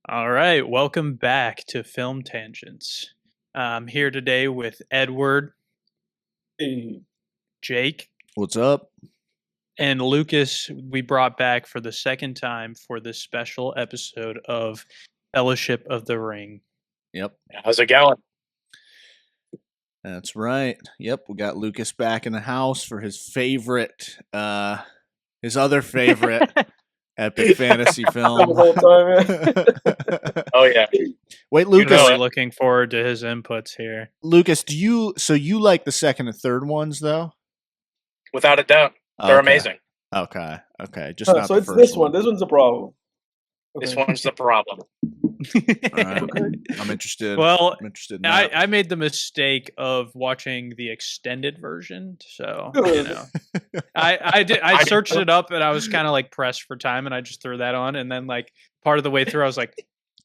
All right, welcome back to Film Tangents. I'm here today with Edward, Hey, Jake, What's up? and Lucas. We brought back for the second time for this special episode of Fellowship of the Ring. Yep, how's it going? that's right. Yep, we got Lucas back in the house for his other favorite epic fantasy film. The whole time, Oh yeah. Wait, Lucas, Lucas. really looking forward to his inputs here. Lucas, you like the second and third ones though? Without a doubt. They're amazing. Okay. Just not So the it's first this one. one. This one's a problem. This Okay. one's the problem. All right. I'm interested. Well, I'm interested in that. I made the mistake of watching the extended version, so I searched it up and I was kind of like pressed for time, and I just threw that on, and then like part of the way through, I was like,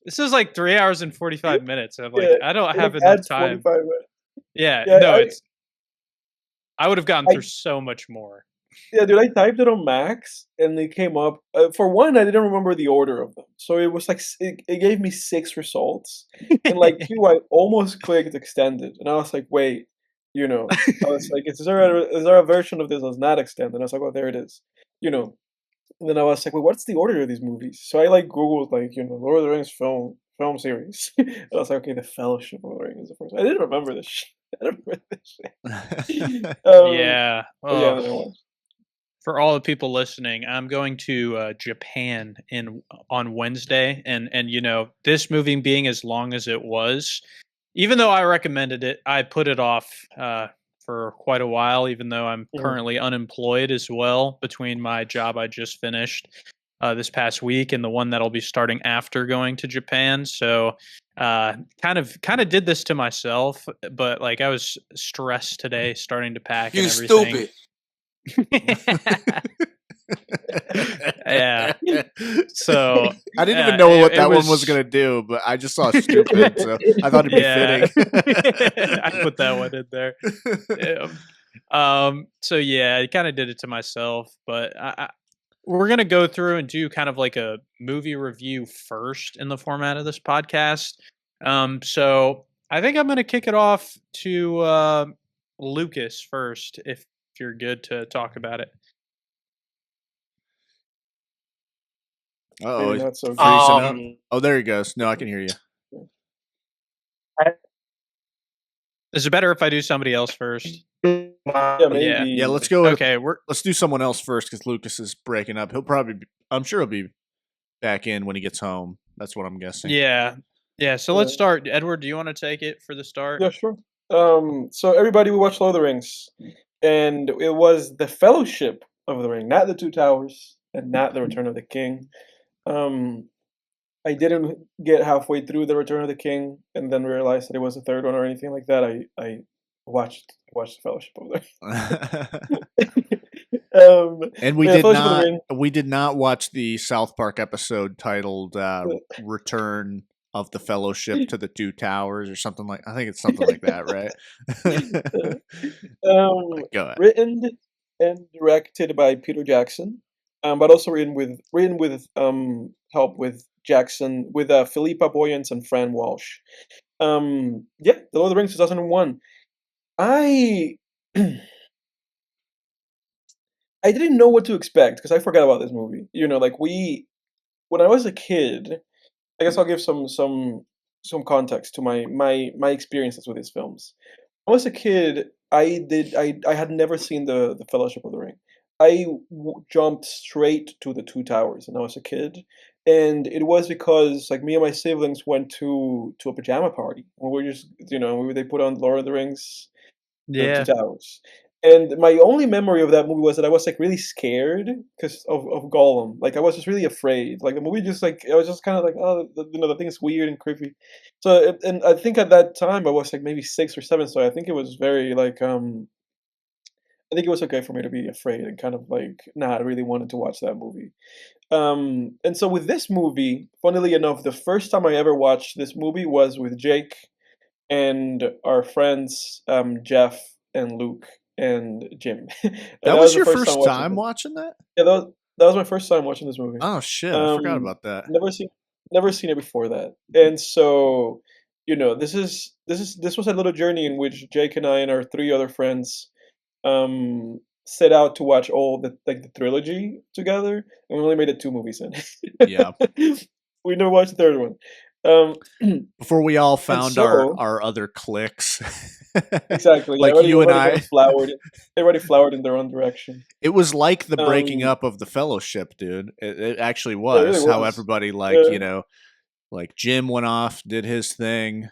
"This is like 3 hours and 45 minutes." I'm like, I don't have enough time. 45 minutes. Yeah, Yeah, no, I would have gotten through so much more. Yeah, dude, I typed it on Max and it came up. For one, I didn't remember the order of them. So it was like, it gave me 6 results. And like two, I almost clicked extended. And I was like, wait, I was like, is there a version of this that's not extended? And I was like, oh, there it is. And then I was like, well, what's the order of these movies? So I like Googled like, Lord of the Rings film series. And I was like, okay, The Fellowship of the Ring is the first. I didn't remember this shit. I didn't remember this shit. Yeah. Yeah, for all the people listening, I'm going to Japan on Wednesday, and this movie being as long as it was, even though I recommended it, I put it off for quite a while, even though I'm currently unemployed as well between my job I just finished this past week and the one that'll be starting after going to Japan. So kind of did this to myself, but like I was stressed today starting to pack and everything. Stupid. Yeah. So I didn't even know what that one was gonna do, but I just saw stupid, so I thought it'd be fitting. I put that one in there. So yeah, I kind of did it to myself, but we're gonna go through and do kind of like a movie review first in the format of this podcast. So I think I'm gonna kick it off to Lucas first, if you're good to talk about it. Oh, that's so oh, there he goes. No, I can hear you. Is it better if I do somebody else first? Yeah, maybe. Yeah, let's go. Okay, let's do someone else first because Lucas is breaking up. I'm sure he'll be back in when he gets home. That's what I'm guessing. Yeah. So let's start. Edward, do you want to take it for the start? Yeah, sure. So everybody, we watched Lord of the Rings, and it was the Fellowship of the Ring, not the Two Towers, and not the Return of the King. I didn't get halfway through the Return of the King and then realized that it was the third one or anything like that. I watched the Fellowship of the Ring. And we did not watch the South Park episode titled "Return of the Fellowship to the Two Towers" or something like. I think it's something like that, right? Go ahead. Written and directed by Peter Jackson, but also written with help with Jackson, with Philippa Boyens and Fran Walsh. The Lord of the Rings 2001. I didn't know what to expect because I forgot about this movie. When I was a kid, I guess I'll give some context to my experiences with these films. When I was a kid, I had never seen the Fellowship of the Ring. I jumped straight to the Two Towers when I was a kid, and it was because like me and my siblings went to a pajama party. We were just they put on Lord of the Rings, Yeah. Two Towers. And my only memory of that movie was that I was like really scared because of Gollum. Like I was just really afraid. Like the movie just like I was just kind of like, oh, the thing is weird and creepy. So and I think at that time I was like maybe 6 or 7. So I think it was very like I think it was okay for me to be afraid and kind of like not really wanted to watch that movie. And so with this movie, funnily enough, the first time I ever watched this movie was with Jake and our friends Jeff and Luke and Jim. That was your first time watching that? Yeah, that was my first time watching this movie. Oh shit! I forgot about that. never seen it before that, and so this was a little journey in which Jake and I and our three other friends set out to watch all the trilogy together, and we only made it two movies in. Yeah. We never watched the third one. Um, Before we all and found so our other cliques. exactly, yeah, Like you and everybody kind I. of flowered. Everybody flowered in their own direction. It was like the breaking Um, up of the fellowship, dude. It actually yeah, it really was. How was. everybody, like, Yeah, you know, like Jim went off, did his thing.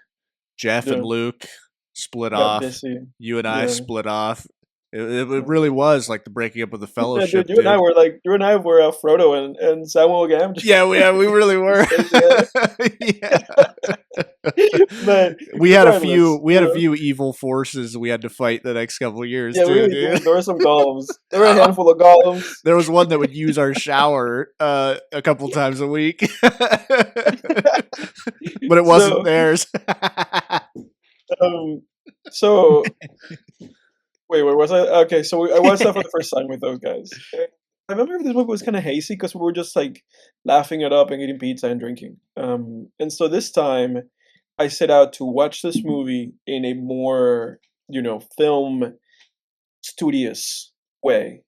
Jeff and yeah, Luke split got off. busy. You and I Yeah. split off. It Yeah. really was like the breaking up of the Yeah, dude, fellowship, dude. you and I were Frodo and Samuel Gam, Yeah, we really were. staying together. Yeah. But We had regardless, a few evil forces we had to fight the next couple of years yeah, we too, really dude. did. There were some golems. There were a handful of golems. There was one that would use our shower a couple times a week, but it wasn't So, theirs. um, so wait, where was I? Okay, so I watched that for the first time with those guys. And I remember this movie was kind of hazy because we were just like laughing it up and eating pizza and drinking. And so this time I set out to watch this movie in a more, film studious way,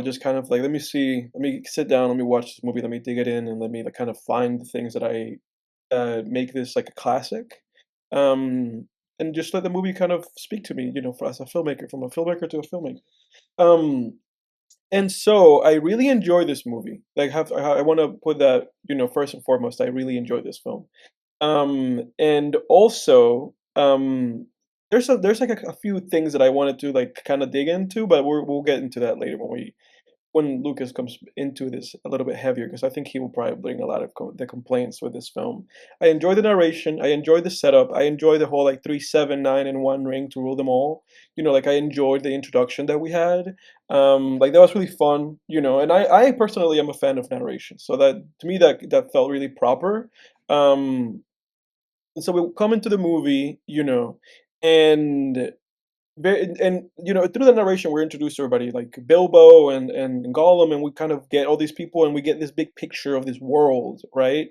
just kind of like, let me see, let me sit down, let me watch this movie, let me dig it in, and let me like kind of find the things that I make this like a classic. And just let the movie kind of speak to me, as a filmmaker, from a filmmaker to a filmmaker. Um, and so I really enjoy this movie. Like, I want to put that, first and foremost, I really enjoy this film. And also, there's like a few things that I wanted to like kind of dig into, but we'll get into that later when Lucas comes into this a little bit heavier, because I think he will probably bring a lot of the complaints with this film. I enjoy the narration. I enjoy the setup. I enjoy the whole like 3, 7, 9, and one ring to rule them all. Like I enjoyed the introduction that we had. Like that was really fun. And I personally am a fan of narration, so that to me that felt really proper. And so we come into the movie, and through the narration we're introduced to everybody like Bilbo and Gollum, and we kind of get all these people and we get this big picture of this world, right?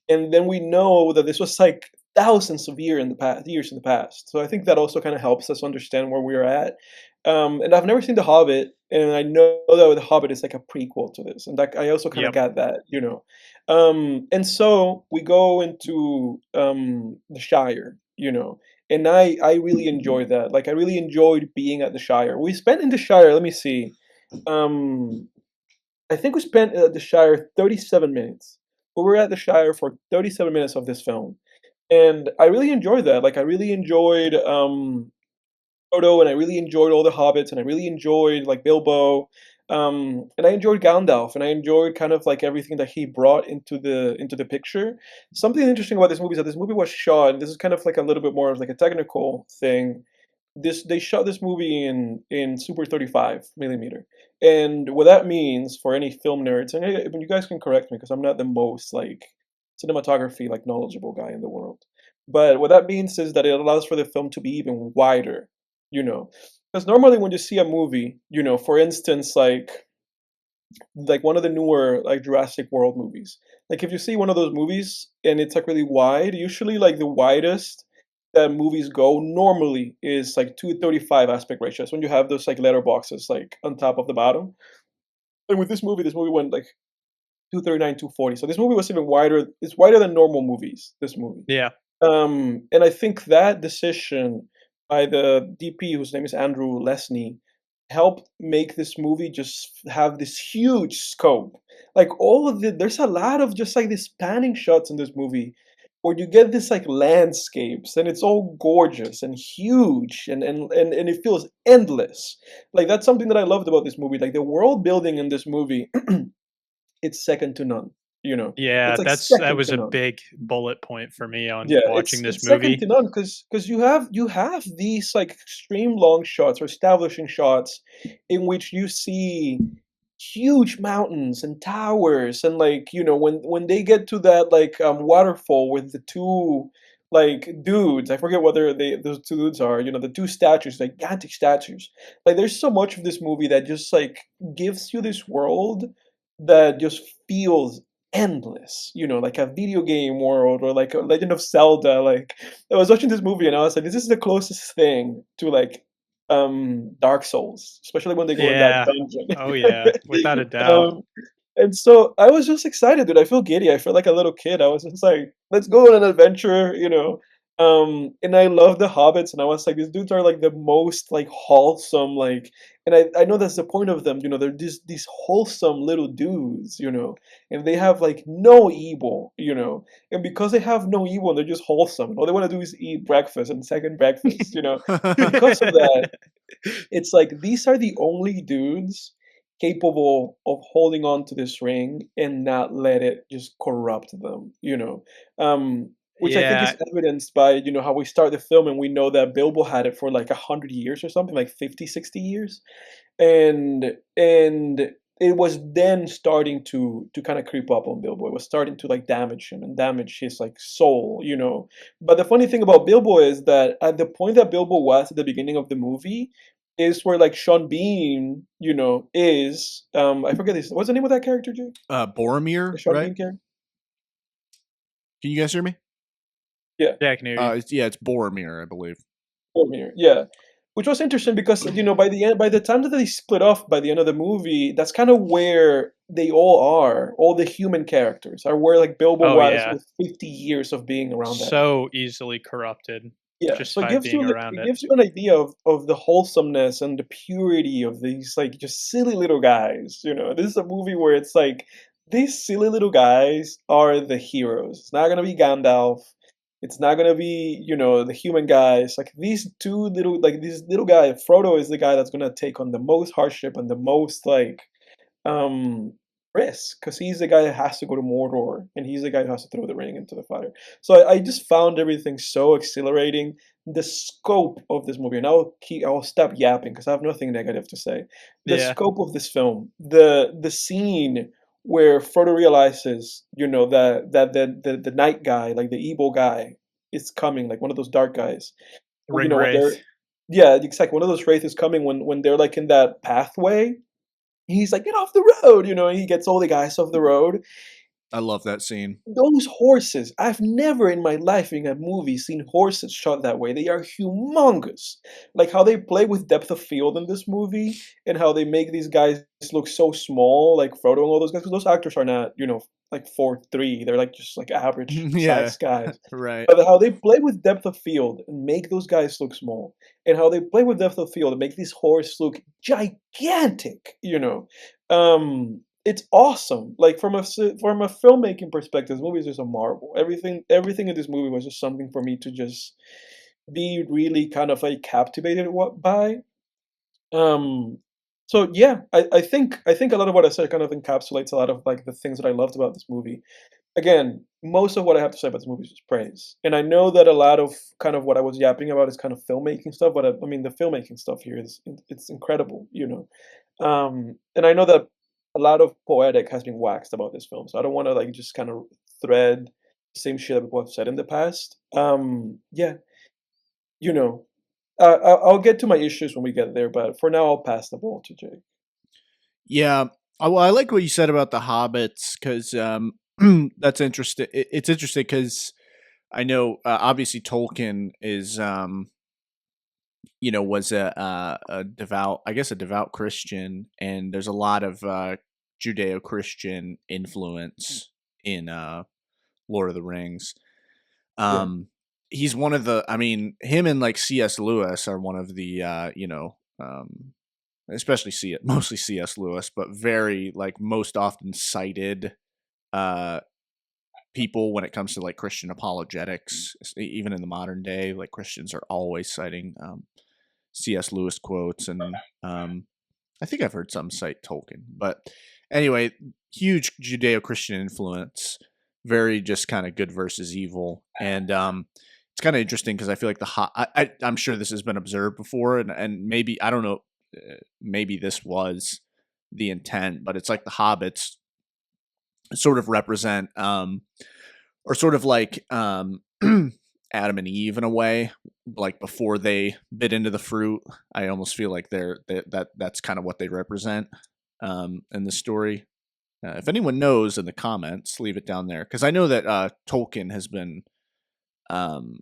And then we know that this was like thousands of years in the past. So I think that also kind of helps us understand where we're at. And I've never seen The Hobbit, and I know that The Hobbit is like a prequel to this, and that I also kind of Yep. got that. And so we go into the Shire, and I really enjoyed that. Like I really enjoyed being at the Shire. We spent in the Shire. Let me see. Um, I think we spent at the Shire 37 minutes. We were at the Shire for 37 minutes of this film, and I really enjoyed that. Like I really enjoyed Frodo, and I really enjoyed all the hobbits, and I really enjoyed like Bilbo, and I enjoyed Gandalf, and I enjoyed kind of like everything that he brought into the picture. Something interesting about this movie is that this movie was shot, and this is kind of like a little bit more of like a technical thing. They shot this movie in Super 35 millimeter, and what that means for any film nerds, and you guys can correct me because I'm not the most like cinematography like knowledgeable guy in the world, but what that means is that it allows for the film to be even wider, you know, because normally when you see a movie, for instance, like one of the newer like Jurassic World movies. Like if you see one of those movies and it's like really wide, usually like the widest that movies go normally is like 235 aspect ratio. That's when you have those like letter boxes like on top of the bottom. And with this movie went like 239, 240. So this movie was even wider. It's wider than normal movies, this movie. Yeah. And I think that decision by the DP, whose name is Andrew Lesney, helped make this movie just have this huge scope. Like there's a lot of just like these panning shots in this movie where you get this like landscapes and it's all gorgeous and huge and it feels endless. Like that's something that I loved about this movie. Like the world building in this movie, it's second to none. Yeah, It's like that second was to a none. big bullet point for me on Yeah, watching it's this second to movie. none because you have these like extreme long shots or establishing shots in which you see huge mountains and towers and like when they get to that like waterfall with the two like dudes, I forget whether those two dudes are, the two statues, like gigantic statues. Like there's so much of this movie that just like gives you this world that just feels endless, like a video game world or like a Legend of Zelda. Like I was watching this movie and I was like, this is the closest thing to like Dark Souls, especially when they go in that Yeah. Oh yeah, without a dungeon. doubt. And so I was just excited, dude. I feel giddy. I felt like a little kid. I was just like, let's go on an adventure. And I love the hobbits, and I was like, these dudes are like the most like wholesome, like, and I know that's the point of them. They're these wholesome little dudes. And they have like no evil. And because they have no evil and they're just wholesome, all they want to do is eat breakfast and second breakfast. Because of that, it's like these are the only dudes capable of holding on to this ring and not let it just corrupt them. Which I think is Yeah, evidenced by how we start the film and we know that Bilbo had it for like 100 years or something, like 50, 60 years. And it was then starting to kind of creep up on Bilbo. It was starting to like damage him and damage his like soul. But the funny thing about Bilbo is that at the point that Bilbo was at the beginning of the movie is where like Sean Bean is I forget this. What's the name of that character, Jake? The Boromir, Sean right? Bean character? Can you guys hear me? Yeah. yeah, I can hear you. It's Boromir, I believe. Boromir, yeah. Which was interesting because by the time that they split off by the end of the movie, that's kind of where they all are. All the human characters are where like Bilbo Oh was yeah, with 50 years of being around that ring. so easily corrupted Yeah, just so by being around it it. gives you an idea of the wholesomeness and the purity of these like just silly little guys. This is a movie where it's like these silly little guys are the heroes. It's not gonna be Gandalf. It's not gonna be the human guys. Like these two little like this little guy, Frodo is the guy that's gonna take on the most hardship and the most like um risk because he's the guy that has to go to Mordor and he's the guy who has to throw the ring into the fire. So I just found everything so exhilarating. The scope of this movie, and I'll stop yapping because I have nothing negative to say. The Yeah, scope of this film, the scene where Frodo realizes that the night guy, like the evil guy, is coming, like one of those dark guys. Ring When Wraith. they're yeah, exactly. One of those wraiths is coming when they're like in that pathway. He's like, get off the road, and he gets all the guys off the road. I love that scene. Those horses, I've never in my life in a movie seen horses shot that way. They are humongous. Like how they play with depth of field in this movie and how they make these guys look so small, like Frodo and all those guys, because those actors are not like 4'3". They're like just like average Yeah, size guys. right. But how they play with depth of field and make those guys look small, and how they play with depth of field and make this horse look gigantic. It's awesome. Like from a filmmaking perspective, this movie is just a marvel. Everything in this movie was just something for me to just be really kind of like captivated by. Um, so yeah, I think a lot of what I said kind of encapsulates a lot of like the things that I loved about this movie. Again, most of what I have to say about this movie is just praise. And I know that a lot of kind of what I was yapping about is kind of filmmaking stuff, but I mean the filmmaking stuff here is it's incredible. And I know that a lot of poetic has been waxed about this film, so I don't want to like just kind of thread the same shit that people have said in the past. Yeah, you know, I'll get to my issues when we get there, but for now I'll pass the ball to Jake. Yeah. Well, I like what you said about the hobbits because that's interesting. It's interesting because I know obviously Tolkien is was a devout, I guess, a devout Christian, and there's a lot of Judeo-Christian influence in Lord of the Rings. Yeah, He's one of the, I mean, him and like C.S. Lewis are one of the, especially mostly C.S. Lewis, but very like most often cited uh, people when it comes to like Christian apologetics, even in the modern day. Like Christians are always citing C.S. Lewis quotes, and I think I've heard some cite Tolkien, but anyway, huge Judeo-Christian influence, very just kind of good versus evil, and it's kind of interesting because I feel like I'm sure this has been observed before, and maybe I don't know, maybe this was the intent, but it's like the hobbits sort of represent or sort of like Adam and Eve in a way, like before they bit into the fruit. I almost feel like that's kind of what they represent in the story. If anyone knows in the comments, leave it down there, because I know that Tolkien has been um,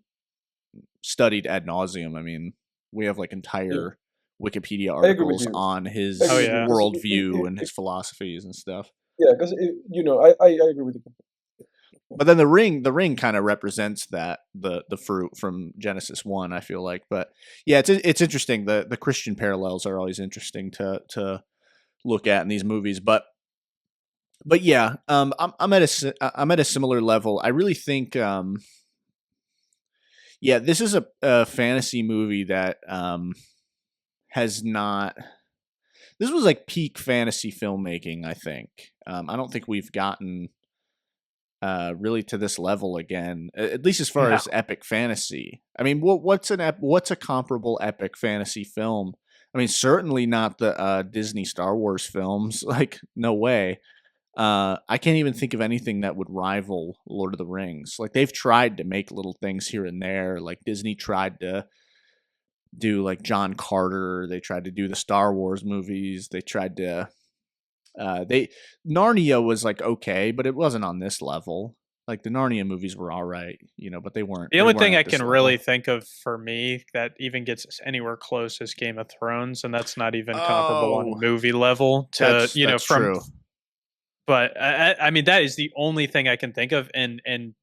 studied ad nauseum. I mean, we have like Yeah, entire Wikipedia I agree with articles you. on I Oh agree his with you yeah. because worldview and his philosophies and stuff. yeah, because I agree with you. But then the ring kind of represents that the fruit from Genesis 1, I feel like. But yeah, it's interesting. The Christian parallels are always interesting to look at in these movies. But yeah, I'm at a similar level. I really think yeah, this is a fantasy movie that has not. This was like peak fantasy filmmaking, I think. I don't think we've gotten really to this level again, at least as far No. as epic fantasy. I mean, what's a comparable epic fantasy film? I mean, certainly not the Disney Star Wars films. Like, no way. I can't even think of anything that would rival Lord of the Rings. Like, they've tried to make little things here and there. Like, Disney tried to do like John Carter. They tried to do the Star Wars movies. They tried to they Narnia was like okay, but it wasn't on this level. Like the Narnia movies were all right, but The they only weren't thing I at this can really level. think of for me that even gets us anywhere close is Game of Thrones, and that's not even comparable on Oh, movie level to, that's from, true. but I mean, that is the only thing I can think of, and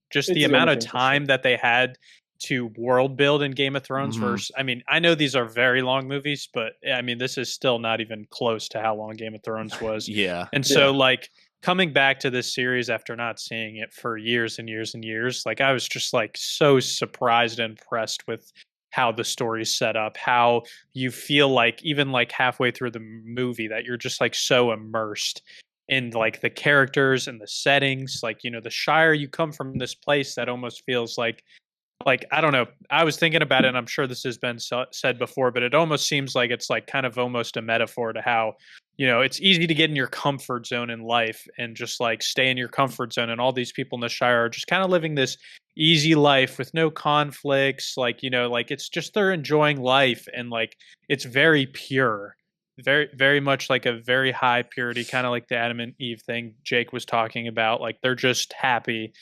just It's the the only amount of thing for sure. time that they had to world build in Game of Thrones Hmm. versus, I mean, I know these are very long movies, but I mean, this is still not even close to how long Game of Thrones was. Yeah, And Yeah, so, like, coming back to this series after not seeing it for years and years and years, like, I was just like so surprised and impressed with how the story's set up, how you feel like even like halfway through the movie that you're just like so immersed in like the characters and the settings, like, the Shire, you come from this place that almost feels like I don't know. I was thinking about it, and I'm sure this has been said before, but it almost seems like it's like kind of almost a metaphor to how, it's easy to get in your comfort zone in life and just like stay in your comfort zone. And all these people in the Shire are just kind of living this easy life with no conflicts. Like, like it's just they're enjoying life, and like it's very pure, very, very much like a very high purity, kind of like the Adam and Eve thing Jake was talking about. Like they're just happy.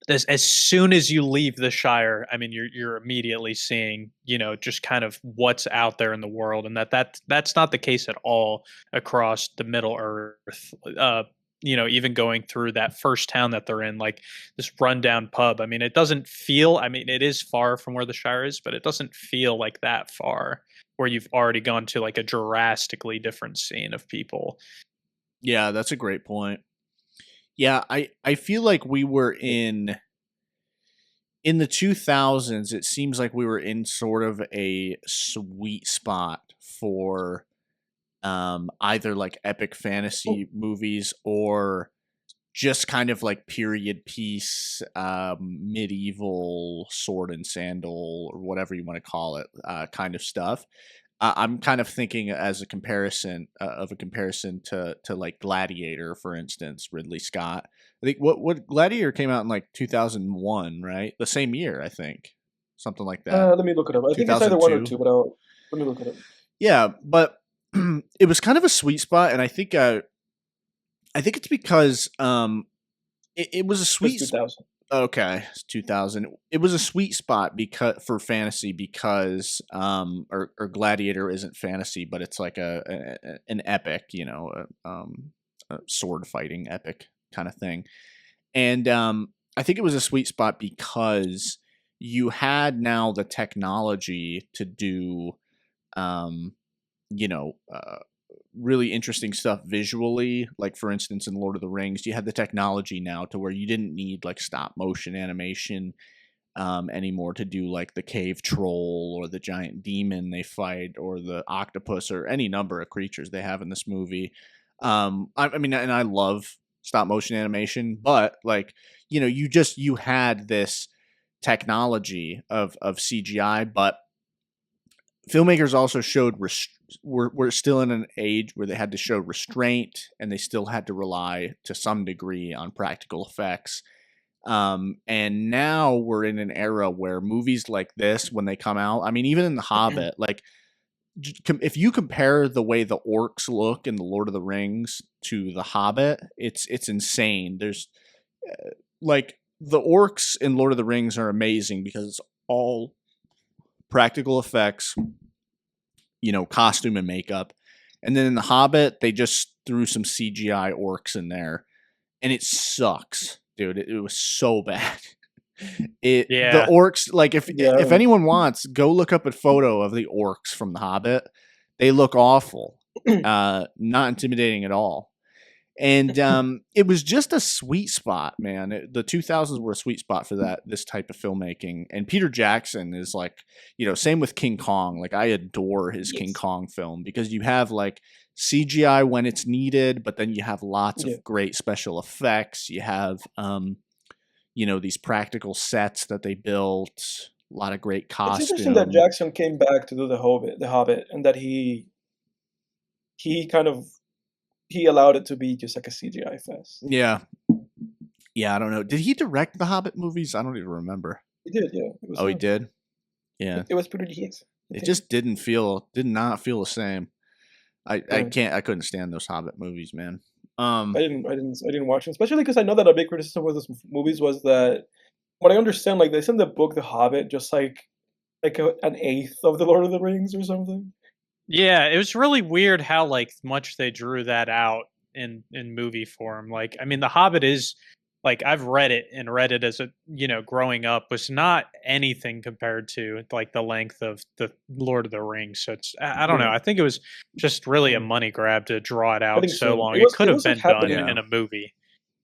As soon as you leave the Shire, I mean, you're immediately seeing, just kind of what's out there in the world, and that's not the case at all across the Middle Earth. Even going through that first town that they're in, like this rundown pub. I mean, it doesn't feel. I mean, it is far from where the Shire is, but it doesn't feel like that far, where you've already gone to like a drastically different scene of people. yeah, that's a great point. Yeah, I feel like we were in the 2000s. It seems like we were in sort of a sweet spot for either like epic oh, fantasy movies or just kind of like period piece, medieval sword and sandal or whatever you want to call it, kind of stuff. I'm kind of thinking as a comparison of a comparison to like Gladiator, for instance, Ridley Scott. I think what Gladiator came out in like 2001, right? The same year, I think, something like that. let me look it up. I think it's either one or 2002. two, but let me look it up. Yeah, but it was kind of a sweet spot, and I think it's because it was a It's sweet. 2000. Okay, it's 2000. It was a sweet spot because for fantasy because or Gladiator isn't fantasy, but it's like an epic, a sword fighting epic kind of thing. And I think it was a sweet spot because you had now the technology to do um you know, really interesting stuff visually. Like for instance, in Lord of the Rings, you had the technology now to where you didn't need like stop motion animation anymore to do like the cave troll or the giant demon they fight or the octopus or any number of creatures they have in this movie. I mean, and I love stop motion animation, but like you had this technology of CGI, but filmmakers also showed we're still in an age where they had to show restraint and they still had to rely to some degree on practical effects. And now we're in an era where movies like this, when they come out, I mean, even in The Hobbit, like if you compare the way the orcs look in the Lord of the Rings to the Hobbit, it's insane. There's like the orcs in Lord of the Rings are amazing because it's all practical effects, costume and makeup. And then in the Hobbit, they just threw some CGI orcs in there, and it sucks, dude. It was so bad. The orcs, like if anyone wants, go look up a photo of the orcs from the Hobbit. They look awful, not intimidating at all. And it was just a sweet spot, man. The 2000s were a sweet spot for this type of filmmaking. And Peter Jackson is like, same with King Kong. Like I adore his King Kong film because you have like CGI when it's needed, but then you have lots of great special effects. You have these practical sets that they built, a lot of great costumes. It's interesting that Jackson came back to do the Hobbit, and that he allowed it to be just like a CGI fest. Yeah. Yeah, I don't know. Did he direct the Hobbit movies? I don't even remember. He did, yeah. He did? Yeah. It was pretty decent. It just did not feel the same. I couldn't stand those Hobbit movies, man. I didn't watch them, especially because I know that a big criticism with those movies was that, what I understand, like they send the book The Hobbit just like an eighth of the Lord of the Rings or something. Yeah, it was really weird how like much they drew that out in movie form. Like, I mean, The Hobbit is like I've read it as a growing up, was not anything compared to like the length of the Lord of the Rings. So it's I don't know. I think it was just really a money grab to draw it out so long. It could have been done in a movie.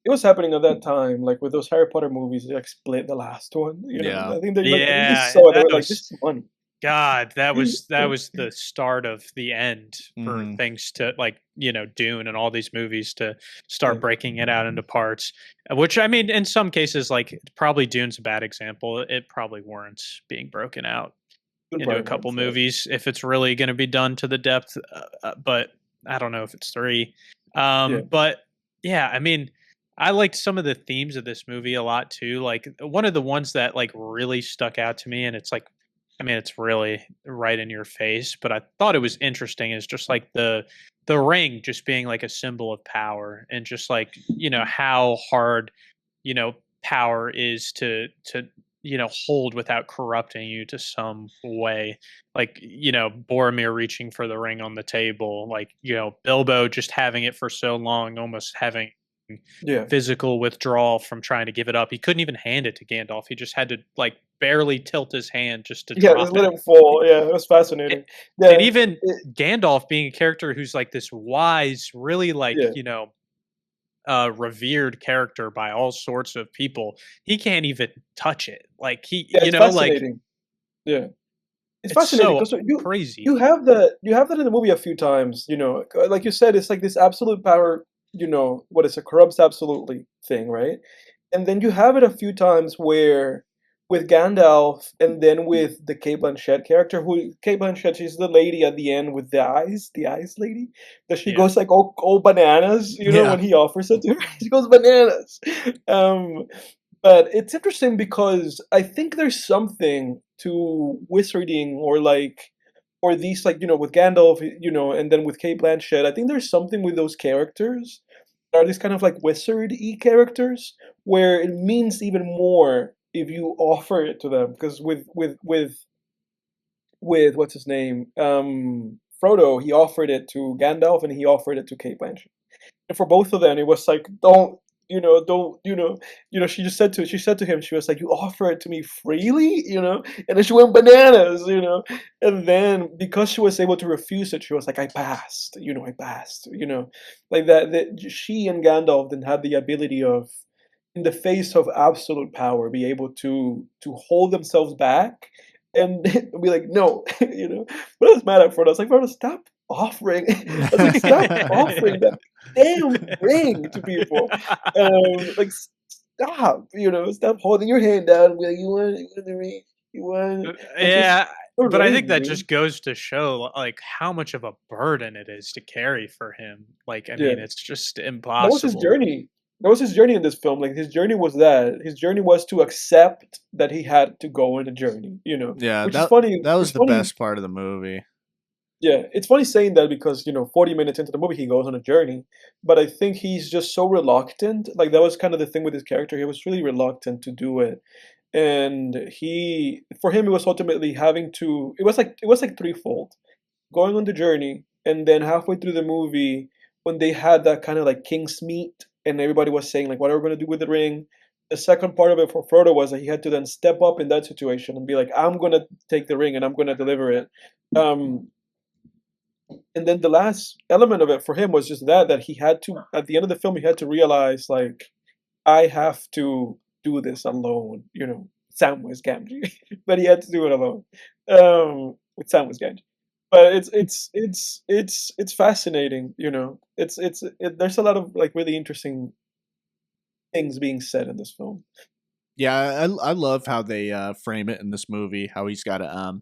It was happening at that time, like with those Harry Potter movies. They like split the last one. I think they just saw it. They were like, this is money. God, that was the start of the end for things to like, Dune and all these movies to start breaking it out into parts, which I mean, in some cases, like probably Dune's a bad example. It probably warrants being broken out into a couple movies if it's really going to be done to the depth. But I don't know if it's 3. But yeah, I mean, I liked some of the themes of this movie a lot too. Like one of the ones that like really stuck out to me, and it's like, I mean, it's really right in your face, but I thought it was interesting is just like the ring just being like a symbol of power, and just like, how hard, power is to hold without corrupting you to some way. Like, Boromir reaching for the ring on the table, like, Bilbo just having it for so long, almost having physical withdrawal from trying to give it up. He couldn't even hand it to Gandalf. He just had to like barely tilt his hand just to drop just let him fall. Yeah, it was fascinating. And even Gandalf being a character who's like this wise, really like revered character by all sorts of people, he can't even touch it. Like he, it's fascinating. So crazy. You have that in the movie a few times. Like you said, it's like this absolute power. What is it, corrupts absolutely thing, right? And then you have it a few times where with Gandalf, and then with the Cate Blanchett character, Cate Blanchett, she's the lady at the end with the eyes lady, that she goes like all bananas, when he offers it to her. She goes bananas. But it's interesting because I think there's something to wizarding or these like, with Gandalf, and then with Cate Blanchett, I think there's something with those characters that are these kind of like wizard-y characters where it means even more if you offer it to them. Because with what's his name, Frodo, he offered it to Gandalf and he offered it to Cate Blanchett, and for both of them, it was like, she just said to him, she was like, you offer it to me freely, and then she went bananas, and then because she was able to refuse it, she was like, I passed, like that she and Gandalf then had the ability of, in the face of absolute power, be able to hold themselves back and be like, no, But I was mad at Frodo. I was like, Frodo, stop offering. I was like, stop offering that damn ring to people. Like, stop. Stop holding your hand out and be like, you want the ring? You want? Yeah. But I think that just goes to show like how much of a burden it is to carry for him. Like, I mean, it's just impossible. That was his journey. That was his journey in this film. Like, his journey was that. His journey was to accept that he had to go on a journey, Yeah, which is funny. That was the best part of the movie. Yeah, it's funny saying that because, 40 minutes into the movie, he goes on a journey, but I think he's just so reluctant. Like, that was kind of the thing with his character. He was really reluctant to do it. And for him, it was ultimately it was like threefold. Going on the journey, and then halfway through the movie, when they had that kind of like king's meet, and everybody was saying like, "What are we gonna do with the ring?" The second part of it for Frodo was that he had to then step up in that situation and be like, "I'm gonna take the ring and I'm gonna deliver it." Um, and then the last element of it for him was just that he had to, at the end of the film, he had to realize like, I have to do this alone. Samwise Gamgee, but he had to do it alone. With Samwise Gamgee. But it's fascinating. There's a lot of like really interesting things being said in this film. Yeah, I love how they frame it in this movie. How he's got to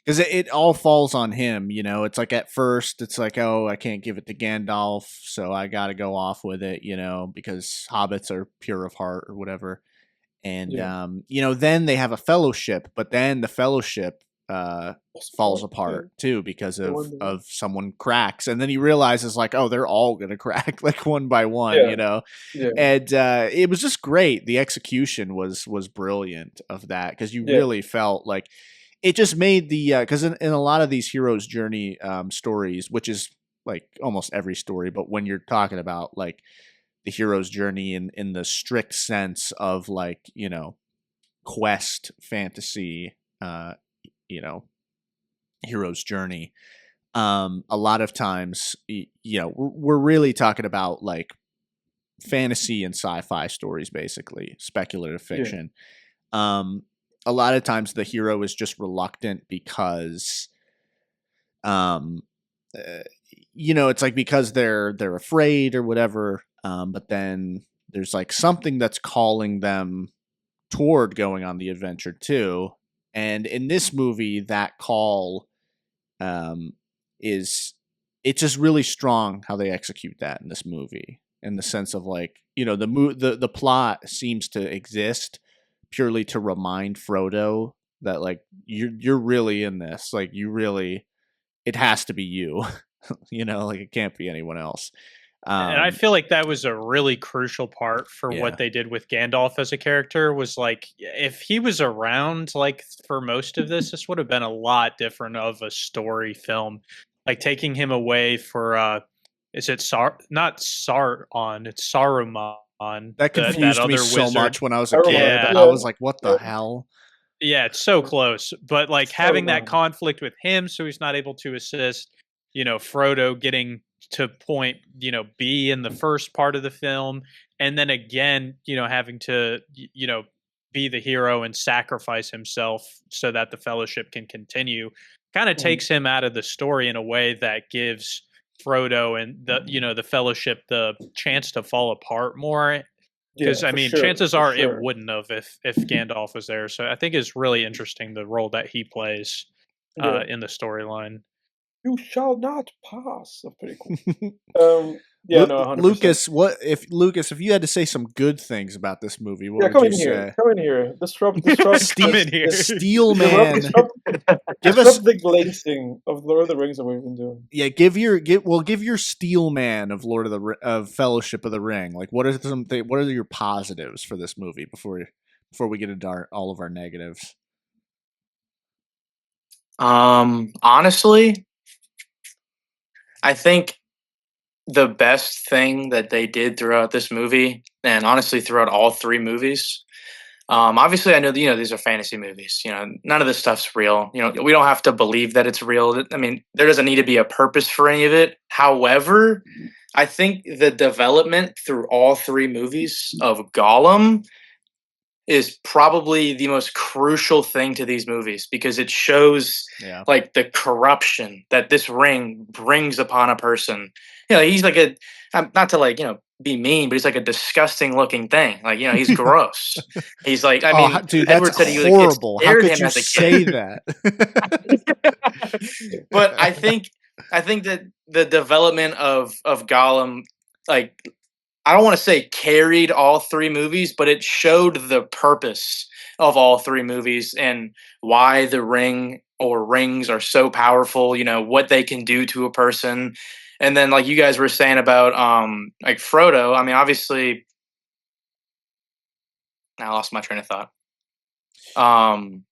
because it all falls on him. It's like at first it's like, oh, I can't give it to Gandalf, so I got to go off with it. Because hobbits are pure of heart or whatever. And Yeah. then they have a fellowship, but then the fellowship falls apart too because The of someone cracks, and then he realizes like, oh, they're all gonna crack like one by one, Yeah. Yeah. and it was just great. The execution was brilliant of that because you Yeah. really felt like it just made the because in a lot of these hero's journey stories, which is like almost every story, but when you're talking about like the hero's journey in the strict sense of like quest fantasy hero's journey, a lot of times we're really talking about like fantasy and sci-fi stories, basically speculative Yeah. fiction. A lot of times the hero is just reluctant because um it's like because they're afraid or whatever, but then there's like something that's calling them toward going on the adventure too. And in this movie, that call um, is it's just really strong how they execute that in this movie, in the sense of like the plot seems to exist purely to remind Frodo that like you're really in this, like you really, it has to be you. Like it can't be anyone else. And I feel like that was a really crucial part for Yeah. what they did with Gandalf as a character. Was like, if he was around like for most of this would have been a lot different of a story film. Like taking him away for is it not Sauron, it's Saruman, That that confused me other so wizard. much when I was a Saruman. kid. Yeah. I was like, what the Yeah. hell? Yeah, it's so close. But like having that Saruman. conflict with him so he's not able to assist, Frodo getting to point, B in the first part of the film, and then again, having to be the hero and sacrifice himself so that the fellowship can continue, kind of Mhm. takes him out of the story in a way that gives Frodo and the fellowship the chance to fall apart more. Because Yeah, I for mean, sure. chances For are it sure. wouldn't have if Gandalf was there. So I think it's really interesting the role that he plays Yeah. in the storyline. You shall not pass. That's pretty cool. Yeah, no, 100%. Lucas, if you had to say some good things about this movie, what Yeah, would come you in here. say? Come in here. Disrupt, Come Steel, in here. Steel disrupt, Man. disrupt, Give us, disrupt the glazing of Lord of the Rings that we've been doing. yeah. Give your Steel Man of of Fellowship of the Ring. Like, what are your positives for this movie before we get into all of our negatives? Honestly, I think the best thing that they did throughout this movie, and honestly throughout all three movies, obviously I know that, these are fantasy movies. None of this stuff's real. We don't have to believe that it's real. I mean, there doesn't need to be a purpose for any of it. However, I think the development through all three movies of Gollum is probably the most crucial thing to these movies because it shows Yeah. like the corruption that this ring brings upon a person. He's like not to like, be mean, but he's like a disgusting looking thing. Like, he's gross. He's like, I mean, dude, Edward that's said it horrible. How scared could him you as a say kid. that? But I think that the development of Gollum, like, I don't want to say carried all three movies, but it showed the purpose of all three movies and why the ring or rings are so powerful, what they can do to a person. And then like you guys were saying about like Frodo, I mean obviously I lost my train of thought. Man.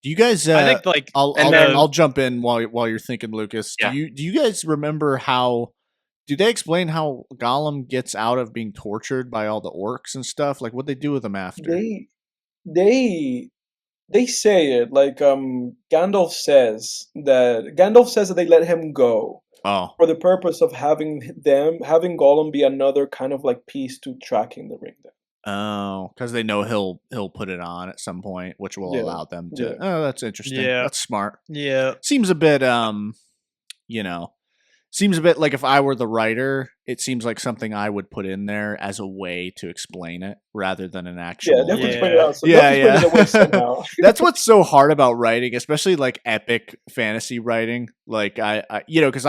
Do you guys? I think like I'll jump in while you're thinking, Lucas. Yeah. Do you guys remember how? Do they explain how Gollum gets out of being tortured by all the orcs and stuff? Like what they do with him after? They say it like Gandalf says that they let him go Oh, for the purpose of having Gollum be another kind of like piece to tracking the ring down. oh, because they know he'll put it on at some point, which will Yeah, allow them to. yeah. Oh, that's interesting. Yeah. That's smart. Yeah. Seems a bit seems a bit like if I were the writer, it seems like something I would put in there as a way to explain it rather than an actual. Yeah, they have to explain it Yeah. out. So they have to explain it away somehow. That's what's so hard about writing, especially like epic fantasy writing. Like I because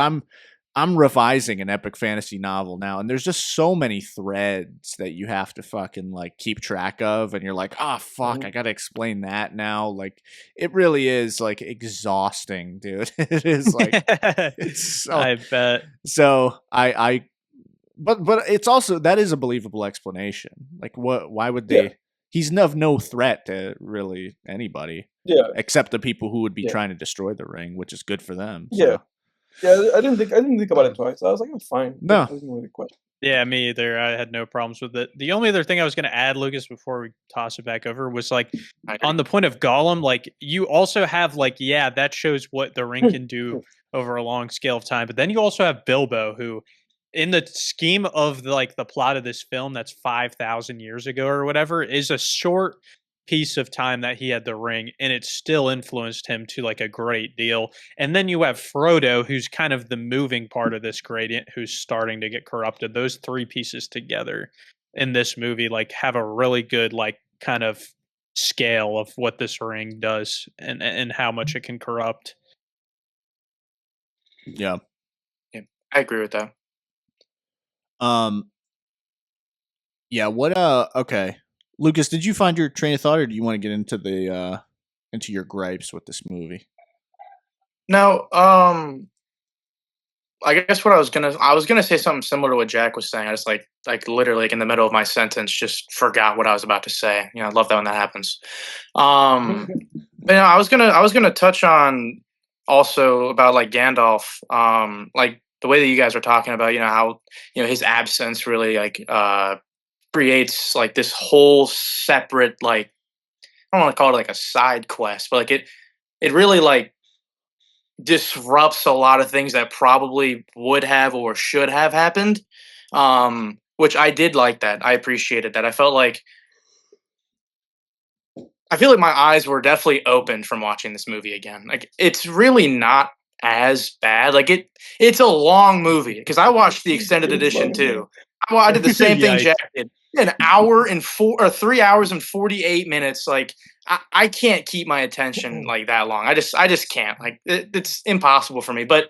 I'm revising an epic fantasy novel now, and there's just so many threads that you have to fucking like keep track of, and you're like, oh fuck, I gotta explain that now. Like it really is like exhausting, dude. It is like it's so, I bet. so but it's also that is a believable explanation. Like why would they? Yeah. He's of no threat to really anybody. Yeah. Except the people who would be Yeah. trying to destroy the ring, which is good for them. Yeah. So. Yeah, I didn't think about it twice. I was like, I'm fine. No. I didn't really question. Yeah, me either. I had no problems with it. The only other thing I was going to add, Lucas, before we toss it back over, was like on the point of Gollum, like you also have like, yeah, that shows what the ring can do over a long scale of time. But then you also have Bilbo, who, in the scheme of like the plot of this film, that's 5,000 years ago or whatever, is a short piece of time that he had the ring, and it still influenced him to like a great deal. And then you have Frodo, who's kind of the moving part of this gradient, who's starting to get corrupted. Those three pieces together in this movie like have a really good like kind of scale of what this ring does and how much it can corrupt. Yeah. I agree with that. Yeah, okay. Lucas, did you find your train of thought, or do you want to get into the into your gripes with this movie? No, I guess what I was gonna say something similar to what Jack was saying. I just like literally like in the middle of my sentence just forgot what I was about to say. I love that when that happens. But I was gonna touch on also about like Gandalf, like the way that you guys were talking about, how his absence really like creates like this whole separate like I don't want to call it like a side quest, but like it really like disrupts a lot of things that probably would have or should have happened. Which I did like that. I appreciated that. I feel like my eyes were definitely opened from watching this movie again. Like it's really not as bad. Like it's a long movie because I watched the extended edition too. I did the same thing Yikes. Jack did. An hour and 3 hours and 48 minutes. Like I can't keep my attention like that long. I just can't. Like it's impossible for me. But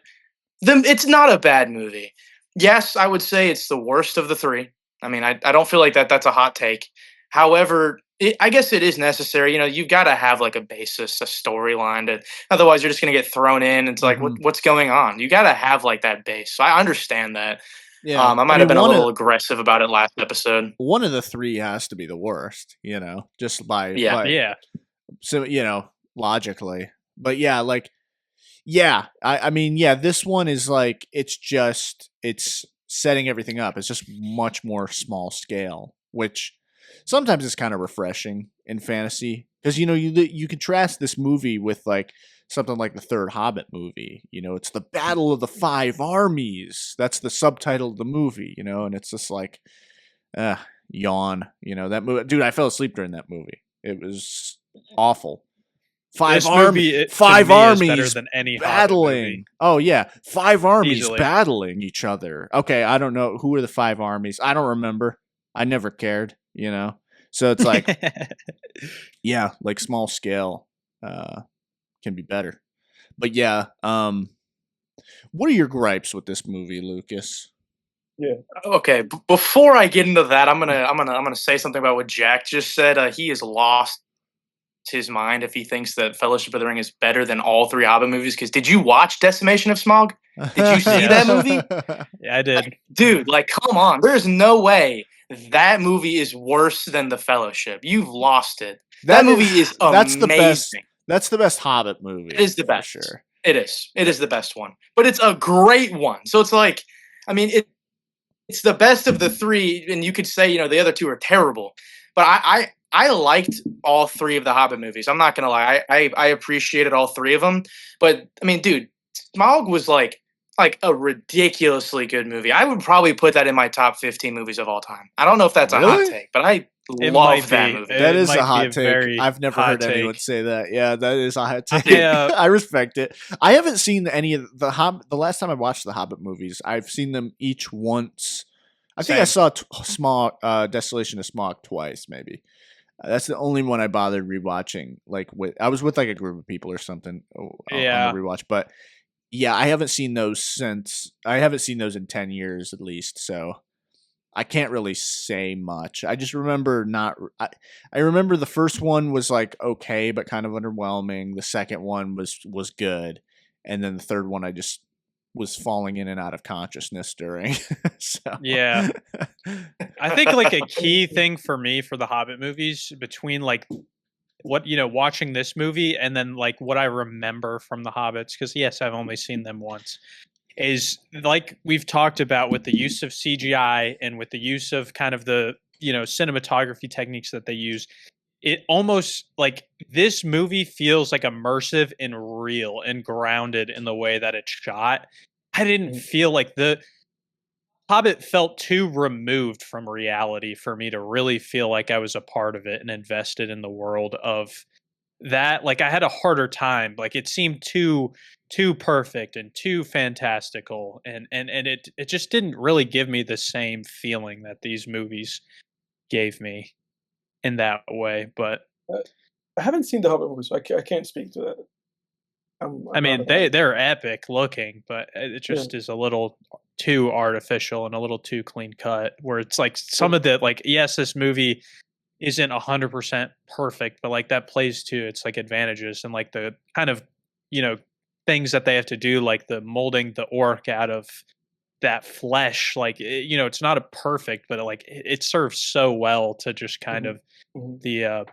it's not a bad movie. Yes, I would say it's the worst of the three. I mean, I don't feel like that's a hot take. However, I guess it is necessary. You've got to have like a basis, a storyline. Otherwise, you're just going to get thrown in. It's like, what's going on? You got to have like that base. So I understand that. Yeah, I might have been a little aggressive about it last episode. One of the three has to be the worst, just by so logically. But yeah, like I mean, this one is like it's setting everything up. It's just much more small scale, which sometimes is kind of refreshing in fantasy because you contrast this movie with like something like the third Hobbit movie. It's the Battle of the Five Armies. That's the subtitle of the movie. And it's just like yawn. That movie, dude. I fell asleep during that movie. It was awful. Five armies better than any battling. Oh yeah, 5 armies Easily. battling each other. Okay, I don't know who are the 5 armies. I don't remember. I never cared. So it's like, yeah, like small scale can be better. But yeah, what are your gripes with this movie, Lucas? Yeah. Okay, before I get into that, I'm gonna say something about what Jack just said. He is lost his mind if he thinks that Fellowship of the Ring is better than all three Hobbit movies. Because did you watch Decimation of Smaug? Did you see that movie? Yeah, I did. Dude, like, come on. There's no way that movie is worse than The Fellowship. You've lost it. That movie is amazing. That's the best. That's the best Hobbit movie. It is the best. For sure. It is. It is the best one. But it's a great one. So it's like, I mean, it's the best of the three, and you could say, the other two are terrible. But I liked all three of the Hobbit movies. I'm not gonna lie. I appreciated all three of them. But I mean, dude, Smaug was like a ridiculously good movie. I would probably put that in my top 15 movies of all time. I don't know if that's a hot take, but I love that movie. That is a hot take. I've never heard anyone say that. Yeah, that is a hot take. Yeah. I respect it. I haven't seen any of the Hobbit. The last time I watched the Hobbit movies, I've seen them each once. I think I saw Desolation of Smaug twice, maybe. That's the only one I bothered rewatching. I was with like a group of people or something on the rewatch, but yeah, I haven't seen those since. I haven't seen those in 10 years at least, so I can't really say much. I just remember I remember the first one was like okay, but kind of underwhelming. The second one was good, and then the third one I just was falling in and out of consciousness during. So. Yeah. I think like a key thing for me for the Hobbit movies between like what, watching this movie and then like what I remember from the Hobbits, because yes, I've only seen them once, is like we've talked about with the use of CGI and with the use of kind of the, cinematography techniques that they use. It almost like this movie feels like immersive and real and grounded in the way that it's shot. I didn't feel like the Hobbit felt too removed from reality for me to really feel like I was a part of it and invested in the world of that. Like I had a harder time. Like it seemed too perfect and too fantastical, and it just didn't really give me the same feeling that these movies gave me in that way. But I haven't seen the Hobbit movies, so I can't speak to that. I mean, they're epic looking, but it just is a little too artificial and a little too clean cut, where it's like some of the, like, yes, this movie isn't 100% perfect, but like that plays to its like advantages and like the kind of, things that they have to do, like the molding the orc out of that flesh. Like, it's not a perfect, but like it serves so well to just kind of the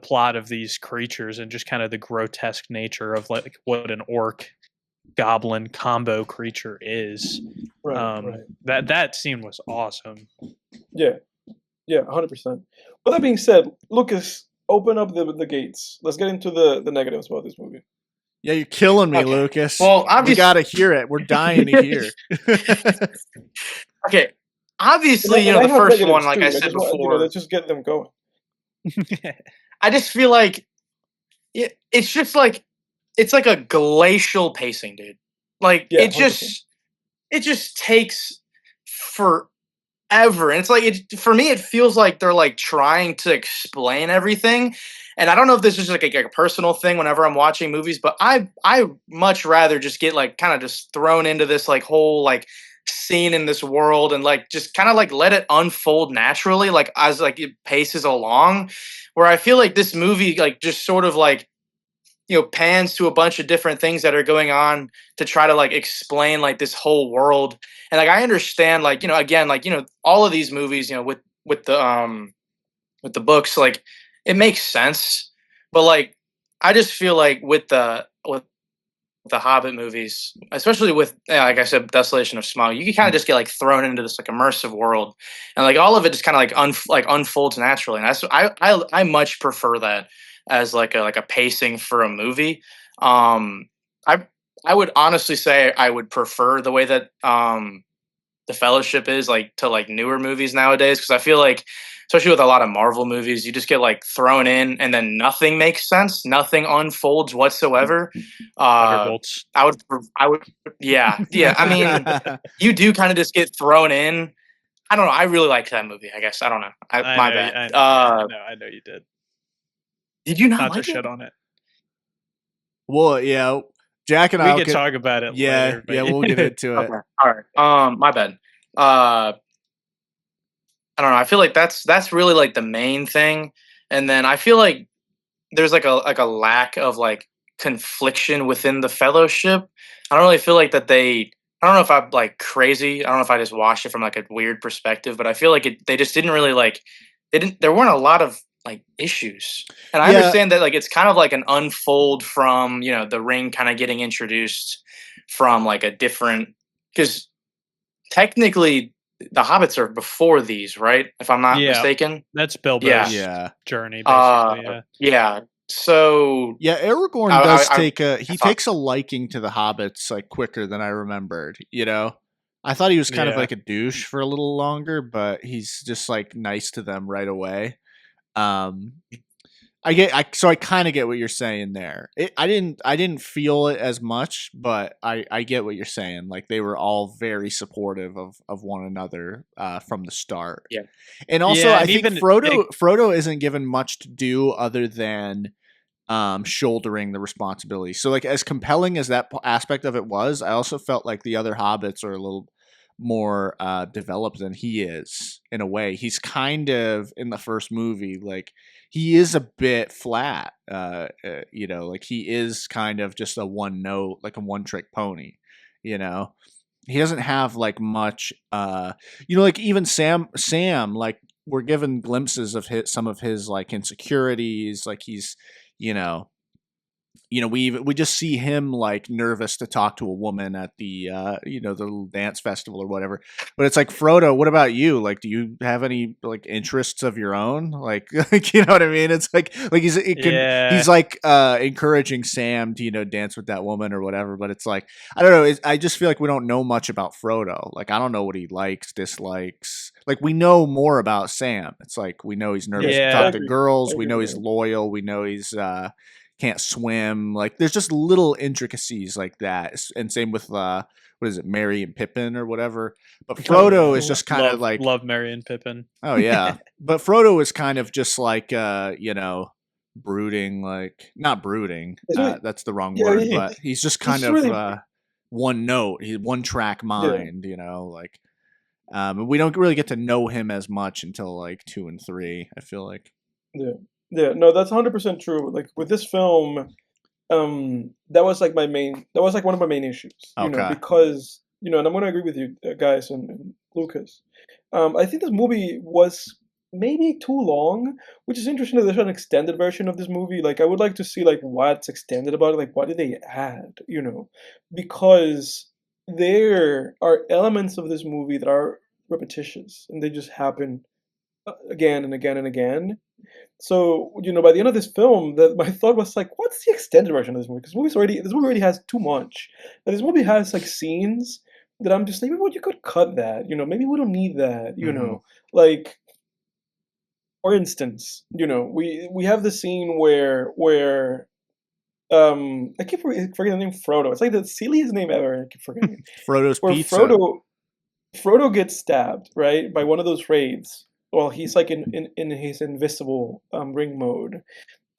plot of these creatures and just kind of the grotesque nature of like what an orc goblin combo creature is. Right. That scene was awesome. Yeah, 100%. With that being said, Lucas, open up the gates. Let's get into the negatives about this movie. Yeah, you're killing me, Lucas. Well, we gotta hear it. We're dying to hear. Okay, obviously, the first one, like I said before, let's just get them going. I just feel like it's just like it's like a glacial pacing, dude. Like it just takes forever, and it's like for me it feels like they're like trying to explain everything. And I don't know if this is like a personal thing whenever I'm watching movies, but I much rather just get like kind of just thrown into this like whole like scene in this world and like just kind of like let it unfold naturally, like as like it paces along. Where I feel like this movie like just sort of like pans to a bunch of different things that are going on to try to like explain like this whole world. And like I understand like again like all of these movies with the books, like it makes sense, but like I just feel like with the Hobbit movies, especially with like I said, Desolation of Smaug, you can kind of just get like thrown into this like immersive world, and like all of it just kind of like unfolds naturally. And I much prefer that as like a pacing for a movie. I would honestly say I would prefer the way that the Fellowship is like to like newer movies nowadays, because I feel like, especially with a lot of Marvel movies, you just get like thrown in and then nothing makes sense, nothing unfolds whatsoever. Thunderbolts. I would, yeah. I mean, you do kind of just get thrown in. I don't know. I really liked that movie. I guess I don't know. My bad. I know you did. Did you not to like shit it? on it? Well, yeah. Jack and I can talk about it. Yeah, later, we'll get into it. Okay. All right. My bad. I don't know. I feel like that's really like the main thing, and then I feel like there's like a lack of like confliction within the Fellowship. I don't really feel like that they. I don't know if I'm like crazy. I don't know if I just watched it from like a weird perspective, but I feel like they just didn't really like. They didn't. There weren't a lot of like issues, and I Yeah. understand that like it's kind of like an unfold from the ring kind of getting introduced from like a different because technically the hobbits are before these, right? If I'm not Yeah. mistaken. That's Bilbo's Yeah. journey, basically. Yeah. So Yeah, Aragorn I- does I- take a I he thought- takes a liking to the hobbits like quicker than I remembered, you know? I thought he was kind of Yeah. like a douche for a little longer, but he's just like nice to them right away. So I kind of get what you're saying there. I didn't feel it as much, but I get what you're saying. Like they were all very supportive of one another from the start. Yeah. And also Yeah, I and think even Frodo isn't given much to do other than shouldering the responsibility. So like as compelling as that aspect of it was, I also felt like the other hobbits are a little more developed than he is in a way. He's kind of in the first movie, like he is a bit flat, like he is kind of just a one note, like a one trick pony, he doesn't have like much, like even Sam, like we're given glimpses of some of his like insecurities, like he's, we just see him like nervous to talk to a woman at the the little dance festival or whatever. But it's like, Frodo, what about you? Like, do you have any like interests of your own? Like you know what I mean? It's like he's like encouraging Sam to dance with that woman or whatever. But it's like, I don't know. I just feel like we don't know much about Frodo. Like I don't know what he likes, dislikes. Like we know more about Sam. It's like we know he's nervous to talk to girls. We know he's loyal. We know he's can't swim. Like there's just little intricacies like that. And same with what is it, Merry and Pippin or whatever. But Frodo is just kind of like love Merry and Pippin. Oh yeah. But Frodo is kind of just like brooding, like not brooding. That's the wrong word, but he's just kind of really one note. He's one track mind, like we don't really get to know him as much until like 2 and 3, I feel like. Yeah, no, that's 100% true. Like with this film, that was like one of my main issues. Because and I'm going to agree with you guys and Lucas. I think this movie was maybe too long, which is interesting that there's an extended version of this movie. Like I would like to see like what's extended about it. Like what did they add? Because there are elements of this movie that are repetitious and they just happen again and again and again. So, by the end of this film, my thought was like, what's the extended version of this movie? Because this movie already has too much. And this movie has like scenes that I'm just like, maybe you could cut that, maybe we don't need that, Like, for instance, we have the scene where I keep forgetting the name Frodo. It's like the silliest name ever. I keep forgetting. Frodo's where Pizza. Frodo gets stabbed, right, by one of those wraiths. Well, he's like in his invisible ring mode.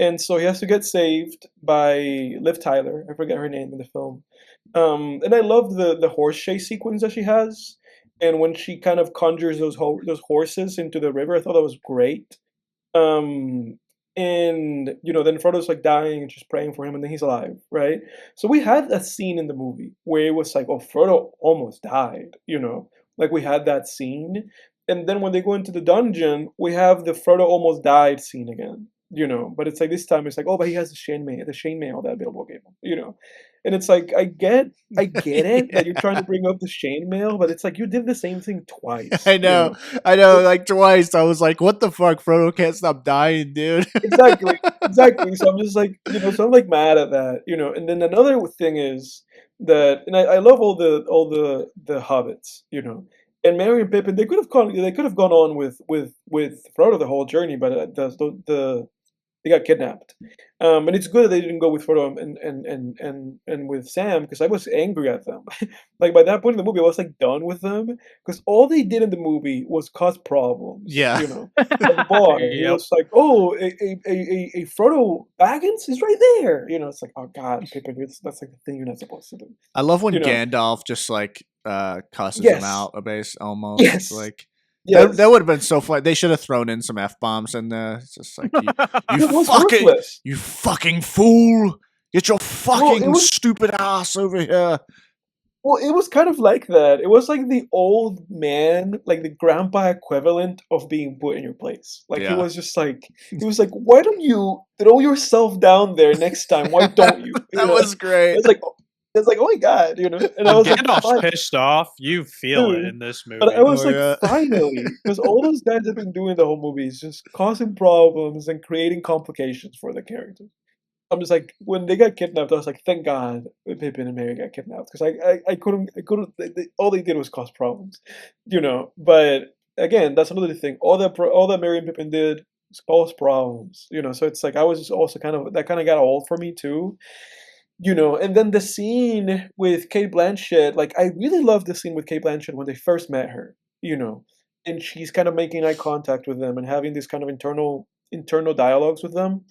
And so he has to get saved by Liv Tyler. I forget her name in the film. And I love the horse chase sequence that she has. And when she kind of conjures those horses into the river, I thought that was great. And, then Frodo's like dying and she's praying for him and then he's alive, right? So we had a scene in the movie where it was like, oh, Frodo almost died, Like we had that scene. And then when they go into the dungeon, we have the Frodo almost died scene again, But it's like this time it's like, oh, but he has the chainmail that Bilbo gave him, And it's like I get it that you're trying to bring up the chainmail, but it's like you did the same thing twice. I know, like twice. I was like, what the fuck, Frodo can't stop dying, dude. Exactly. So I'm just like, so I'm like mad at that, And then another thing is that, and I love all the hobbits, And Merry and Pippin, they could have gone on with Frodo the whole journey, but they got kidnapped. And it's good that they didn't go with Frodo and with Sam because I was angry at them. Like by that point in the movie, I was like done with them because all they did in the movie was cause problems. Yeah. It was like, oh, a Frodo Baggins is right there. It's like, oh God, Pippin, that's like the thing you're not supposed to do. I love when Gandalf just like cusses him out a base almost. Yes. Like Yes. That would have been so fun. They should have thrown in some F-bombs in there. It's just like, It was ruthless. you fucking fool. Get your fucking it was- stupid ass over here. Well, it was kind of like that. It was like the old man, like the grandpa equivalent of being put in your place. Like Yeah. he was like, why don't you throw yourself down there next time? Why don't you? That was great. It's like, oh my god, you know. And I was like, Gandalf's "Fine." pissed off. You feel it Dude, in this movie. But I was Oh, like, yeah. finally, because all those guys have been doing the whole movie is just causing problems and creating complications for the characters. I'm just like, when they got kidnapped, I was like, thank God Pippin and Merry got kidnapped because I couldn't, all they did was cause problems, you know. But again, that's another thing. All that Merry and Pippin did was cause problems, you know. So it's like I was just also that kind of got old for me too, you know. And then the scene with Kate Blanchett, like I really loved the scene with Kate Blanchett when they first met her, you know, and she's kind of making eye contact with them and having this kind of internal dialogues with them.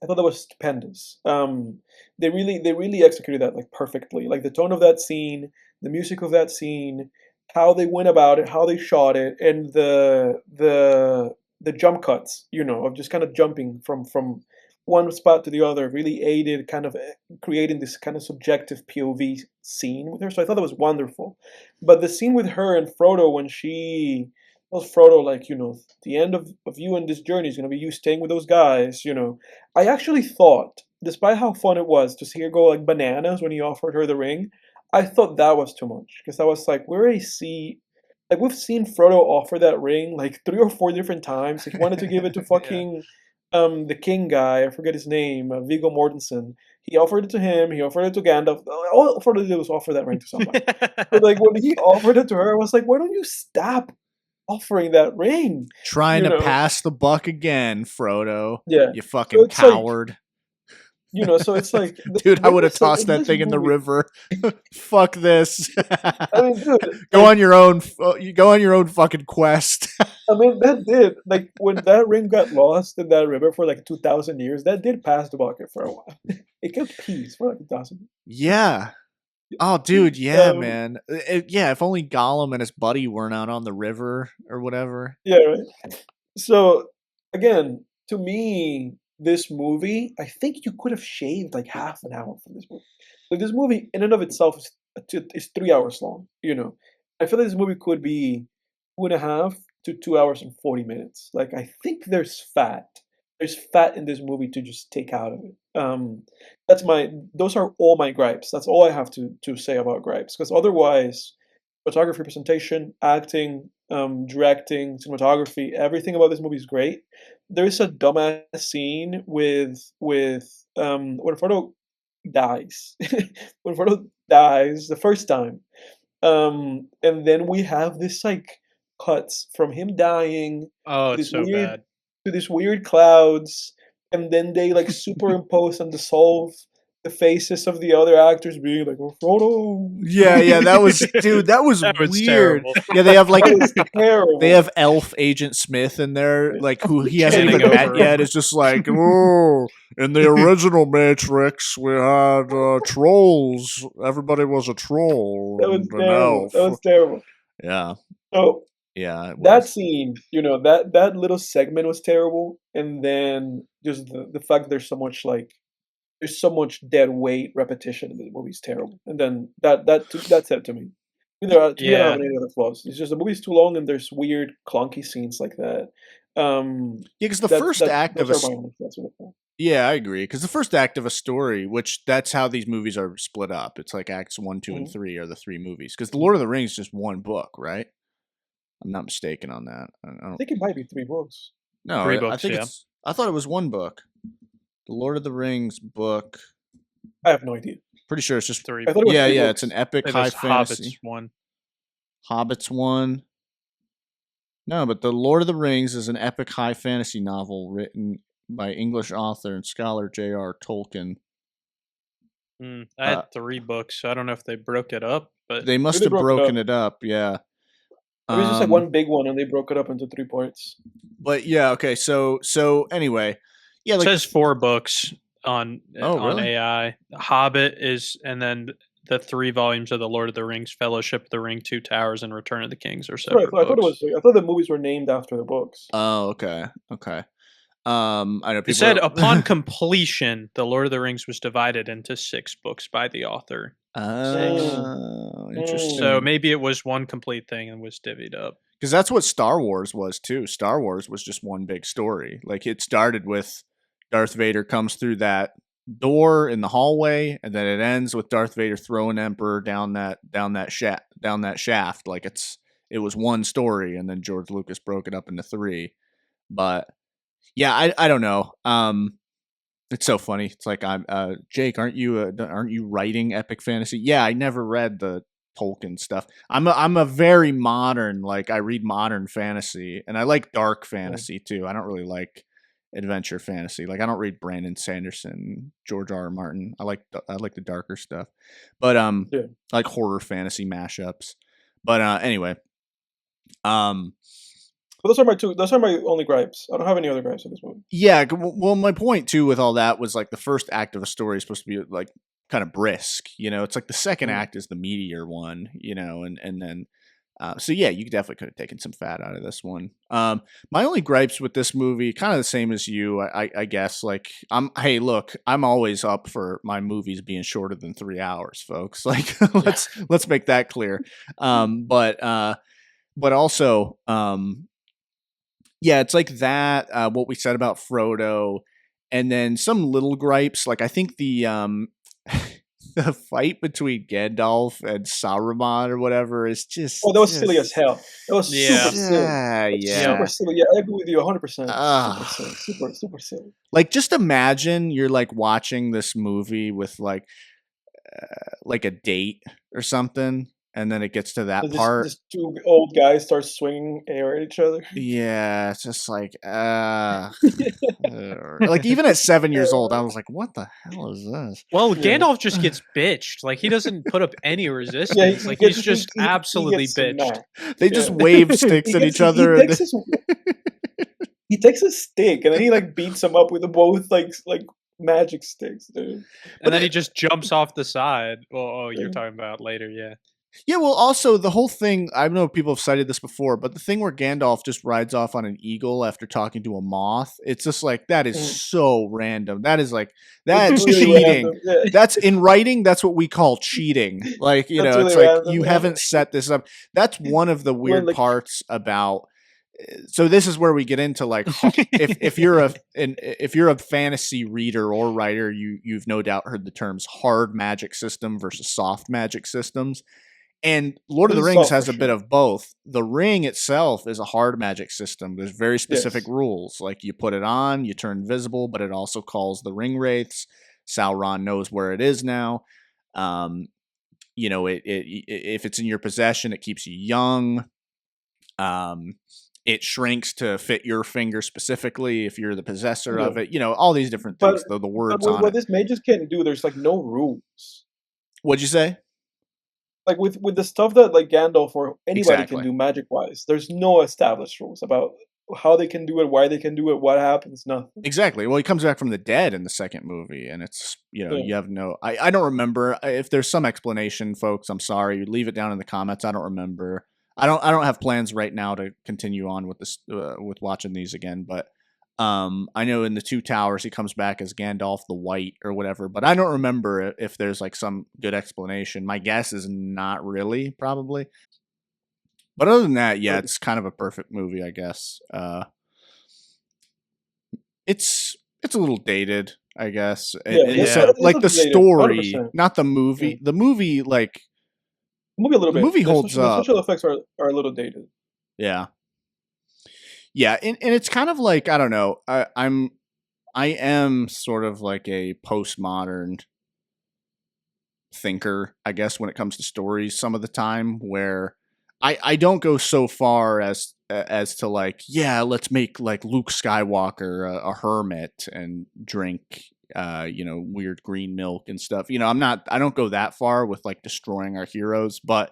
I thought that was stupendous. They really executed that like perfectly. Like the tone of that scene, the music of that scene, how they went about it, how they shot it, and the jump cuts, you know, of just kind of jumping from one spot to the other really aided kind of creating this kind of subjective POV scene with her. So I thought that was wonderful. But the scene with her and Frodo when she tells Frodo, like, you know, the end of you and this journey is going to be you staying with those guys, you know. I actually thought, despite how fun it was to see her go like bananas when he offered her the ring, I thought that was too much. Because I was like, like, we've seen Frodo offer that ring like 3 or 4 different times. He wanted to give it to fucking the king guy, I forget his name, Viggo Mortensen. He offered it to him, he offered it to Gandalf. All Frodo did was offer that ring to somebody. But like when he offered it to her, I was like, why don't you stop offering that ring? Trying You to know? pass the buck again, Frodo. Yeah. You fucking it's like- coward. You know, so it's like Dude, I would have this, like, tossed that this thing in the movie- river. Fuck this. I mean, dude, Go like, on your own. You go on your own fucking quest. I mean, that did, like, when that ring got lost in that river for like 2,000 years, that did pass the bucket for a while. It kept peace for like 2,000. Yeah. Oh, dude. Yeah, Um, man. Yeah. If only Gollum and his buddy weren't out on the river or whatever. Yeah, right. So again, to me, this movie, I think you could have shaved like half an hour from this movie. Like this movie, in and of itself, is 3 hours long. You know, I feel like this movie could be 2.5 to 2 hours and 40 minutes. Like I think there's fat. There's fat in this movie to just take out of it. Those are all my gripes. That's all I have to say about gripes. Because otherwise, photography, presentation, acting, directing, cinematography, everything about this movie is great. There is a dumbass scene with when Frodo dies. When Frodo dies the first time. And then we have this like cuts from him dying Oh, this it's so weird- bad. to these weird clouds, and then they like superimpose and dissolve the faces of the other actors being like, "Oh, Frodo." Yeah. That was, dude. That was That was weird. terrible. Yeah, they have like That was terrible. they have Elf Agent Smith in there, like who he hasn't Standing even met over yet. him. It's just like, oh, in the original Matrix, we had trolls. Everybody was a troll. That was and an terrible. elf. That was terrible. Yeah, So yeah. It that was. scene, you know, that little segment was terrible, and then just the fact there's so much dead weight repetition in the movie is terrible. And then that's it to me. I don't have Yeah. any other flaws. It's just the movie's too long and there's weird clunky scenes like that. Yeah, because the first act of a those are my only flaws with it. yeah, I agree. Because the first act of a story, which that's how these movies are split up. It's like acts 1, 2, and 3 are the 3 movies. Because the Lord of the Rings is just one book, right? I'm not mistaken on that. I I don't. think it might be 3 books. No, 3 I books, think yeah. it's. I thought it was one book. The Lord of the Rings book. I have no idea. Pretty sure it's just 3. I thought it was yeah, 3 yeah. books. It's an epic It high was fantasy. Hobbits one. Hobbits one. No, but the Lord of the Rings is an epic high fantasy novel written by English author and scholar J.R. Tolkien. I had 3 books. I don't know if they broke it up, but They must they have broke it broken up. it up, yeah. It was just like one big one and they broke it up into 3 parts. But yeah, okay. So anyway, yeah, it like says 4 books on Oh, on really? AI. Hobbit is, and then the 3 volumes of the Lord of the Rings, Fellowship of the Ring, Two Towers, and Return of the Kings are Sorry, separate I thought it books. was. I thought the movies were named after the books. Oh, okay. I know It people said upon completion, the Lord of the Rings was divided into 6 books by the author. Oh, interesting. So maybe it was one complete thing and was divvied up. Because that's what Star Wars was too. Star Wars was just one big story. Like it started with Darth Vader comes through that door in the hallway, and then it ends with Darth Vader throwing Emperor down that shaft. Like it was one story, and then George Lucas broke it up into 3. But yeah, I don't know. It's so funny. It's like I'm Jake. Aren't you writing epic fantasy? Yeah, I never read the Tolkien stuff. I'm a very modern. Like I read modern fantasy, and I like dark fantasy too. I don't really like adventure fantasy. Like I don't read Brandon Sanderson, George R. R. Martin. I like the darker stuff, but I like horror fantasy mashups. But anyway, But those are my only gripes. I don't have any other gripes in this movie. Yeah, well, my point too with all that was like the first act of a story is supposed to be like kind of brisk, it's like the second act is the meatier one, and then so yeah, you definitely could have taken some fat out of this one. My only gripes with this movie, kind of the same as you, I guess. Like, hey, look, I'm always up for my movies being shorter than 3 hours, folks. Like, let's make that clear. But also, yeah, it's like that. What we said about Frodo, and then some little gripes. Like I think the the fight between Gandalf and Saruman or whatever is just. Oh, that was silly as hell. That was super silly. Yeah. Super silly. Yeah, I agree with you 100%. Super silly. Like, just imagine you're like watching this movie with like a date or something. And then it gets to that part. Just 2 old guys start swinging air at each other. Yeah, it's just like, like even at 7 years old, I was like, "What the hell is this?" Well, Gandalf just gets bitched. Like he doesn't put up any resistance. He's just absolutely bitched. They just wave sticks at each other. He takes a stick and then he like beats him up with both like magic sticks, dude. And then he just jumps off the side. Well, you're talking about later, yeah. Yeah, well, also the whole thing, I know people have cited this before, but the thing where Gandalf just rides off on an eagle after talking to a moth, it's just like, that is so random. That's cheating. Yeah. That's in writing, that's what we call cheating. Like, it's really like random, you haven't set this up. That's one of the weird parts about. So this is where we get into like, if you're a fantasy reader or writer, you've no doubt heard the terms hard magic system versus soft magic systems. And Lord of the Rings has a bit of both. The ring itself is a hard magic system. There's very specific rules. Like you put it on, you turn invisible, but it also calls the ring wraiths. Sauron knows where it is now. If it's in your possession, it keeps you young. It shrinks to fit your finger specifically if you're the possessor of it. All these different things. The words on it. What this mages can't do, there's like no rules. What'd you say? Like with the stuff that like Gandalf or anybody can do magic wise, there's no established rules about how they can do it, why they can do it, what happens, nothing. Exactly. Well, he comes back from the dead in the second movie, and it's you have no. I don't remember if there's some explanation, folks. I'm sorry. Leave it down in the comments. I don't remember. I don't have plans right now to continue on with this with watching these again, but I know in the Two Towers he comes back as Gandalf the White or whatever, but I don't remember if there's like some good explanation. My guess is not really, probably. But other than that, yeah, it's kind of a perfect movie, I guess. It's a little dated, I guess. Like the story, 100%. Not the movie. Yeah. The movie, like a little bit. The movie holds up. The special effects are a little dated. Yeah. Yeah, and it's kind of like, I don't know, I am sort of like a postmodern thinker, I guess, when it comes to stories some of the time, where I don't go so far as to like, yeah, let's make like Luke Skywalker a hermit and drink weird green milk and stuff. I don't go that far with like destroying our heroes, but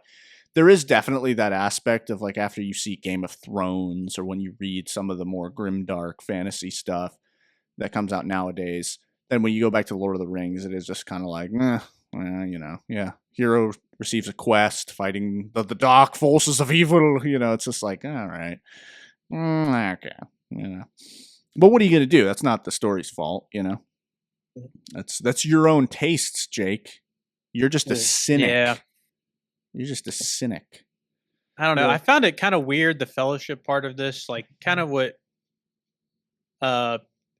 there is definitely that aspect of like after you see Game of Thrones or when you read some of the more grimdark fantasy stuff that comes out nowadays, then when you go back to Lord of the Rings, it is just kind of like, yeah, hero receives a quest fighting the dark forces of evil. It's just like, all right, okay, But what are you gonna do? That's not the story's fault. That's your own tastes, Jake. You're just a cynic. Yeah. You're just a cynic. I don't know. Yeah. I found it kind of weird, the fellowship part of this, like kind of what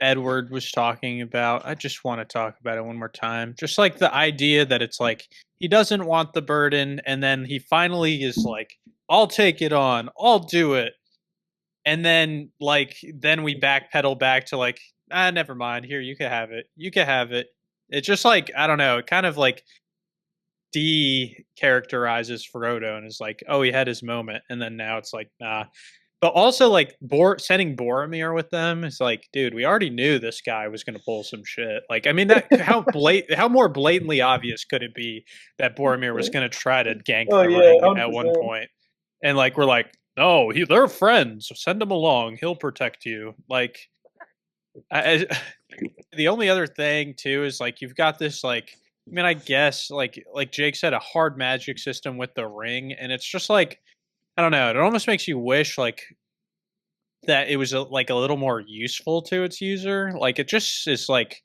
Edward was talking about. I just want to talk about it one more time. Just like the idea that it's like he doesn't want the burden, and then he finally is like, I'll take it on, I'll do it. And then then we backpedal back to like, never mind, here, you can have it. You can have it. It's just like, I don't know, it kind of like de-characterizes Frodo and is like, oh, he had his moment, and then now it's like, nah. But also like sending Boromir with them is like, dude, we already knew this guy was going to pull some shit. Like, I mean, that how more blatantly obvious could it be that Boromir was going to try to gank the ring 100%. at one point? And like, we're like, no, they're friends. Send him along. He'll protect you. Like, the only other thing too is like you've got this like, I mean, I guess like Jake said, a hard magic system with the ring, and it's just like, I don't know. It almost makes you wish like that it was like a little more useful to its user. Like it just is like,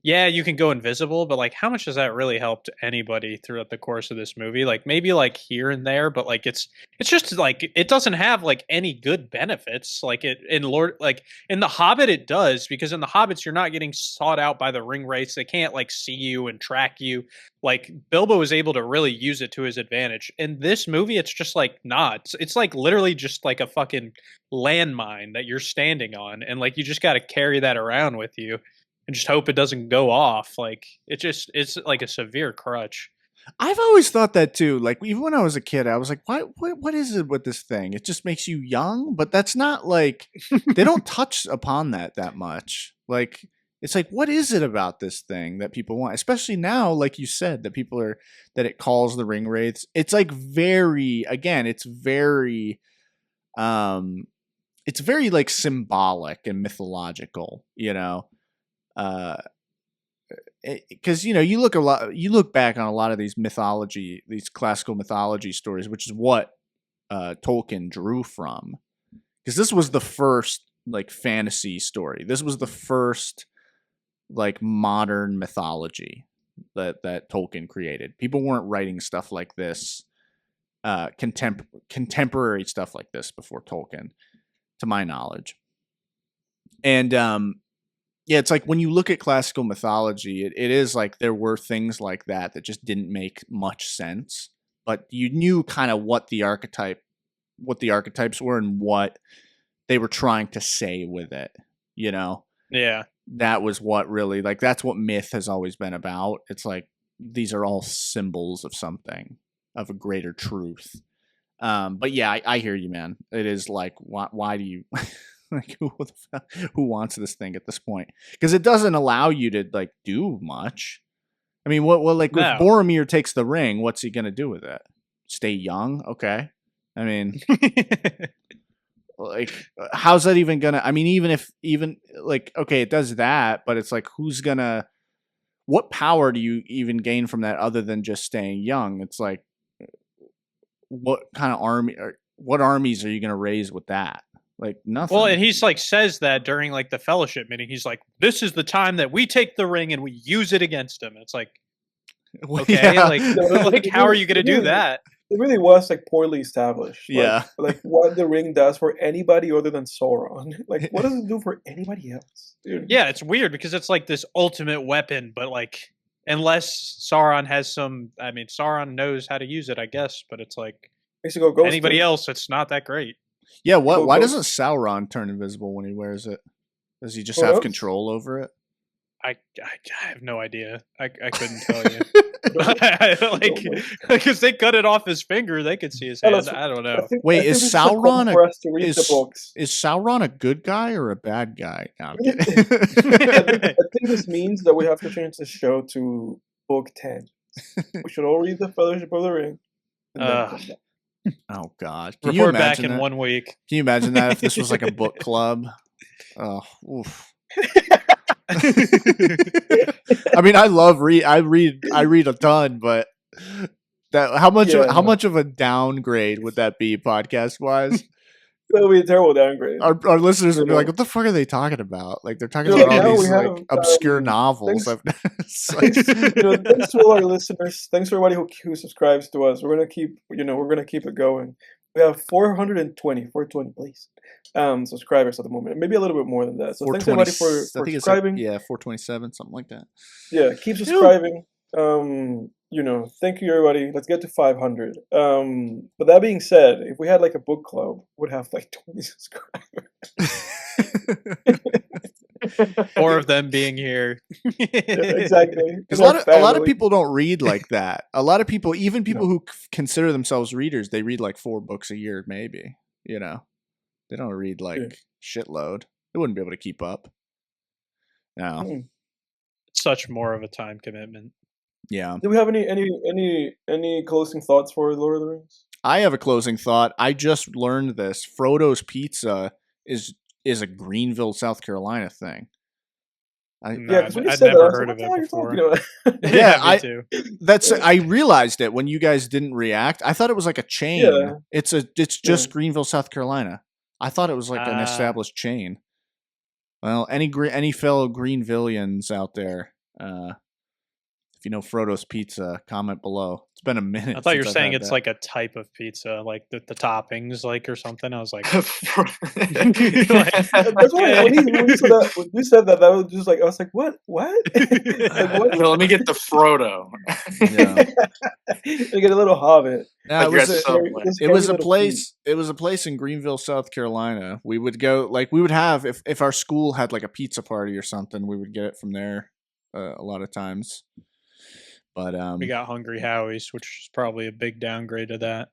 yeah, you can go invisible, but like how much does that really help to anybody throughout the course of this movie? Like maybe like here and there, but like it's just like it doesn't have like any good benefits. Like in The Hobbit it does, because in The Hobbits you're not getting sought out by the ring wraiths. They can't like see you and track you. Like Bilbo was able to really use it to his advantage. In this movie it's just like not. It's like literally just like a fucking landmine that you're standing on, and like you just got to carry that around with you and just hope it doesn't go off. Like it's like a severe crutch. I've always thought that too. Like even when I was a kid, I was like, what is it with this thing? It just makes you young, but that's not like they don't touch upon that much. Like it's like, what is it about this thing that people want? Especially now, like you said, that that it calls the ring wraiths. It's like it's very like symbolic and mythological, because you look back on a lot of these classical mythology stories, which is what Tolkien drew from, because this was the first like fantasy story. This was the first like modern mythology that Tolkien created. People weren't writing stuff like this, contemporary stuff like this before Tolkien, to my knowledge. And yeah, it's like when you look at classical mythology, it is like there were things like that just didn't make much sense, but you knew kind of what the archetypes were and what they were trying to say with it, Yeah. That was what really, like, that's what myth has always been about. It's like these are all symbols of something, of a greater truth. But yeah, I hear you, man. It is like, why do you like who wants this thing at this point? Because it doesn't allow you to like do much. I mean, what like No. if Boromir takes the ring, what's he gonna do with it? Stay young? Okay. I mean, like, how's that even gonna? I mean, even like, okay, it does that, but it's like, what power do you even gain from that other than just staying young? It's like, what kind of what armies are you gonna raise with that? Like nothing. Well, and he's like says that during like the fellowship meeting. He's like, "This is the time that we take the ring and we use it against him." It's like, okay, yeah. like how are you gonna do that? It really was like poorly established. Yeah. Like what the ring does for anybody other than Sauron. Like what does it do for anybody else? Dude. Yeah, it's weird because it's like this ultimate weapon, but like unless Sauron has some, I mean, Sauron knows how to use it, I guess, but it's like anybody else, it's not that great. Yeah, why doesn't Sauron turn invisible when he wears it? Does he just have control over it? I have no idea. I couldn't tell you. Like, because they cut it off his finger, they could see his hand. I don't know. Wait, is Sauron is Sauron a good guy or a bad guy? No, I think this means that we have to change the show to book 10. We should all read the Fellowship of the Ring. Oh God! Can you imagine back in 1 week? Can you imagine that if this was like a book club? Oh, oof. I mean, I read a ton, but How much Yeah, no. of a downgrade would that be podcast wise? That would be a terrible downgrade. Our listeners would be You like, know. "What the fuck are they talking about? Like they're talking You about know, all now these we like have, obscure novels." It's like- thanks to all our listeners. Thanks to everybody who subscribes to us. We're gonna keep it going. We have 420, please, subscribers at the moment. Maybe a little bit more than that. So thanks everybody for I think subscribing. it's like 427, something like that. Yeah, keep subscribing. Thank you everybody. Let's get to 500. But that being said, if we had like a book club, we'd have like 20 subscribers. 4 of them being here. Yeah, exactly. Because a lot of people don't read like that. A lot of people, even people who consider themselves readers, they read like 4 books a year, maybe. You know, they don't read like shitload. They wouldn't be able to keep up. No. Such more of a time commitment. Yeah. Do we have any closing thoughts for Lord of the Rings? I have a closing thought. I just learned this. Frodo's Pizza is a Greenville, South Carolina thing. I'd never heard of it before. Yeah, me too. I realized it when you guys didn't react. I thought it was like a chain. Yeah. It's just Greenville, South Carolina. I thought it was like an established chain. Well, any fellow Greenvillians out there, if you know Frodo's Pizza, comment below. It's been a minute. I thought you were saying it's like a type of pizza, like the toppings, like or something. I was like, That's why when you said that was just like I was like, what? Like, what? Well, let me get the Frodo. You get a little Hobbit. No, it was a place. Food. It was a place in Greenville, South Carolina. We would go, like we would have if our school had like a pizza party or something, we would get it from there a lot of times. But we got Hungry Howie's, which is probably a big downgrade of that.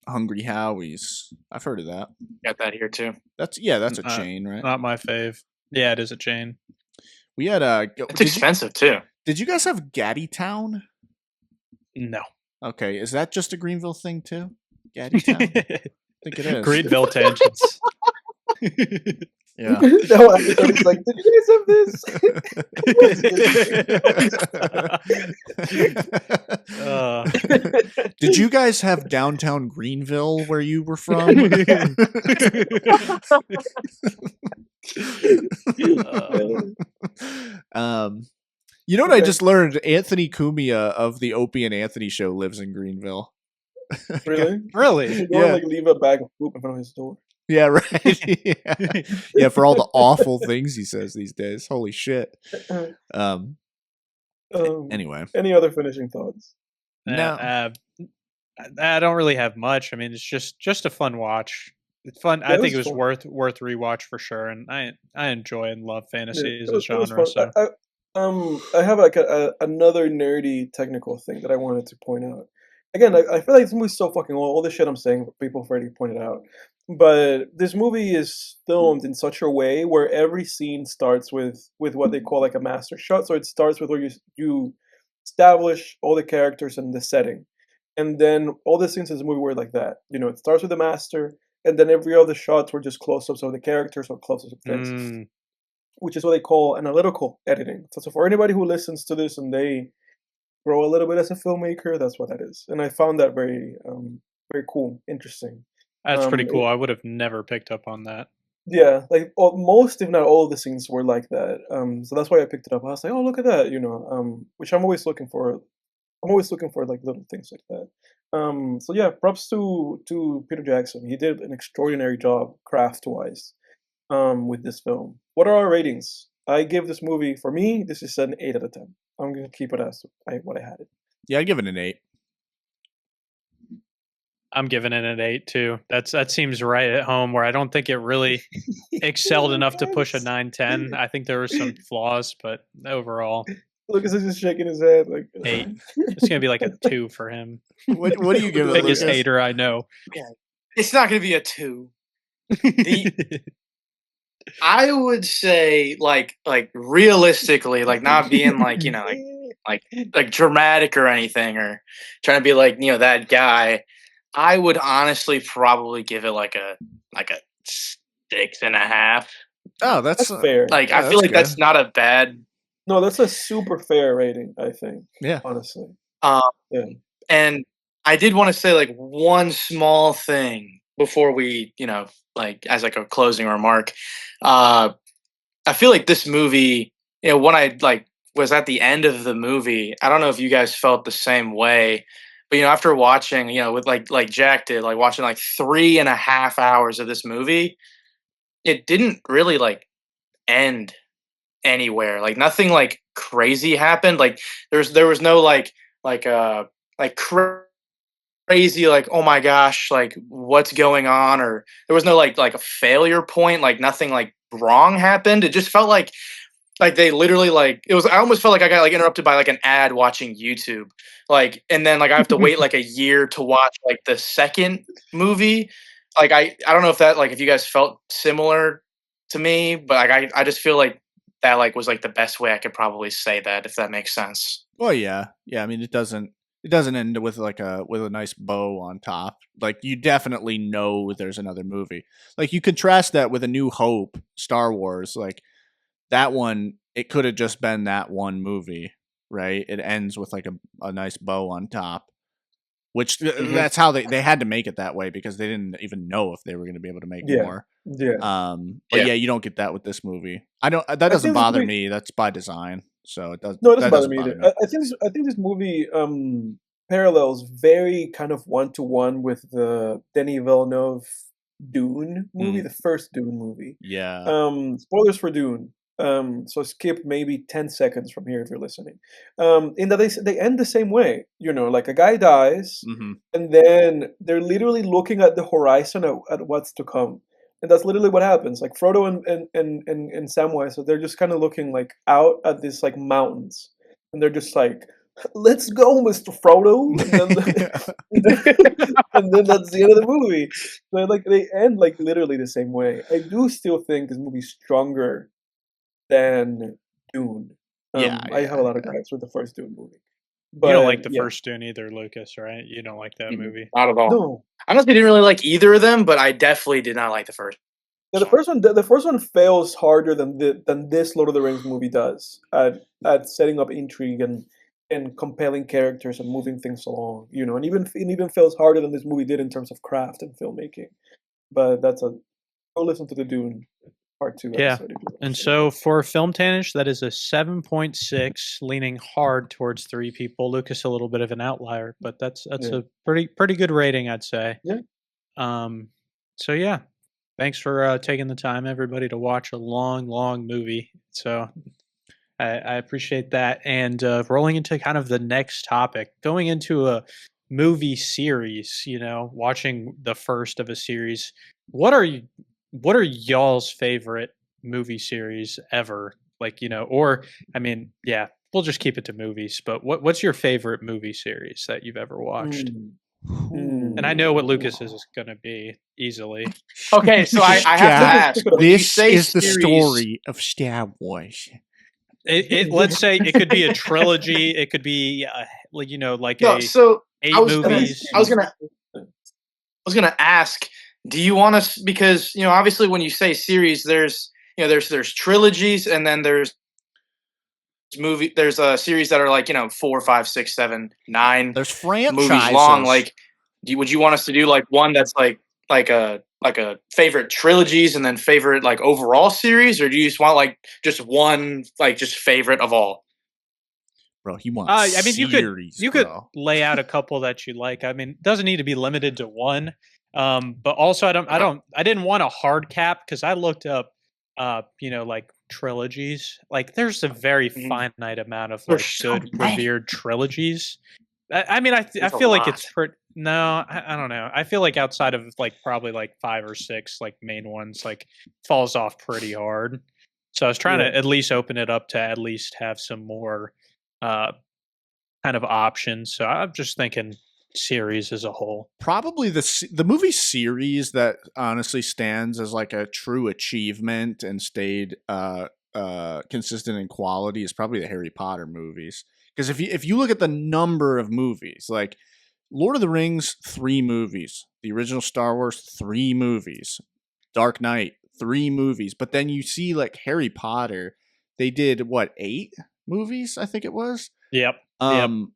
Hungry Howie's, I've heard of that. Got that here too. That's a chain, right? Not my fave. Yeah, it is a chain. We had it's expensive too. Did you guys have Gaddy Town? No. Okay, is that just a Greenville thing too? Gaddy Town? I think it is. Greenville tangents. Yeah. No, everybody's like, did you guys have this? Did you guys have downtown Greenville where you were from? You know what I just learned? Anthony Cumia of the Opie and Anthony show lives in Greenville. Really? Really? You want to leave a bag of poop in front of his door. Yeah, right. Yeah, for all the awful things he says these days. Holy shit. Anyway. Any other finishing thoughts? No. I don't really have much. I mean, it's just a fun watch. It's fun. Yeah, I think it was fun. worth rewatch for sure. And I enjoy and love fantasy as a It was genre. fun. So I have like another nerdy technical thing that I wanted to point out. Again, I feel like this movie's so fucking old. All this shit I'm saying, people have already pointed out. But this movie is filmed in such a way where every scene starts with what they call like a master shot. So it starts with where you establish all the characters and the setting. And then all the scenes in this movie were like that. You know, it starts with the master, and then every other shots were just close-ups of the characters or close-ups of things. Which is what they call analytical editing. So for anybody who listens to this and they grow a little bit as a filmmaker, that's what that is. And I found that very very cool, interesting. That's pretty cool. I would have never picked up on that. Yeah, like most, if not all, of the scenes were like that. So that's why I picked it up. I was like, oh, look at that, you know. Which I'm always looking for. I'm always looking for like little things like that. So yeah, props to Peter Jackson. He did an extraordinary job craft-wise with this film. What are our ratings? I give this movie, for me, this is an 8 out of 10. I'm gonna keep it as what I had it. Yeah, I'd give it an 8. I'm giving it an 8 too. That seems right at home, where I don't think it really excelled enough to push a 9/10. I think there were some flaws, but overall, Lucas is just shaking his head like 8. It's gonna be like a 2 for him. What do you give it? Biggest Lucas? hater I know. It's not going to be a 2. I would say like realistically, like not being like, you know, like dramatic or anything, or trying to be like, you know, that guy. I would honestly probably give it like a 6.5. Oh, that's fair. Like, yeah, I feel like good. that's not a bad. No, that's a super fair rating, I think. Yeah. Honestly. Yeah. And I did want to say like one small thing before we, like as like a closing remark. Uh, I feel like this movie, when I like was at the end of the movie, I don't know if you guys felt the same way, but after watching, with like Jack did, like watching like 3.5 hours of this movie, it didn't really like end anywhere. Like nothing like crazy happened. Like there was no like crazy like oh my gosh like what's going on, or there was no like a failure point, like nothing like wrong happened. It just felt like they literally like it was I almost felt like I got like interrupted by like an ad watching YouTube, like, and then like I have to wait like a year to watch like the second movie. Like I don't know if that like if you guys felt similar to me, but like I just feel like that like was like the best way I could probably say that, if that makes sense. Well, yeah. I mean, it doesn't end with like with a nice bow on top. Like you definitely know there's another movie. Like you contrast that with A New Hope, Star Wars. Like that one, it could have just been that one movie, right? It ends with like a nice bow on top. Which that's how they had to make it that way, because they didn't even know if they were going to be able to make Yeah, more. yeah. But Yeah. yeah, you don't get that with this movie. That I doesn't think this bother movie. me. That's by design. So it does No, it doesn't that bother doesn't me either. bother me. I think this movie parallels very kind of one to one with the Denis Villeneuve Dune movie, Mm, the first Dune movie. yeah. Spoilers for Dune. So skip maybe 10 seconds from here if you're listening. In that they end the same way. Like a guy dies, Hmm. and then they're literally looking at the horizon at what's to come. And that's literally what happens. Like Frodo and Samwise, so they're just kind of looking like out at these like mountains, and they're just like, "Let's go, Mr. Frodo," and then and then that's the end of the movie. So like they end like literally the same way. I do still think this movie's stronger than Dune. Yeah, I have a yeah, lot of yeah. gripes with the first Dune movie, You don't but like the yeah, first Dune either, Lucas, right? You don't like that Mhm. movie. Not at all. no, I honestly didn't really like either of them, but I definitely did not like the first yeah, one. the first one fails harder than this Lord of the Rings movie does at setting up intrigue and compelling characters and moving things along. And even fails harder than this movie did in terms of craft and filmmaking. But go listen to the Dune Part Two Yeah. episode if you want And to see that. so for Film Tanish, that is a 7.6, leaning hard towards 3 people. Lucas a little bit of an outlier, but that's Yeah, a pretty good rating, I'd say. yeah. Um, so yeah, thanks for taking the time, everybody, to watch a long movie. So I appreciate that. And rolling into kind of the next topic, going into a movie series, watching the first of a series. What are y'all's favorite movie series ever? Like, or I mean, yeah, we'll just keep it to movies, but what's your favorite movie series that you've ever watched? Mm, And I know what mm. Lucas is going to be easily. Okay, so I have to Lucas, ask, pick it up. when you This say is the series, story of Star Wars. Let's say it could be a trilogy. It could be, like no, so I 8 was gonna, movies. I was gonna, I was gonna ask, do you want us, because obviously when you say series, there's there's trilogies, and then there's a series that are like 4, 5, 6, 7, 9 There's movies long. franchises. Like, would you want us to do like one that's like a favorite trilogies and then favorite like overall series, or do you just want like just one like just favorite of all? Bro, he wants I mean, series, you could bro. lay out a couple that you like. I mean, it doesn't need to be limited to one. But also, Okay. I didn't want a hard cap because I looked up, like trilogies. Like, there's a very Mhm. finite amount of There's like so good many. revered trilogies. I mean, I There's a feel like it's lot. pretty. No, I don't know. I feel like outside of like probably like 5 or 6 like main ones, like falls off pretty hard. So I was trying Yeah. to at least open it up to at least have some more uh kind of options. So I'm just thinking series as a whole. Probably the movie series that honestly stands as like a true achievement and stayed consistent in quality is probably the Harry Potter movies. Because if you look at the number of movies, like Lord of the Rings, 3 movies, the original Star Wars, 3 movies, Dark Knight, 3 movies, but then you see like Harry Potter, they did what, 8 movies? I think it was. Yep. Yep. Um,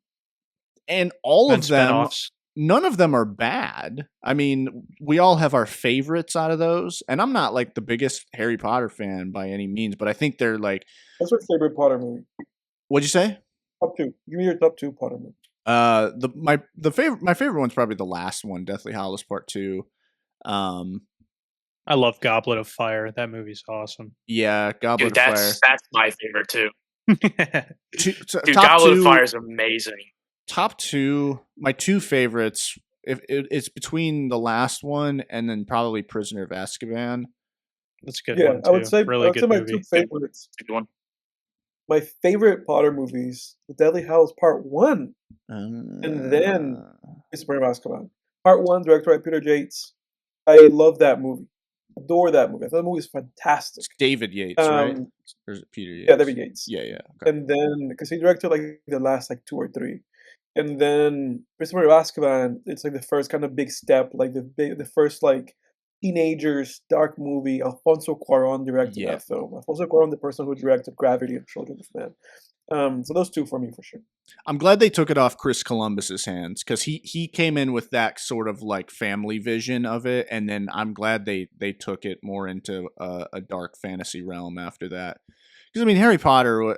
and all And of them spinoffs. none of them are bad. I mean, we all have our favorites out of those, and I'm not like the biggest Harry Potter fan by any means, but I think they're like, What's your favorite Potter movie? what'd you say? Top two. Give me your top two Potter movies. My favorite one's probably the last one, Deathly Hallows Part 2. I love Goblet of Fire. That movie's awesome. Yeah, Goblet Dude, of Fire. that's my favorite too. Dude, Top Goblet of two, Fire is amazing. top two, my two favorites. If it's between the last one and then probably Prisoner of Azkaban. That's a good Yeah, one too. I would say Really good my movie. two favorites. Good one. My favorite Potter movies: The Deadly Hallows Part 1, and then Prisoner of Azkaban. Part 1, directed by Peter Yates. I love that movie. Adore that movie. I thought the movie is fantastic. It's David Yates, right? Or is it Peter Yates? Yeah, David Yates. Yeah, yeah. Okay. And then, because he directed like the last like 2 or 3, and then Prisoner of Azkaban, it's like the first kind of big step, like the first like teenagers dark movie. Alfonso Cuarón directed that film. Alfonso Cuarón, the person who directed Gravity and Children of Men. So those two for me for sure. I'm glad they took it off Chris Columbus's hands because he came in with that sort of like family vision of it, and then I'm glad they took it more into a dark fantasy realm after that. Because I mean, Harry Potter,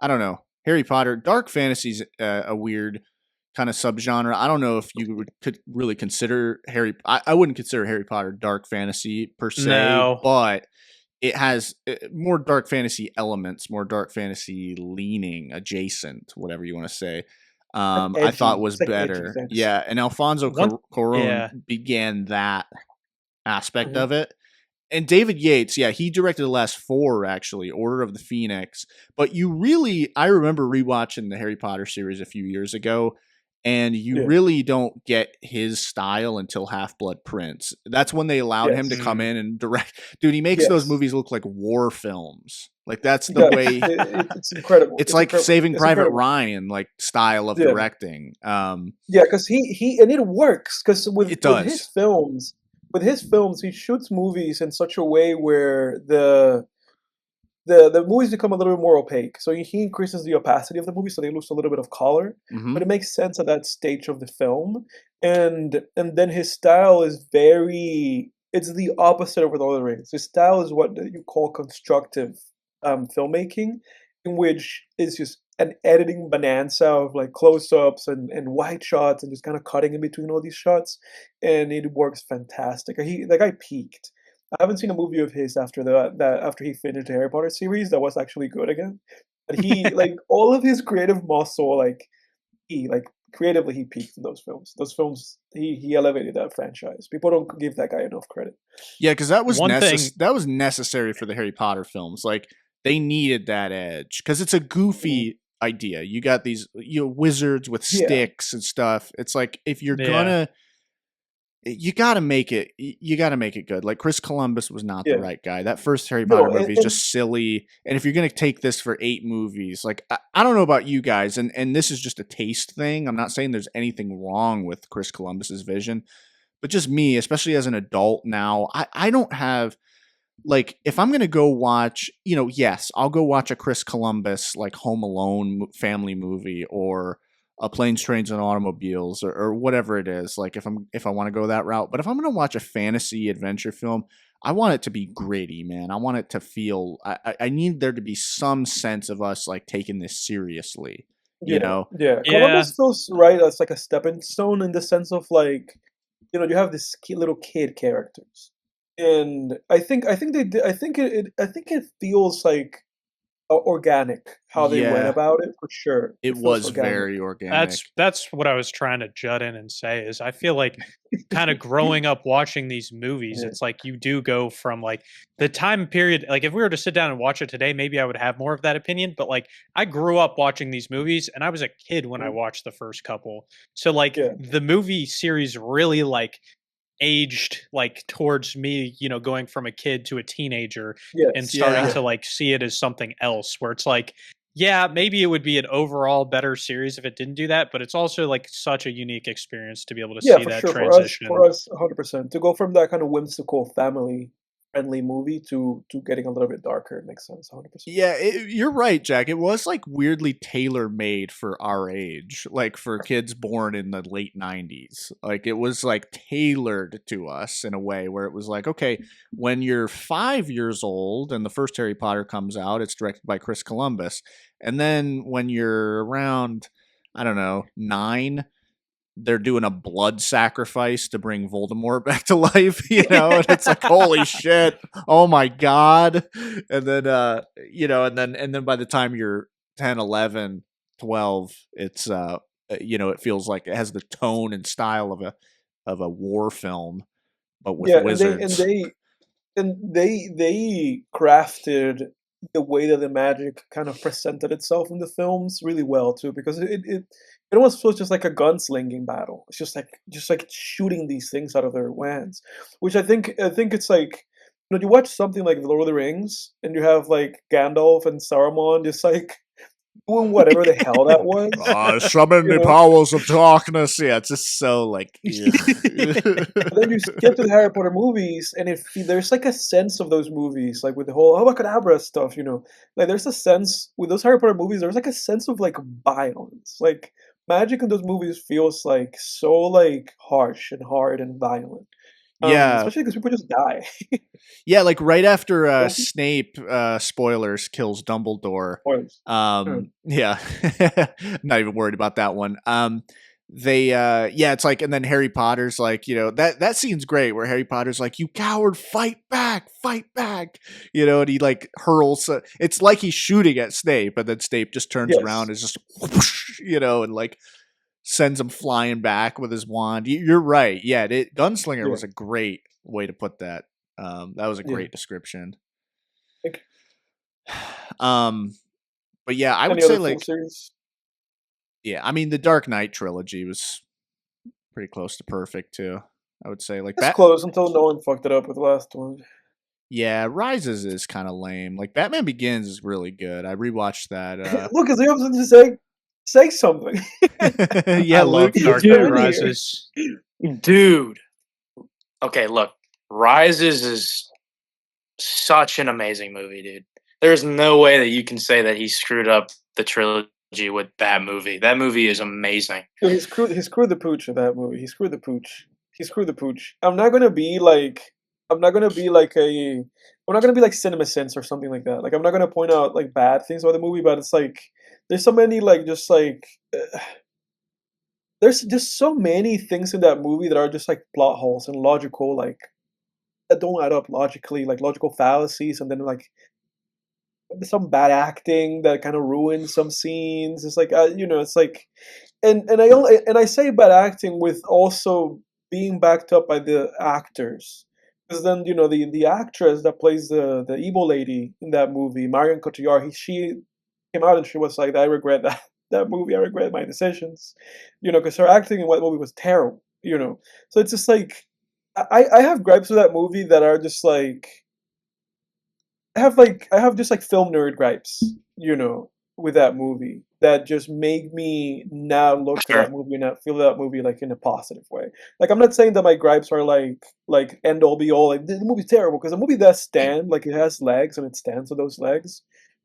I don't know, Harry Potter dark fantasy's a weird kind of subgenre. I don't know if you could really consider I wouldn't consider Harry Potter dark fantasy per se, No. but it has more dark fantasy elements, more dark fantasy leaning, adjacent, whatever you want to say. I thought was like better. edgy Yeah, and Alfonso Cuarón began that aspect of it. And David Yates, yeah, he directed the last 4 actually, Order of the Phoenix. But I remember rewatching the Harry Potter series a few years ago, and you really don't get his style until Half-Blood Prince. That's when they allowed him to come in and direct. Dude, he makes those movies look like war films. Like that's the way. It's incredible. It's like Saving Private Ryan, like style of directing. Yeah, because he and it works because with his films, he shoots movies in such a way where the movies become a little bit more opaque. So he increases the opacity of the movie, so they lose a little bit of color. But it makes sense at that stage of the film, and then his style is it's the opposite of Lord of the Rings. His style is what you call constructive filmmaking, in which it's just an editing bonanza of like close-ups and wide shots and just kind of cutting in between all these shots, and it works fantastic. That guy peaked. I haven't seen a movie of his after after he finished the Harry Potter series that was actually good again. But he like all of his creative muscle, creatively he peaked in those films. Those films he elevated that franchise. People don't give that guy enough credit. Yeah, because that was that was necessary for the Harry Potter films. Like they needed that edge because it's a goofy idea. You got these wizards with sticks and stuff. It's like if you're gonna. You gotta make it. You gotta make it good. Like Chris Columbus was not the right guy. That first Harry Potter movie is just silly. And if you're gonna take this for 8 movies, like I don't know about you guys, and this is just a taste thing. I'm not saying there's anything wrong with Chris Columbus's vision, but just me, especially as an adult now, I don't have like if I'm gonna go watch, yes, I'll go watch a Chris Columbus like Home Alone family movie or Planes, Trains, and Automobiles, or whatever it is. Like if I want to go that route, but if I'm going to watch a fantasy adventure film, I want it to be gritty, man. I want it to feel. I need there to be some sense of us like taking this seriously. You know? Yeah. Columbus feels right as like a stepping stone in the sense of like, you have this little kid characters, and I think they did. I think it feels like organic how they went about it for sure. It was organic. Very organic. That's what I was trying to jut in and say is I feel like kind of growing up watching these movies, it's like you do go from like the time period. Like if we were to sit down and watch it today, maybe I would have more of that opinion. But like I grew up watching these movies and I was a kid when I watched the first couple. So like the movie series really like aged like towards me, going from a kid to a teenager and starting to like see it as something else where it's like, maybe it would be an overall better series if it didn't do that, but it's also like such a unique experience to be able to see that transition. For us 100%. To go from that kind of whimsical family friendly movie to getting a little bit darker. It makes sense, 100%. Yeah, you're right, Jack. It was like weirdly tailor made for our age, like for kids born in the late 90s. Like it was like tailored to us in a way where it was like, okay, when you're 5 years old and the first Harry Potter comes out, it's directed by Chris Columbus. And then when you're around, I don't know, 9, they're doing a blood sacrifice to bring Voldemort back to life, and it's like, holy shit, oh my god. And then and then by the time you're 10, 11, 12, it's it feels like it has the tone and style of a war film, but with wizards. They crafted the way that the magic kind of presented itself in the films really well too, because it almost feels just like a gunslinging battle. It's just like shooting these things out of their hands, which I think it's like, you watch something like The Lord of the Rings and you have like Gandalf and Saruman just like doing whatever the hell that was. Summon the powers of darkness. Yeah, it's just so like. But then you get to the Harry Potter movies, and there's like a sense of those movies, like with the whole Avacadabra stuff, like there's a sense with those Harry Potter movies. There's like a sense of like violence, like magic in those movies feels like so like harsh and hard and violent. Yeah, especially because people just die. Yeah, like right after Snape, spoilers, kills Dumbledore. Spoilers. Yeah, not even worried about that one. It's like, and then Harry Potter's like, that scene's great where Harry Potter's like, you coward, fight back, and he like hurls. It's like he's shooting at Snape, and then Snape just turns around and just, whoosh, and like sends him flying back with his wand. You're right. Yeah, Gunslinger was a great way to put that. That was a great description. But yeah, I would say like, yeah, I mean the Dark Knight trilogy was pretty close to perfect too. I would say like it's close until Nolan fucked it up with the last one. Yeah, Rises is kind of lame. Like Batman Begins is really good. I rewatched that. Lucas, you have something to say something. Yeah, I love Dark Knight Rises. Dude. Okay, look. Rises is such an amazing movie, dude. There's no way that you can say that he screwed up the trilogy with that movie. That movie is amazing. He screwed the pooch with that movie. He screwed the pooch. I'm not gonna be like CinemaSins or something like that. Like I'm not gonna point out like bad things about the movie, but it's like there's so many like just like there's just so many things in that movie that are just like plot holes and logical like that don't add up logically, like logical fallacies, and then like some bad acting that kind of ruins some scenes. It's like it's like, and I say bad acting with also being backed up by the actors, because then the actress that plays the evil lady in that movie, Marion Cotillard, she came out and she was like, I regret that movie. I regret my decisions, because her acting in that movie was terrible. So it's just like I have gripes with that movie that are just like. I have just like film nerd gripes, with that movie that just make me now look at that movie and not feel that movie like in a positive way. Like I'm not saying that my gripes are like end all be all, like the movie's terrible, because the movie does stand, like it has legs and it stands on those legs.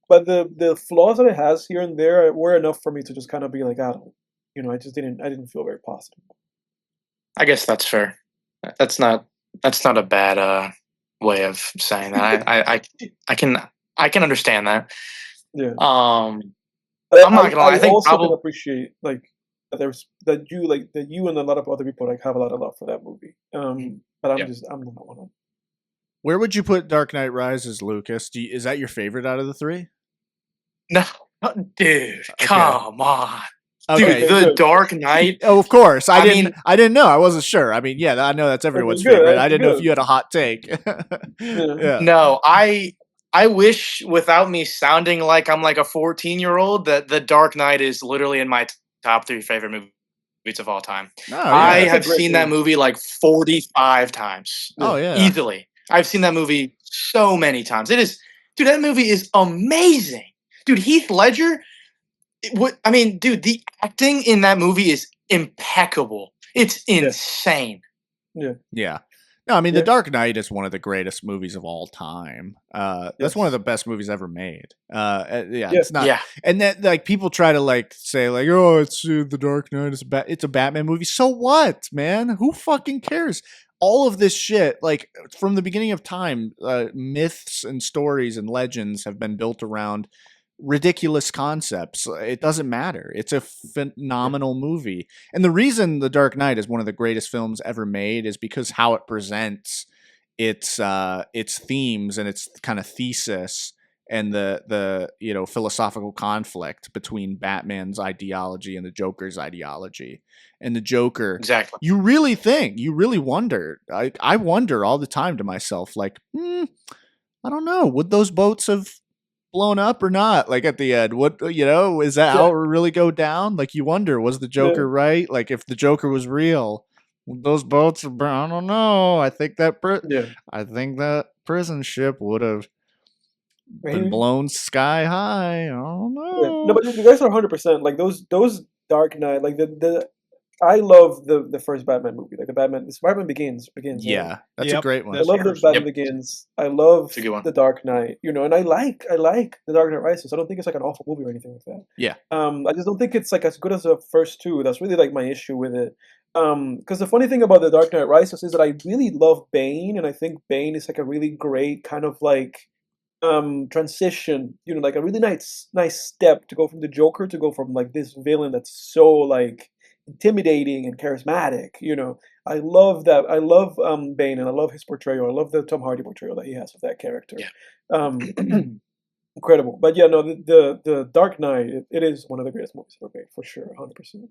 But the flaws that it has here and there were enough for me to just kind of be like, I didn't feel very positive. I guess that's fair. That's not a bad way of saying that. I can understand that. Yeah. I'm not gonna lie. I think also can appreciate like that you and a lot of other people like have a lot of love for that movie. But I'm not one of them. Where would you put Dark Knight Rises, Lucas? Is that your favorite out of the three? No, dude, come on. Okay. Dude, The Dark Knight. Oh, of course. I didn't know. I wasn't sure. I mean, yeah, I know that's everyone's favorite. I didn't know if you had a hot take. Yeah. No, I wish, without me sounding like I'm like a 14-year-old, that The Dark Knight is literally in my top 3 favorite movies of all time. Oh, yeah. I have seen that movie like 45 times. Oh, yeah. Easily. I've seen that movie so many times. Dude, that movie is amazing. Dude, Heath Ledger, dude, the acting in that movie is impeccable. It's insane. Yeah. Yeah. No, I mean, The Yeah. Dark Knight is one of the greatest movies of all time. That's one of Yes. the best movies ever made. Yeah, Yeah. it's not, Yeah. and that like people try to like say like, oh, it's The Dark Knight. It's a Batman movie. So what, man? Who fucking cares? All of this shit, like from the beginning of time, myths and stories and legends have been built around ridiculous concepts. It doesn't matter. It's a phenomenal movie. And the reason The Dark Knight is one of the greatest films ever made is because how it presents its themes and its kind of thesis and the philosophical conflict between Batman's ideology and the Joker's ideology. And the Joker, Exactly. you really wonder. I wonder all the time to myself, like, I don't know, would those boats have blown up or not? Like at the end, what is that how it would really go down? Like you wonder, was the Joker right? Like if the Joker was real, would those boats have been, I don't know. I think that prison ship would have been Maybe. blown sky high. I don't Yeah. No, know. but you guys are 100%. Like those Dark Knight, like the I love the first Batman movie, like Batman Begins. Right? Yeah, that's a Yep, great one. I that's love the first Batman Yep. Begins. I love It's a good one. the Dark Knight, and I like the Dark Knight Rises. I don't think it's like an awful movie or anything like that. Yeah. I just don't think it's like as good as the first two. That's really like my issue with it. Because the funny thing about the Dark Knight Rises is that I really love Bane, and I think Bane is like a really great kind of like transition. Like a really nice step to go from the Joker to go from like this villain that's so like intimidating and charismatic. I love that. I love Bane, and I love his portrayal. I love the Tom Hardy portrayal that he has of that character. Yeah. Incredible. But yeah, no, the Dark Knight, it is one of the greatest movies ever made for sure, 100%.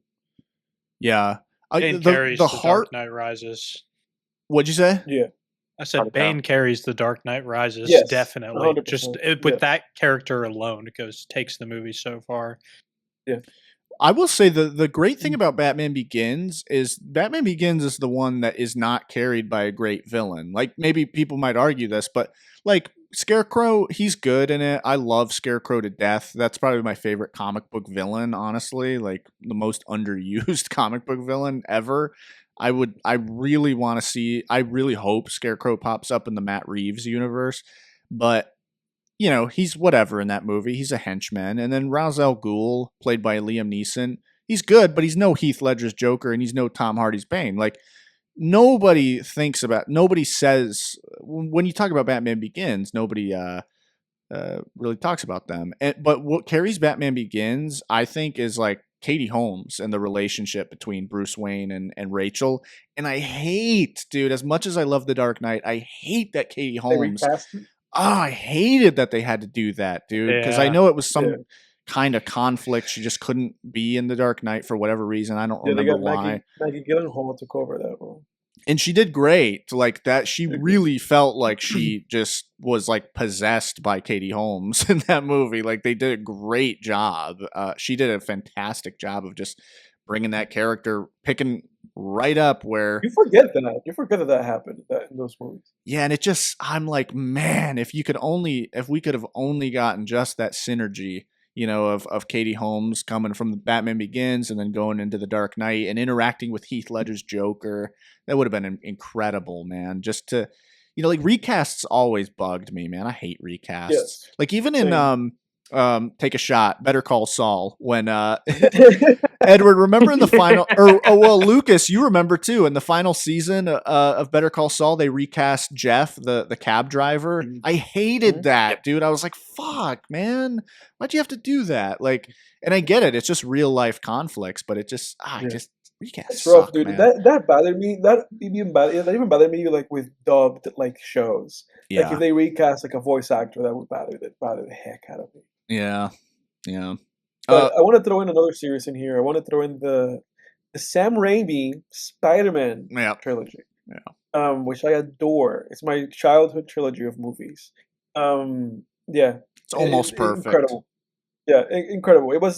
Yeah. Bane carries the Dark Knight Rises. What'd you say? Yeah, I said Bane carries the Dark Knight Rises, Yes, definitely. 100%, Just with yes. that character alone, takes the movie so far. yeah. I will say the great thing about Batman Begins is the one that is not carried by a great villain. Like maybe people might argue this, but like Scarecrow, he's good in it. I love Scarecrow to death. That's probably my favorite comic book villain, honestly. Like the most underused comic book villain ever. I really want to see, I really hope Scarecrow pops up in the Matt Reeves universe, but he's whatever in that movie. He's a henchman. And then Ra's al Ghul, played by Liam Neeson, he's good, but he's no Heath Ledger's Joker and he's no Tom Hardy's Bane. Like, nobody says, when you talk about Batman Begins, nobody really talks about them. But what carries Batman Begins, I think, is like Katie Holmes and the relationship between Bruce Wayne and Rachel. And I hate, dude, as much as I love The Dark Knight, I hate that Katie They Holmes. recast it. I hated that they had to do that, dude. Because I Yeah. know it was some Yeah. kind of conflict. She just couldn't be in The Dark Knight for whatever reason. I don't Yeah, they remember got why. Maggie Gyllenhaal took over that role. And she did great. Like that, she Okay. really felt like she just was like possessed by Katie Holmes in that movie. Like they did a great job. She did a fantastic job of just bringing that character, picking right up where. You forget that. You forget that happened in those movies. Yeah, and it just, I'm like, man, if we could have only gotten just that synergy, of Katie Holmes coming from the Batman Begins and then going into The Dark Knight and interacting with Heath Ledger's Joker, that would have been incredible, man. Just to, like recasts always bugged me, man. I hate recasts. Yes. Like even in Same. Take a Shot, Better Call Saul, when Edward, remember in the final, Lucas, you remember too, in the final season of Better Call Saul, they recast Jeff, the cab driver. Mhm. I hated Mhm. that, dude. I was like, fuck, man. Why'd you have to do that? Like, and I get it. It's just real life conflicts, but it just, Yeah. just recasts It's rough, suck, dude. man. That bothered me. That even bothered me like with dubbed like shows. Like Yeah. if they recast like a voice actor, that would bother the heck out of me. Yeah. Yeah. But I want to throw in another series in here. I want to throw in the Sam Raimi Spider-Man Yeah. trilogy. Yeah. Which I adore. It's my childhood trilogy of movies. Yeah. It's almost perfect. Incredible. Yeah, incredible. It was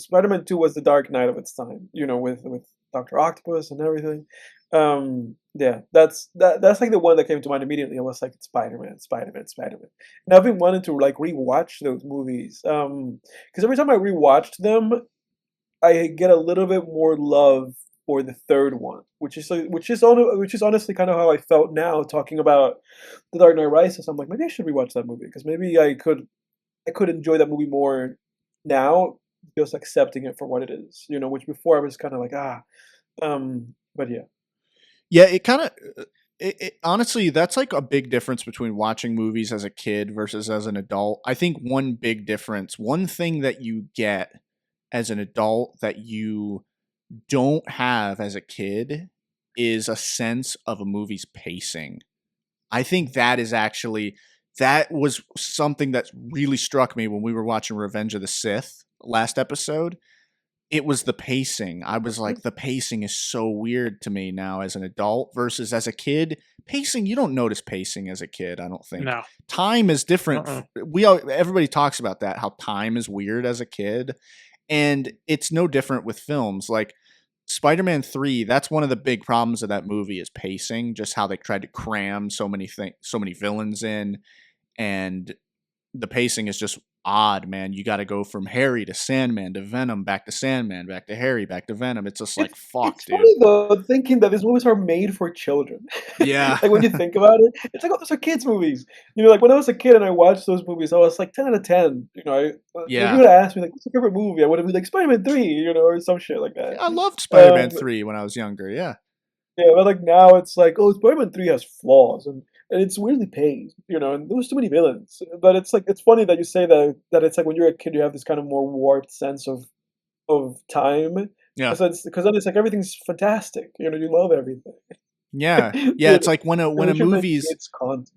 Spider-Man 2 was the Dark Knight of its time, with Dr. Octopus and everything. Yeah, that's like the one that came to mind immediately. I was like, Spider-Man. And I've been wanting to like rewatch those movies. Because every time I rewatched them, I get a little bit more love for the third one, which is honestly kind of how I felt now talking about The Dark Knight Rises. I'm like, maybe I should rewatch that movie because maybe I could enjoy that movie more now, just accepting it for what it is, which before I was kind of like, but yeah. Yeah, it kind of honestly, that's like a big difference between watching movies as a kid versus as an adult. I think one big difference, one thing that you get as an adult that you don't have as a kid is a sense of a movie's pacing. I think that was something that really struck me when we were watching Revenge of the Sith last episode. It was the pacing. I was like, the pacing is so weird to me now as an adult versus as a kid. Pacing, you don't notice pacing as a kid, I don't think. No. Time is different. Everybody talks about that, how time is weird as a kid. And it's no different with films. Like Spider-Man 3, that's one of the big problems of that movie is pacing, just how they tried to cram so many villains in, and the pacing is just odd, man. You got to go from Harry to Sandman to Venom, back to Sandman, back to Harry, back to Venom. It's just like, fuck, it's dude. Funny though, thinking that these movies are made for children. Yeah. Like when you think about it, it's like, oh, those are kids' movies. Like when I was a kid and I watched those movies, I was like 10 out of 10. If you would have asked me like, what's your favorite movie? I would have been like Spider-Man 3, or some shit like that. I loved Spider-Man 3 when I was younger. Yeah. Yeah, but like now it's like, oh, Spider-Man 3 has flaws and it's weirdly paced, and there was too many villains. But it's like it's funny that you say that it's like when you're a kid you have this kind of more warped sense of time. Yeah. Because then it's like everything's fantastic. You love everything. Yeah. Yeah, it's like when a movie's content.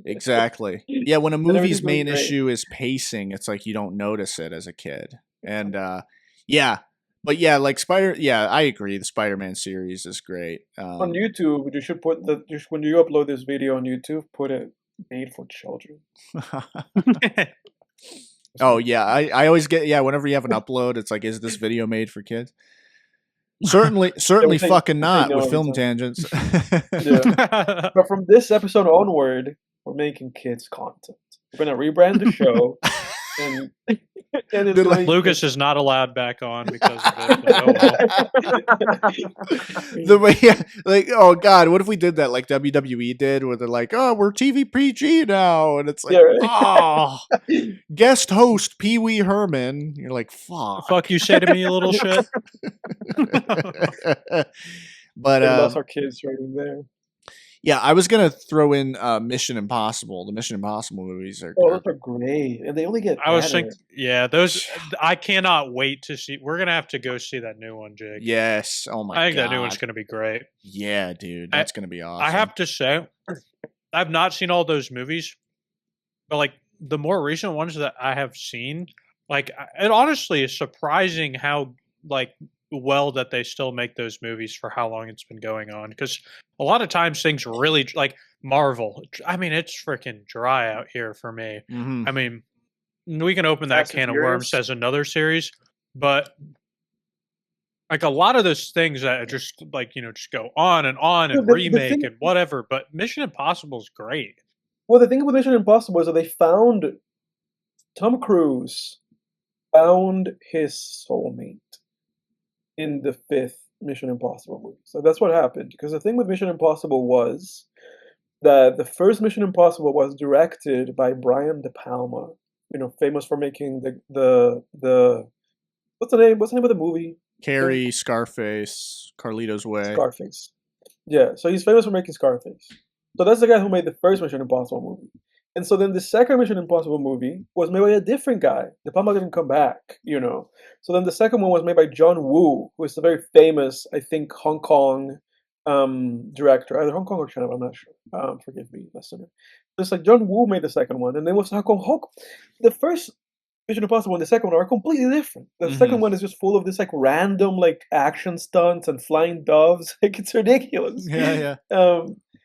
Exactly. Yeah, when a movie's main great. issue is pacing, it's like you don't notice it as a kid. And yeah. But yeah, like I agree. The Spider-Man series is great. On YouTube, you should put when you upload this video on YouTube, put it made for children. Oh yeah, I always get whenever you have an upload, it's like, is this video made for kids? Certainly fucking not with film tangents. Yeah. But from this episode onward, we're making kids content. We're gonna rebrand the show. And Lucas is not allowed back on because of it. The way, oh god, what if we did that like WWE did, where they're like, oh, we're TV PG now, and it's like, oh, guest host Pee Wee Herman. You're like, fuck you say to me, you little shit. But lost our kids right in there. Yeah, I was gonna throw in Mission Impossible. The Mission Impossible movies are. Oh, those are great, and they only get. I was thinking, those. I cannot wait to see. We're gonna have to go see that new one, Jake. Yes. Oh my god. I think that new one's gonna be great. Yeah, dude, that's gonna be awesome. I have to say, I've not seen all those movies, but like the more recent ones that I have seen, like it honestly is surprising how like well that they still make those movies for how long it's been going on, because a lot of times things really like Marvel, I mean, it's freaking dry out here for me. Mm-hmm. I mean, we can open that can of worms as another series, but like a lot of those things that just like just go on and remake and whatever, but Mission Impossible is great. Well, the thing with Mission Impossible is that they found Tom Cruise found his soulmate in the 5th Mission Impossible movie. So that's what happened. Because the thing with Mission Impossible was that the first Mission Impossible was directed by Brian De Palma, famous for making the what's the name of the movie? Carrie, Scarface, Carlito's Way. Scarface. Yeah, so he's famous for making Scarface. So that's the guy who made the first Mission Impossible movie. And so then the second Mission Impossible movie was made by a different guy. De Palma didn't come back, So then the second one was made by John Woo, who is a very famous, I think, Hong Kong director. Either Hong Kong or China, I'm not sure. Forgive me, listener. It's like John Woo made the second one, and then was Hong Kong. The first Mission Impossible and the second one are completely different. The second one is just full of this like random like action stunts and flying doves. Like it's ridiculous. Yeah.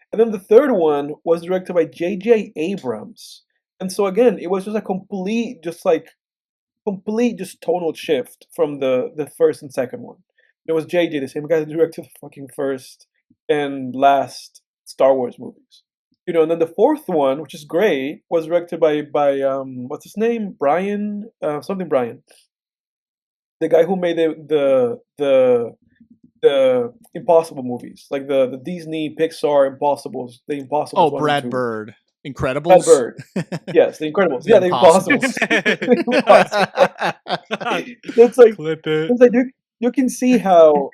And then the third one was directed by J.J. Abrams. And so again, it was just a complete tonal shift from the first and second one. It was J.J., the same guy that directed the fucking first and last Star Wars movies. And then the fourth one, which is great, was directed by what's his name? Brian, something Brian. The guy who made the the Impossible movies, like the Disney Pixar Impossibles, the Impossibles Oh, 1 and Brad 2. Bird. Brad Incredibles? Bird. Yes, The Incredibles. The Yeah, The Impossibles. Impossibles. The Impossibles. It's like Clip it. it's like you can see how,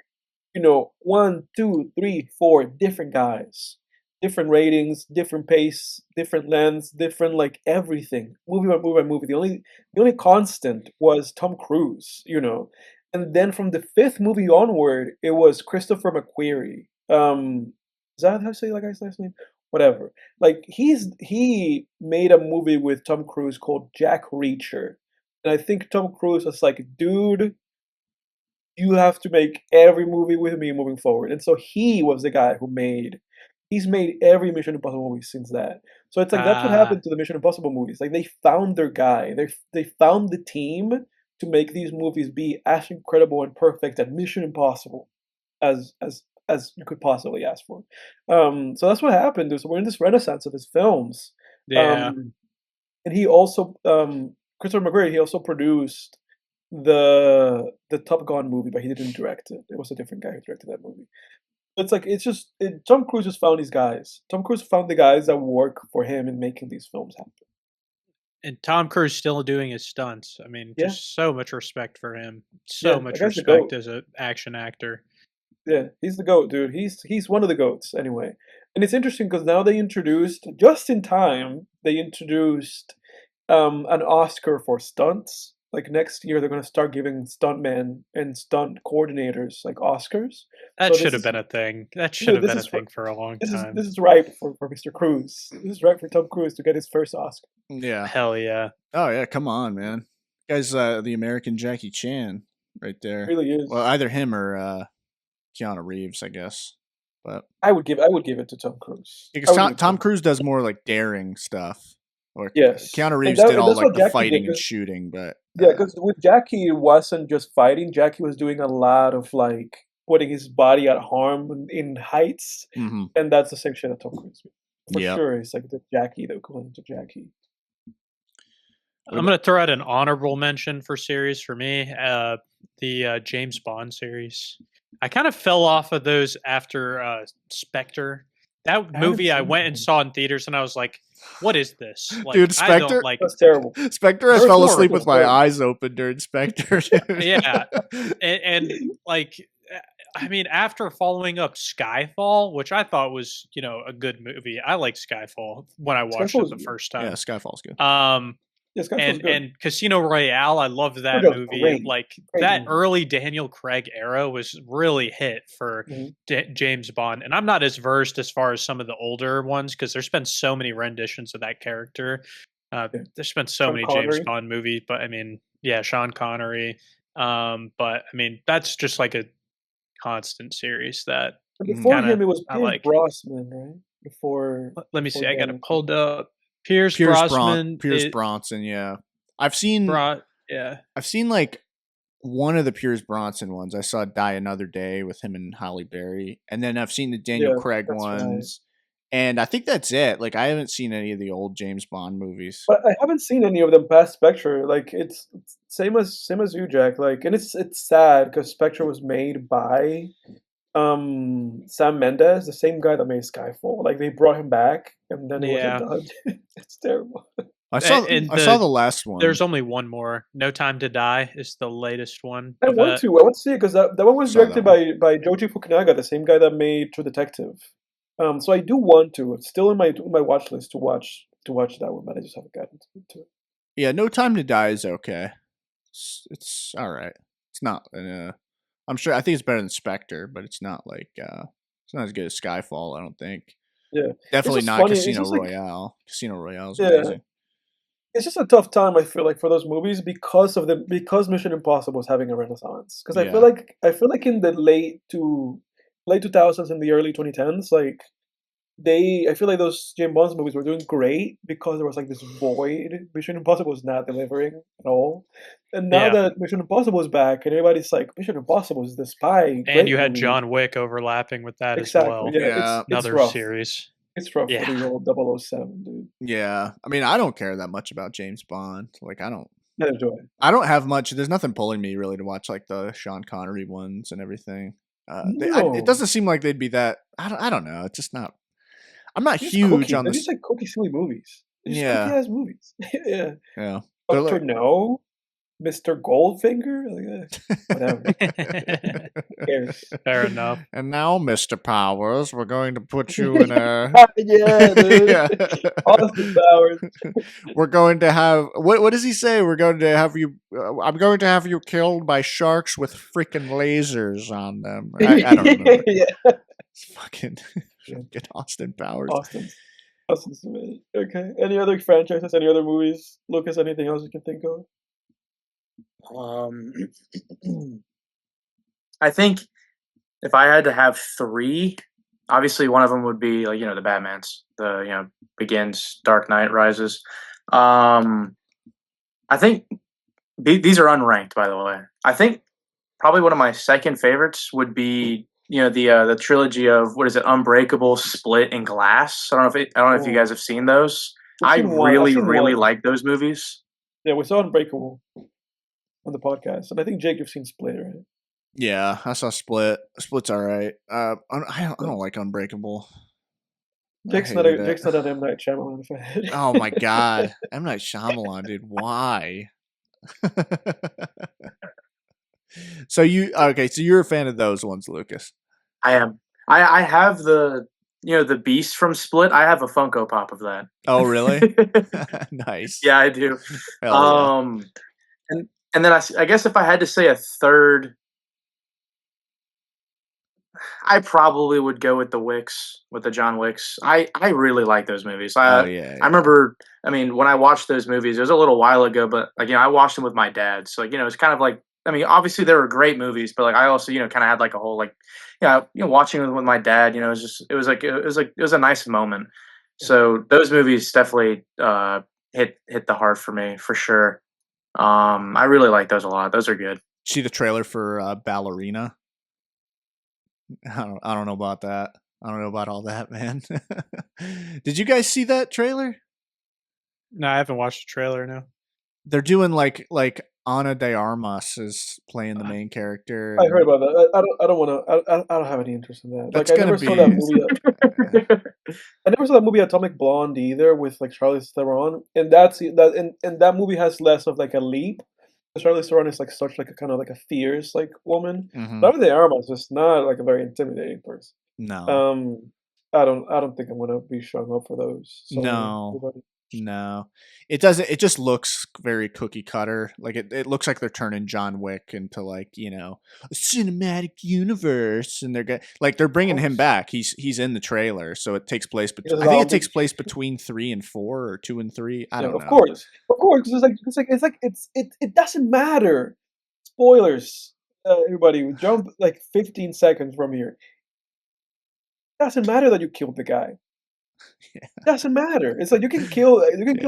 you know, 1, 2, 3, 4 different guys, different ratings, different pace, different lengths, different like everything. Movie by movie by movie. The only constant was Tom Cruise, you know. And then from the fifth movie onward, it was Christopher McQuarrie. Is that how you say that guy's last name? Whatever. Like he made a movie with Tom Cruise called Jack Reacher. And I think Tom Cruise was like, dude, you have to make every movie with me moving forward. And so he was the guy he's made every Mission Impossible movie since that. So it's like that's what Ah, happened to the Mission Impossible movies. Like they found their guy. They found the team to make these movies be as incredible and perfect at Mission Impossible as you could possibly ask for. So that's what happened. So we're in this renaissance of his films. yeah. Um, and he also Christopher McQuarrie, he also produced the Top Gun movie, but he didn't direct it. It was a different guy who directed that movie. It's like Tom Cruise just found these guys. Tom Cruise found the guys that work for him in making these films happen. And Tom Cruise still doing his stunts. I mean, Yeah, just so much respect for him. yeah, So that much guy's the respect goat. as an action actor. Yeah, he's the goat, dude. He's one of the goats anyway. And it's interesting because now they introduced just in time. They introduced an Oscar for stunts. Like next year, they're gonna start giving stuntmen and stunt coordinators like Oscars. That So should this have is been a thing. That should dude, have this been a is thing for a long this time. is ripe for Mr. Cruz. This is ripe for Tom Cruise to get his first Oscar. Yeah. Hell yeah. Oh yeah, come on, man. Guy's the American Jackie Chan right there. Really is. Well, either him or Keanu Reeves, I guess. But I would give it to Tom Cruise. I because would give it to Tom Cruise does more like daring stuff. Or Yes, Keanu Reeves did and all that's like what the Jackie did. fighting and shooting, but Yeah, because with Jackie, it wasn't just fighting. Jackie was doing a lot of like putting his body at harm in heights, mhm. and that's the same shit that Tom Cruise did. For Yep. sure. It's like the Jackie, the equivalent to Jackie. I'm going to throw out an honorable mention for series for me. The James Bond series. I kind of fell off of those after Spectre. That I haven't movie I seen went that and one. saw in theaters, and I was like, "What is this?" Like, Dude, I don't Spectre. like. That's terrible. Spectre, I Very fell cool. asleep with That's my terrible. eyes open during Spectre. Dude. Yeah, and like, I mean, after following up Skyfall, which I thought was, you know, a good movie. I like Skyfall when I watched Skyfall it was the good. first Yeah, time. Skyfall's good. Yeah, Skyfall's good. And Casino Royale, I loved that That was movie. great. Like Great that movie. early Daniel Craig era was really hit for Mhm. James Bond. And I'm not as versed as far as some of the older ones because there's been so many renditions of that character. Yeah. There's been so Sean many James Connery. Bond movies, but I mean, yeah, Sean Connery. But I mean, that's just like a constant series that But Mhm. before kind him, of it was I Pierce like. Brosnan, right? Before Let me see. I got it Daniel Craig. pulled up. Pierce Brosnan. Pierce Bronson. Yeah, I've seen Yeah. like one of the Pierce Bronson ones. I saw Die Another Day with him and Halle Berry, and then I've seen the Daniel Yeah, Craig that's right. ones, and I think that's it. Like I haven't seen any of the old James Bond movies. But I haven't seen any of them past Spectre. Like it's same as you, Jack. Like, and it's sad because Spectre was made by Sam Mendes, the same guy that made Skyfall. Like they brought him back, and then it Yeah. wasn't done. It's terrible. I saw and the last one. There's only one more. No Time to Die is the latest one. I of want that. to. I want to see it because that one was Saw that directed by Joji Fukunaga, the same guy that made True Detective. So I do want to. It's still in my watch list to watch that one, but I just haven't gotten to it. Yeah, No Time to Die is okay. It's all right. It's not. I'm sure. I think it's better than Spectre, but it's not like it's not as good as Skyfall. I don't think. Yeah, Definitely just not funny, it's Casino just like- Royale. Casino Royale is Yeah. amazing. It's just a tough time. I feel like for those movies because Mission Impossible is having a renaissance. Because I Yeah. feel like in the late 2000s and the early 2010s, like I feel like those James Bond movies were doing great because there was like this void. Mission Impossible was not delivering at all. And now Yeah. that Mission Impossible is back and everybody's like, Mission Impossible is the spy. And great you had movie. John Wick overlapping with that Exactly. as well. Yeah, Yeah. it's Another rough. series. It's rough Yeah. for the old 007, dude. Yeah. I mean, I don't care that much about James Bond. Like, I don't Neither do I. have much. There's nothing pulling me really to watch like the Sean Connery ones and everything. It doesn't seem like they'd be that. I don't know. It's just not. I'm not Just huge cookie. on They're this. just like cookie silly movies. They're just Yeah. cookie ass movies. Yeah. Yeah. They're Doctor like, No, Mr. Goldfinger, like, whatever. Who cares? Fair enough. And now, Mr. Powers, we're going to put you in a. Yeah, dude. Yeah. Austin Powers. We're going to have what does he say? We're going to have you. I'm going to have you killed by sharks with freaking lasers on them. I don't remember. Yeah. It's fucking Yeah. get Austin Powers. Austin Smith. Okay. Any other franchises? Any other movies? Lucas, anything else you can think of? I think if I had to have three, obviously one of them would be like the Batman's, the Begins, Dark Knight Rises. I think these are unranked, by the way. I think probably one of my second favorites would be the trilogy of what is it, Unbreakable, Split, and Glass. I don't know if you guys have seen those. I really like those movies. Yeah, we saw Unbreakable on the podcast, and I think Jake, you've seen Split, right? Yeah, I saw Split. Split's all right. I don't like Unbreakable. Jake's not an M. Night Shyamalan fan. Oh my god, M. Night Shyamalan, dude. Why? So you're a fan of those ones, Lucas? I am. I have the Beast from Split. I have a Funko Pop of that. Oh really? Nice. Yeah, I do. Hell yeah. And then I guess if I had to say a third, I probably would go with the John Wicks. I really like those movies. Yeah. I remember. I mean, when I watched those movies, it was a little while ago, but I watched them with my dad. So it's kind of like, I mean, obviously they were great movies, but I also kind of had like a whole watching them with my dad. It was a nice moment. So those movies definitely hit the heart for me for sure. I really like those a lot. Those are good. See the trailer for Ballerina? I don't know about that. I don't know about all that, man. Did you guys see that trailer? No, I haven't watched the trailer. No. They're doing like Ana de Armas is playing the main character. I heard about that. I don't want to. I don't have any interest in that. That's I never saw that movie. I never saw that movie Atomic Blonde either with Charlize Theron, and that movie has less of like a leap. Charlize Theron is like such like a kind of like a fierce like woman. Mm-hmm. Ana de Armas is just not like a very intimidating person. No. I don't think I'm gonna be showing up for those. So No, it doesn't. It just looks very cookie cutter. Like it looks like they're turning John Wick into like a cinematic universe, and they're bringing him back. He's in the trailer, so it takes place. I think it takes place between 3 and 4 or 2 and 3. I don't know. Of course. It doesn't matter. Spoilers, everybody. We jump like 15 seconds from here. It doesn't matter that you killed the guy. Yeah. Doesn't matter. It's like you can kill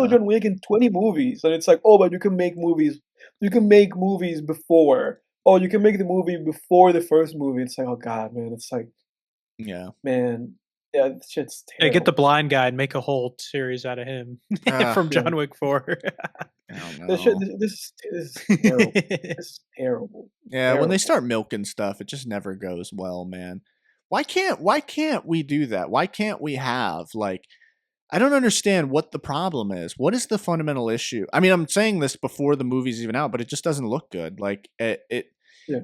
John Wick in 20 movies, and it's like, oh, but you can make movies. You can make movies before. Oh, you can make the movie before the first movie. It's like, oh god, man. It's like, man, yeah, this shit's terrible. Yeah, get the blind guy and make a whole series out of him from John Wick 4. I don't know. This is terrible. This is terrible. Yeah, terrible. When they start milking stuff, it just never goes well, man. Why can't we do that? Why can't we have I don't understand what the problem is. What is the fundamental issue? I mean, I'm saying this before the movie's even out, but it just doesn't look good.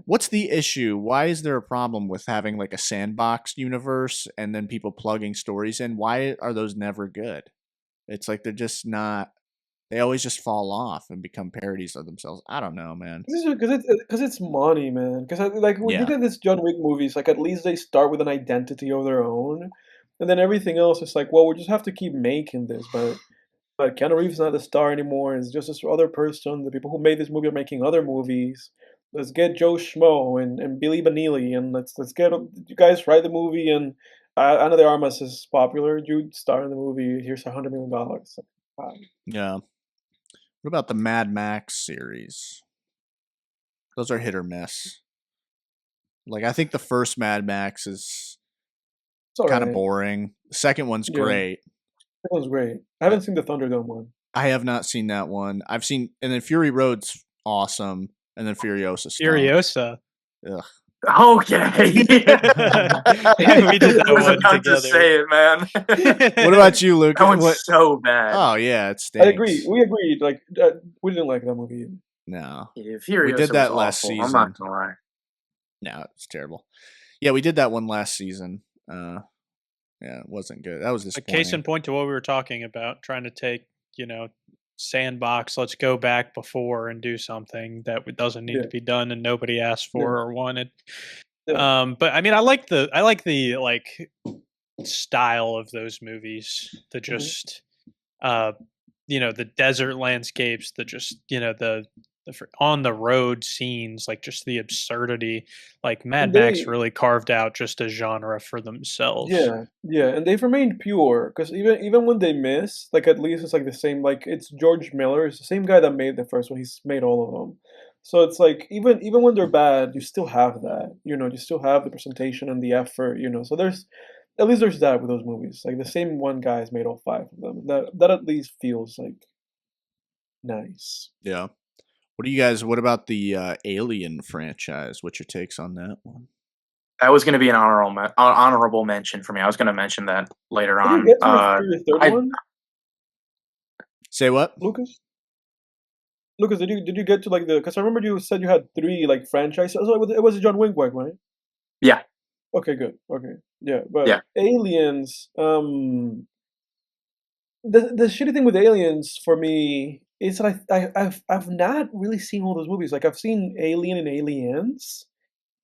What's the issue? Why is there a problem with having like a sandbox universe and then people plugging stories in? Why are those never good? It's like they're just not. They always just fall off and become parodies of themselves. I don't know, man. Because it's money, man. Because when you get these John Wick movies, at least they start with an identity of their own, and then everything else is like, well, we just have to keep making this. But Keanu Reeves is not the star anymore. It's just this other person. The people who made this movie are making other movies. Let's get Joe Schmo and Billy Vanilli, and let's get you guys write the movie. And Ana de Armas is popular. You star in the movie. Here's $100 million. Wow. Yeah. What about the Mad Max series? Those are hit or miss. I think the first Mad Max is kind of boring. The second one's great. That one's great. I haven't seen the Thunderdome one. I have not seen that one. And then Fury Road's awesome, and then Furiosa. Furiosa. Ugh. Okay. we did that I was one about to together. say it, man. What about you, Luke? That one's What? so bad. Oh yeah, it I stinks. agree. We agreed. Like we didn't like that movie. No, Yeah, we Furiosa did that was last awful. season. I'm not gonna lie. No, it's terrible. Yeah, we did that one last season. Yeah, it wasn't good. That was A disappointing. case in point to what we were talking about, trying to take, sandbox, let's go back before and do something that doesn't need Yeah. to be done and nobody asked for or wanted. Yeah. But I mean, I like the like style of those movies. The just the desert landscapes, the just the on the road scenes, like just the absurdity. Like Mad And Max they, really carved out just a genre for themselves. yeah, and they've remained pure because even when they miss, like at least it's like the same. Like it's George Miller, it's the same guy that made the first one. He's made all of them, so it's like even when they're bad, you still have that. You still have the presentation and the effort. So there's at least there's that with those movies. Like the same one guy has made all five of them. That at least feels like nice. Yeah. What about the Alien franchise? What's your takes on that one? That was going to be an honorable mention for me. I was going to mention that later Did you on. get to your third one, Say what? Lucas? Lucas, did you get to like the? Because I remember you said you had three like franchises. So it was a John Wick one, right? Yeah, Okay, good. Okay, yeah, but yeah. Aliens. The shitty thing with Aliens for me is that I've not really seen all those movies. Like I've seen Alien and Aliens,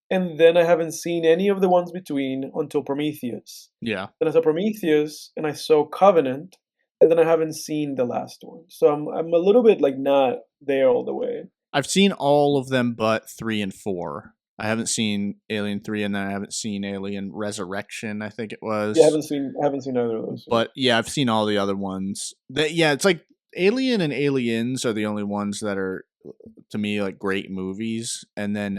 and then I haven't seen any of the ones between until Prometheus. Yeah. Then I saw Prometheus, and I saw Covenant, and then I haven't seen the last one. So I'm a little bit like not there all the way. I've seen all of them but 3 and 4. I haven't seen Alien 3, and then I haven't seen Alien Resurrection, I think it was. Yeah, I haven't seen either of those. But yeah, I've seen all the other ones. It's like Alien and Aliens are the only ones that are, to me, like great movies. And then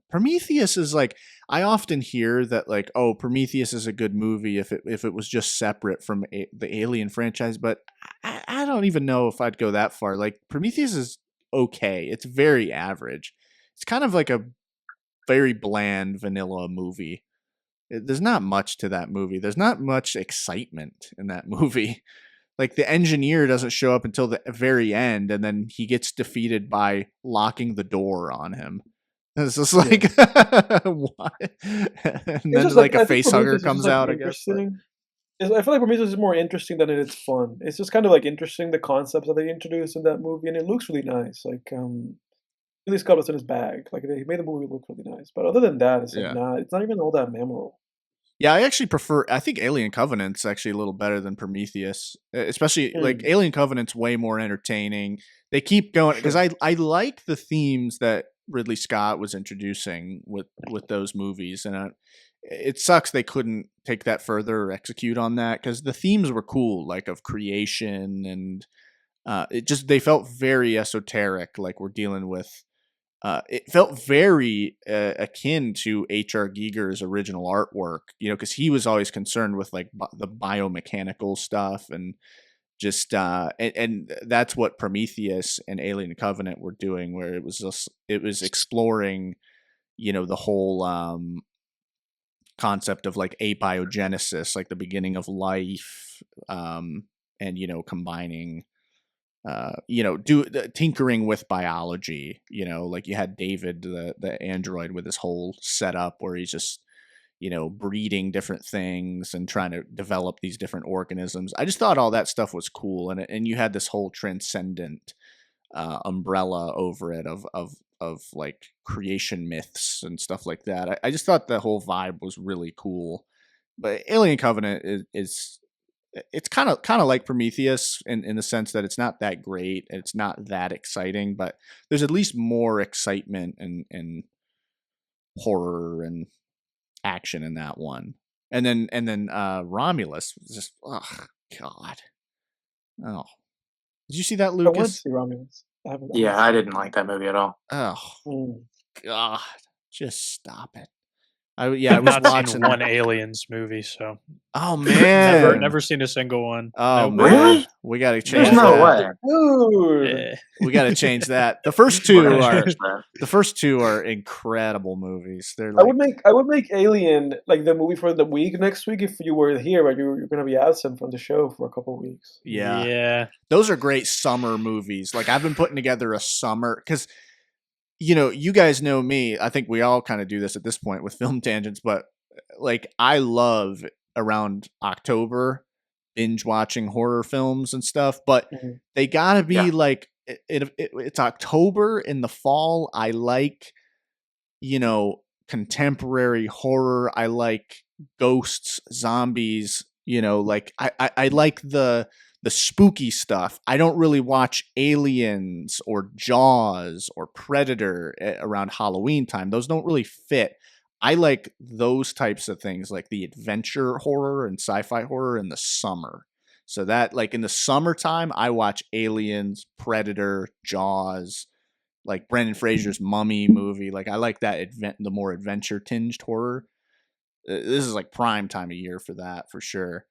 Prometheus is like, I often hear that like, oh, Prometheus is a good movie if it was just separate from the Alien franchise. But I don't even know if I'd go that far. Like Prometheus is okay. It's very average. It's kind of like a very bland vanilla movie. There's not much to that movie. There's not much excitement in that movie. Like the engineer doesn't show up until the very end, and then he gets defeated by locking the door on him. It's just like, what? And then like a face hugger comes out, I guess. I feel like Prometheus is more interesting than it is fun. It's just kind of like interesting the concepts that they introduced in that movie, and it looks really nice. Like Ridley Scott was in his bag. Like he made the movie look really nice. But other than that, it's like it's not even all that memorable. Yeah, I think Alien Covenant's actually a little better than Prometheus. Especially like Alien Covenant's way more entertaining. They keep going because I like the themes that Ridley Scott was introducing with those movies, and it sucks they couldn't take that further or execute on that because the themes were cool, like of creation, and they felt very esoteric, like we're dealing with. It felt very akin to H.R. Giger's original artwork, because he was always concerned with like the biomechanical stuff and just and that's what Prometheus and Alien Covenant were doing, where it was exploring, the whole concept of like abiogenesis, like the beginning of life, and combining. Tinkering with biology, like you had David, the android, with his whole setup where he's just, breeding different things and trying to develop these different organisms. I just thought all that stuff was cool. And you had this whole transcendent umbrella over it of like creation myths and stuff like that. I just thought the whole vibe was really cool. But Alien Covenant is it's kind of like Prometheus in the sense that it's not that great, it's not that exciting, but there's at least more excitement and horror and action in that one. And then Romulus was just, oh god, oh, did you see that, Lucas? I want to see Romulus. I didn't like that movie at all. Oh god, just stop it. I was I've not watching seen one Aliens movie, so Oh man, never seen a single one. Oh Nope. man, Really? we got to There's change no that. way. Dude. Eh. We got to change that. The first We're gonna two are change that. the first two are incredible movies. They're I like would make Alien like the movie for the week next week if you were here, but you're gonna be absent from the show for a couple of weeks. yeah. Those are great summer movies. Like I've been putting together a summer because you guys know me. I think we all kind of do this at this point with film tangents, but like I love around October binge watching horror films and stuff, but Mhm. they gotta be Yeah. like it's October in the fall. I like contemporary horror. I like ghosts, zombies. Like I like the spooky stuff. I don't really watch Aliens or Jaws or Predator around Halloween time. Those don't really fit. I like those types of things, like the adventure horror and sci-fi horror in the summer. So that, like in the summertime, I watch Aliens, Predator, Jaws, like Brendan Fraser's Mummy movie. Like I like that the more adventure tinged horror. This is like prime time of year for that, for sure.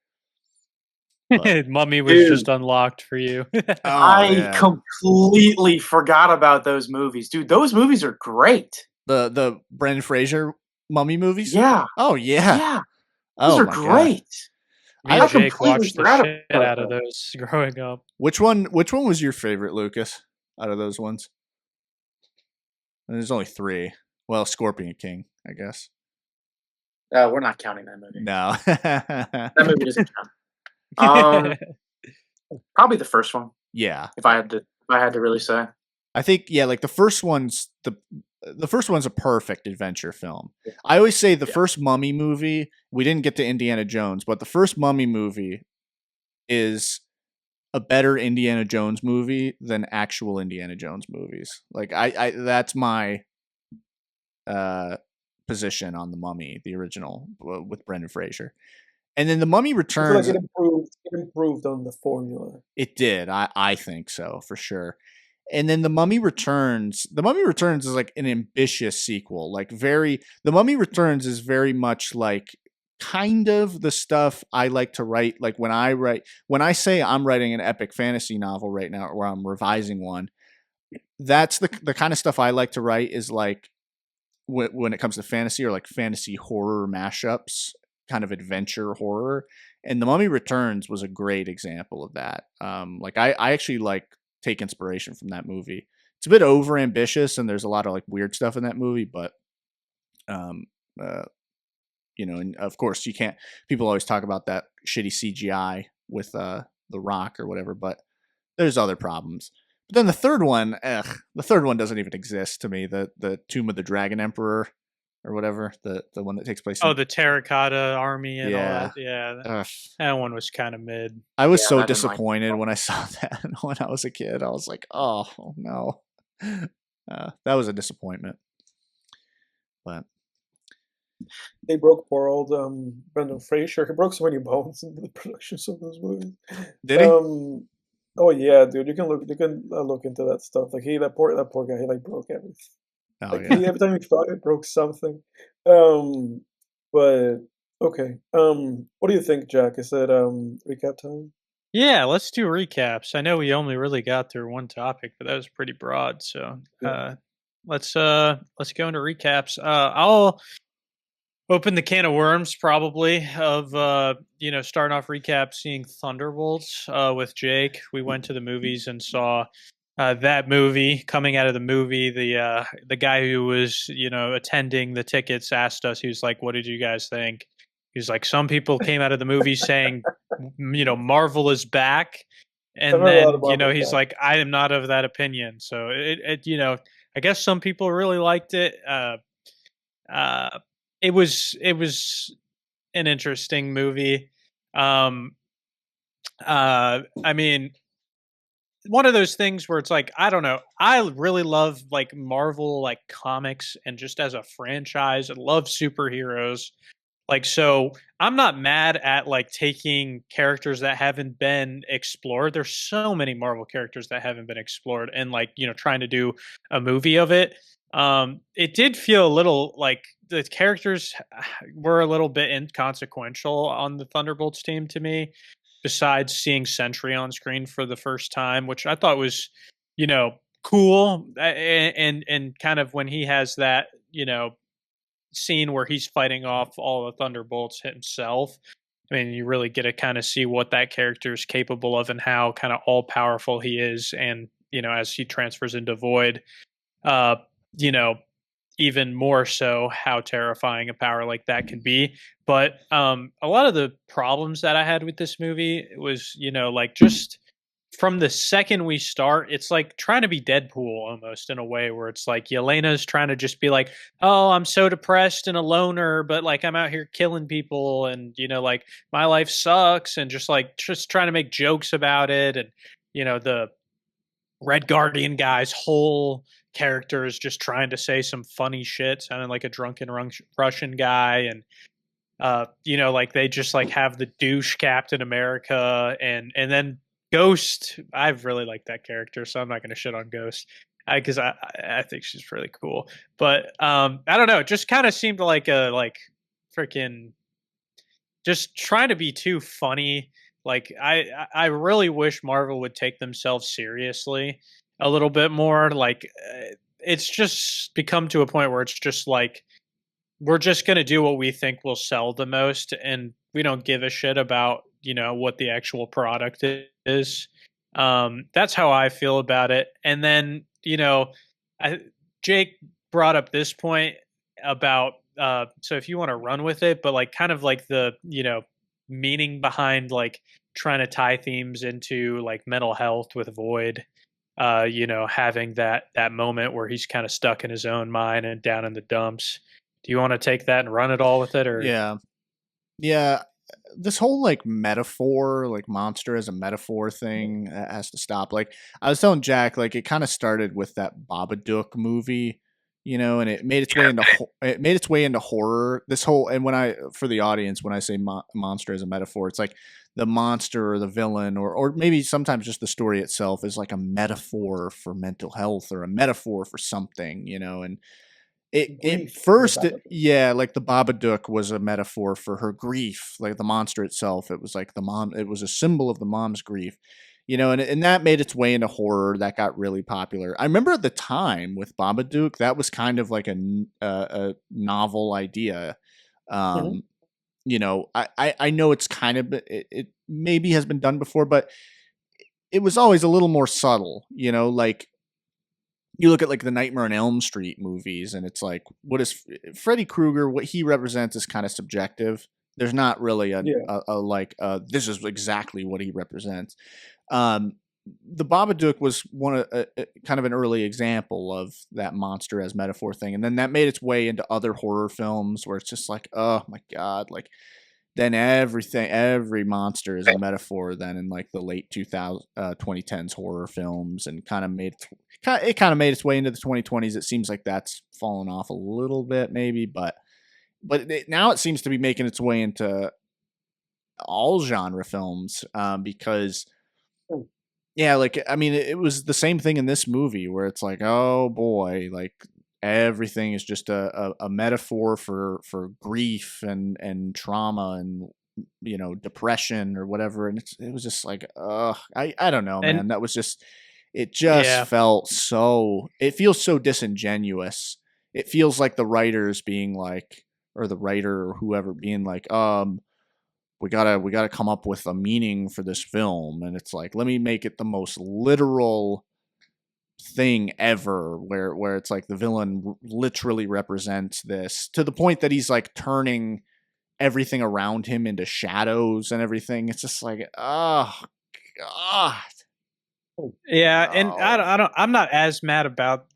But, Mummy was Dude. just unlocked for you. I completely forgot about those movies, dude. Those movies are great. The Brendan Fraser Mummy movies. Yeah. Oh yeah. Yeah. Those Oh are my great. Me I and Jake completely watched the forgot shit about out of that. those growing up. Which one was your favorite, Lucas? Out of those ones? And there's only 3. Well, Scorpion King, I guess. We're not counting that movie. No. That movie doesn't count. Probably the first one. Yeah. If I had to really say. I think like the first one's a perfect adventure film. I always say the first Mummy movie, we didn't get to Indiana Jones, but the first Mummy movie is a better Indiana Jones movie than actual Indiana Jones movies. Like I that's my position on the Mummy, the original with Brendan Fraser. And then the Mummy I Returns. feel like it improved on the formula. It did. I think so, for sure. And then The Mummy Returns. The Mummy Returns is like an ambitious sequel. The Mummy Returns is very much like kind of the stuff I like to write. Like when I say I'm writing an epic fantasy novel right now, or I'm revising one, that's the kind of stuff I like to write, is like when it comes to fantasy, or like fantasy horror mashups, kind of adventure horror. And The Mummy Returns was a great example of that. Like I actually like take inspiration from that movie. It's a bit over ambitious, and there's a lot of like weird stuff in that movie, but and of course you can't. People always talk about that shitty CGI with The Rock or whatever, but there's other problems. But then the third one doesn't even exist to me. The Tomb of the Dragon Emperor, or whatever, the one that takes place. The Terracotta Army and all Yeah. that. Yeah, Ugh. that one was kind of mid. I was Yeah, so I didn't like disappointed when I saw that when I was a kid. I was like, oh no. That was a disappointment. But They broke poor old Brendan Fraser. He broke so many bones in the productions of those movies. did he? Oh yeah, dude. You can look into that stuff. Like that poor guy. He like broke everything. Oh Like yeah. every time he fought, it broke something. But okay. What do you think, Jack? Is it recap time? Yeah, let's do recaps. I know we only really got through one topic, but that was pretty broad. So let's go into recaps. I'll open the can of worms probably of starting off recap seeing Thunderbolts with Jake. We went to the movies and saw that movie. Coming out of the movie, the guy who was attending the tickets asked us. He was like, "What did you guys think?" He was like, "Some people came out of the movie saying, Marvel is back." I've And heard a lot then, of Marvel he's back. like, "I am not of that opinion." So I guess some people really liked it. It was an interesting movie. I mean, one of those things where it's like, I don't know. I really love like Marvel, like comics, and just as a franchise, I love superheroes. Like, so I'm not mad at like taking characters that haven't been explored. There's so many Marvel characters that haven't been explored, and like, trying to do a movie of it. It did feel a little like the characters were a little bit inconsequential on the Thunderbolts team to me, besides seeing Sentry on screen for the first time, which I thought was, cool. And kind of when he has that, scene where he's fighting off all the Thunderbolts himself. I mean, you really get to kind of see what that character is capable of and how kind of all powerful he is. And, as he transfers into Void, uh, you know, even more so how terrifying a power like that can be. But a lot of the problems that I had with this movie was, like just from the second we start, it's like trying to be Deadpool almost in a way where it's like Yelena's trying to just be like, oh, I'm so depressed and a loner, but like I'm out here killing people and, like my life sucks and just trying to make jokes about it. And, the Red Guardian guy's whole character is just trying to say some funny shit, sounding like a drunken Russian guy. And, like they just like have the douche Captain America and then Ghost. I've really liked that character, so I'm not going to shit on Ghost because I think she's really cool. But I don't know, it just kind of seemed like a freaking just trying to be too funny. Like I really wish Marvel would take themselves seriously a little bit more. Like it's just become to a point where it's just like we're just going to do what we think will sell the most and we don't give a shit about, what the actual product is. That's how I feel about it. And then, Jake brought up this point about so if you want to run with it, but like kind of like the, meaning behind like trying to tie themes into like mental health with Void, having that moment where he's kind of stuck in his own mind and down in the dumps. Do you want to take that and run it all with it, or? Yeah. This whole like metaphor, like monster as a metaphor thing has to stop. Like I was telling Jack, like it kind of started with that Babadook movie, and it made its way into horror. This whole, and for the audience, when I say monster as a metaphor, it's like the monster or the villain, or maybe sometimes just the story itself is like a metaphor for mental health or a metaphor for something, and it first, like the Babadook was a metaphor for her grief, like the monster itself. It was like it was a symbol of the mom's grief, and that made its way into horror. That got really popular. I remember at the time with Babadook, that was kind of like a novel idea. I know it's kind of, it maybe has been done before, but it was always a little more subtle, like, you look at like the Nightmare on Elm Street movies and it's like, what is Freddy Krueger? What he represents is kind of subjective. There's not really this is exactly what he represents. The Babadook was kind of an early example of that monster as metaphor thing. And then that made its way into other horror films where it's just like, oh my God, like then every monster is a metaphor then in like the late 2010s horror films, and kind of made its way into the 2020s. It seems like that's fallen off a little bit maybe, but now it seems to be making its way into all genre films, because like, I mean, it was the same thing in this movie where it's like, oh boy, like everything is just a metaphor for grief and trauma and depression or whatever, and it was just like, I don't know, man. That was just, it just felt so, it feels so disingenuous. It feels like the writers being like, or the writer or whoever being like, we gotta come up with a meaning for this film, and it's like, let me make it the most literal thing ever, where it's like the villain literally represents this, to the point that he's like turning everything around him into shadows and everything. It's just like, oh God. Yeah, and I'm not as mad about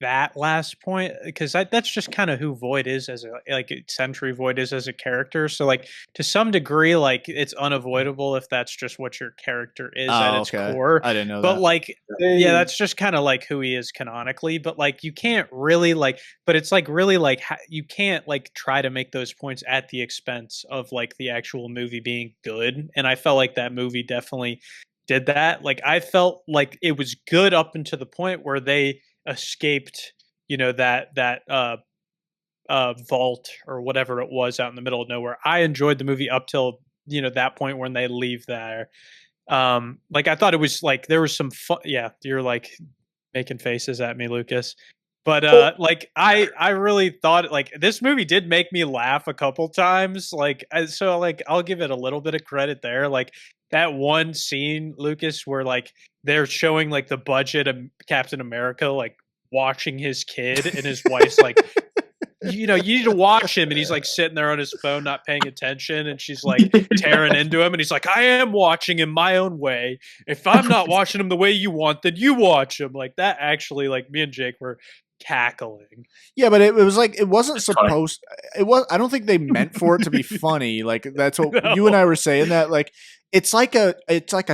that last point because that's just kind of who Void is as a Sentry Void is as a character. So like to some degree, like it's unavoidable if that's just what your character is at its core. I didn't know but that. Like, yeah, that's just kind of like who he is canonically. But like you can't really but it's like really like you can't like try to make those points at the expense of like the actual movie being good. And I felt like that movie definitely did that. Like I felt like it was good up until the point where they escaped, that vault or whatever it was out in the middle of nowhere. I enjoyed the movie up till that point when they leave there. Like I thought it was like there was some fun. Yeah, you're like making faces at me, Lucas. But like I really thought like this movie did make me laugh a couple times. Like so like I'll give it a little bit of credit there. Like that one scene, Lucas, where like they're showing like the budget of Captain America like watching his kid and his wife's like you need to watch him. And he's like sitting there on his phone, not paying attention. And she's like tearing into him. And he's like, I am watching him my own way. If I'm not watching him the way you want, then you watch him. Like that actually, like me and Jake were cackling. Yeah, but it was like, it wasn't It's funny. supposed, it was, I don't think they meant for it to be funny. Like that's what No. you and I were saying, that like, it's like a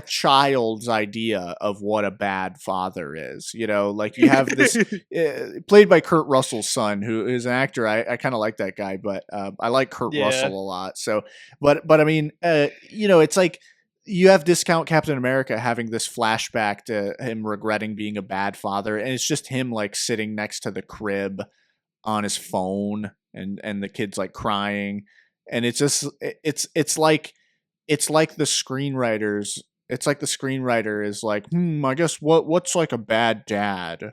child's idea of what a bad father is, like you have this played by Kurt Russell's son, who is an actor. I kind of like that guy, but I like Kurt Yeah. Russell a lot. So, but I mean, it's like you have Discount Captain America having this flashback to him regretting being a bad father. And it's just him like sitting next to the crib on his phone and the kid's like crying. And it's just, it's like the screenwriters. It's like the screenwriter is like, I guess what's like a bad dad?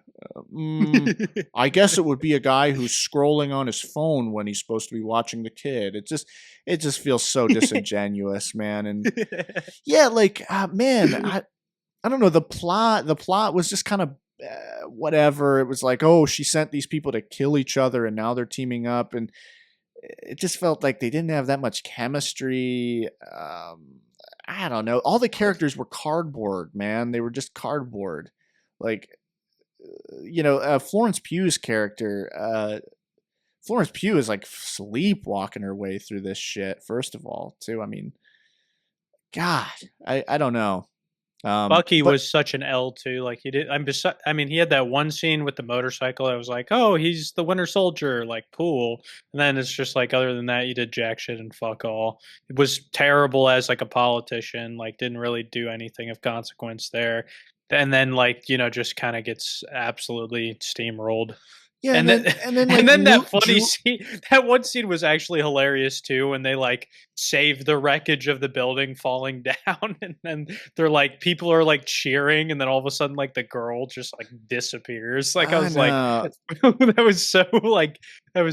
I guess it would be a guy who's scrolling on his phone when he's supposed to be watching the kid. It just feels so disingenuous, man. And yeah, like man, I don't know. The plot was just kind of whatever. It was like, oh, she sent these people to kill each other, and now they're teaming up, and it just felt like they didn't have that much chemistry. I don't know. All the characters were cardboard, man. They were just cardboard. Like, Florence Pugh's character, Florence Pugh is like sleepwalking her way through this shit, first of all, too. I mean, God, I don't know. Bucky was such an L too. Like he did. I mean, he had that one scene with the motorcycle. I was like, oh, he's the Winter Soldier. Like, cool. And then it's just like, other than that, you did jack shit and fuck all. It was terrible as like a politician. Like, didn't really do anything of consequence there. And then like just kind of gets absolutely steamrolled. Yeah, and then like, that funny scene, that one scene was actually hilarious too, when they like save the wreckage of the building falling down, and then they're like, people are like cheering, and then all of a sudden like the girl just like disappears. Like I was like, that was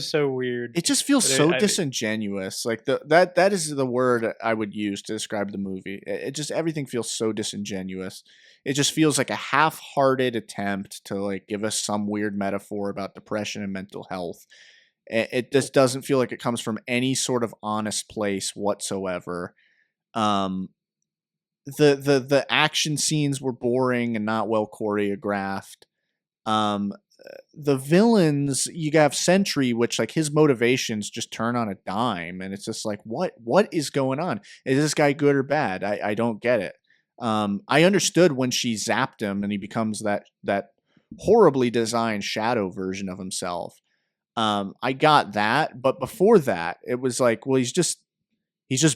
so weird. It just feels so disingenuous. Like that is the word I would use to describe the movie. It just, everything feels so disingenuous. It just feels like a half-hearted attempt to like give us some weird metaphor about depression and mental health. It just doesn't feel like it comes from any sort of honest place whatsoever. The action scenes were boring and not well choreographed. The villains, you have Sentry, which like his motivations just turn on a dime, and it's just like, what is going on? Is this guy good or bad? I don't get it. I understood when she zapped him and he becomes that horribly designed shadow version of himself. I got that, but before that, it was like, well, he's just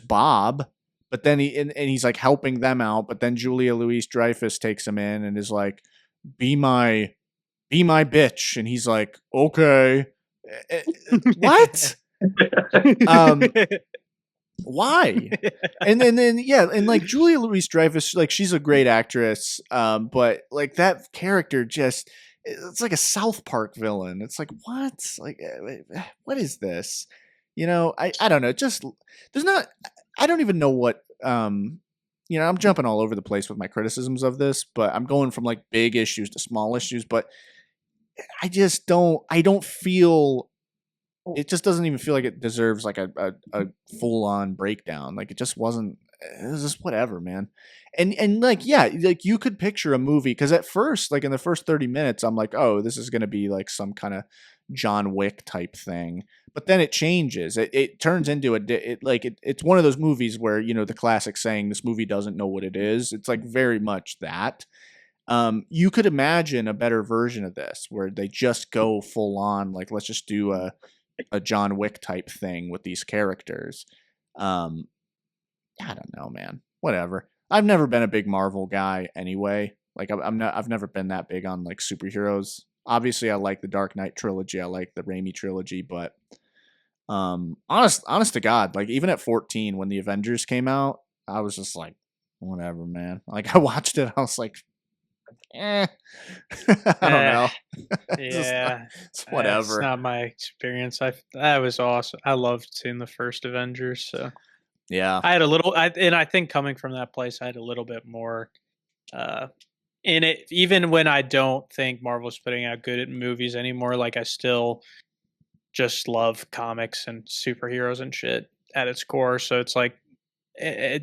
Bob, but then he's like helping them out, but then Julia Louis-Dreyfus takes him in and is like, be my bitch, and he's like, okay. What? Why? And then yeah, and like Julia Louis-Dreyfus, like she's a great actress, but like that character just, it's like a South Park villain. It's like, what? Like, what is this? I don't know. Just I don't even know what. I'm jumping all over the place with my criticisms of this, but I'm going from like big issues to small issues. But I just don't. I don't feel. It just doesn't even feel like it deserves like a full on breakdown. Like it just wasn't. It was just whatever, man. And like, yeah, like you could picture a movie, because at first, like in the first 30 minutes, I'm like, oh, this is gonna be like some kind of John Wick type thing. But then it changes. It turns into it's one of those movies where, the classic saying, this movie doesn't know what it is. It's like very much that. You could imagine a better version of this where they just go full on, like, let's just do a John Wick type thing with these characters. I don't know, man. Whatever. I've never been a big Marvel guy anyway. Like I've never been that big on like superheroes. obviously I like the Dark Knight trilogy, I like the Raimi trilogy, but honest to God, like even at 14 when the Avengers came out, I was just like, whatever, man. Like I watched it, I was like, I don't know. Yeah, It's that's whatever. not my experience. That was awesome. I loved seeing the first Avengers. So Yeah. I had a little, and I think coming from that place, I had a little bit more in it. Even when I don't think Marvel's putting out good movies anymore, like I still just love comics and superheroes and shit at its core. So it's like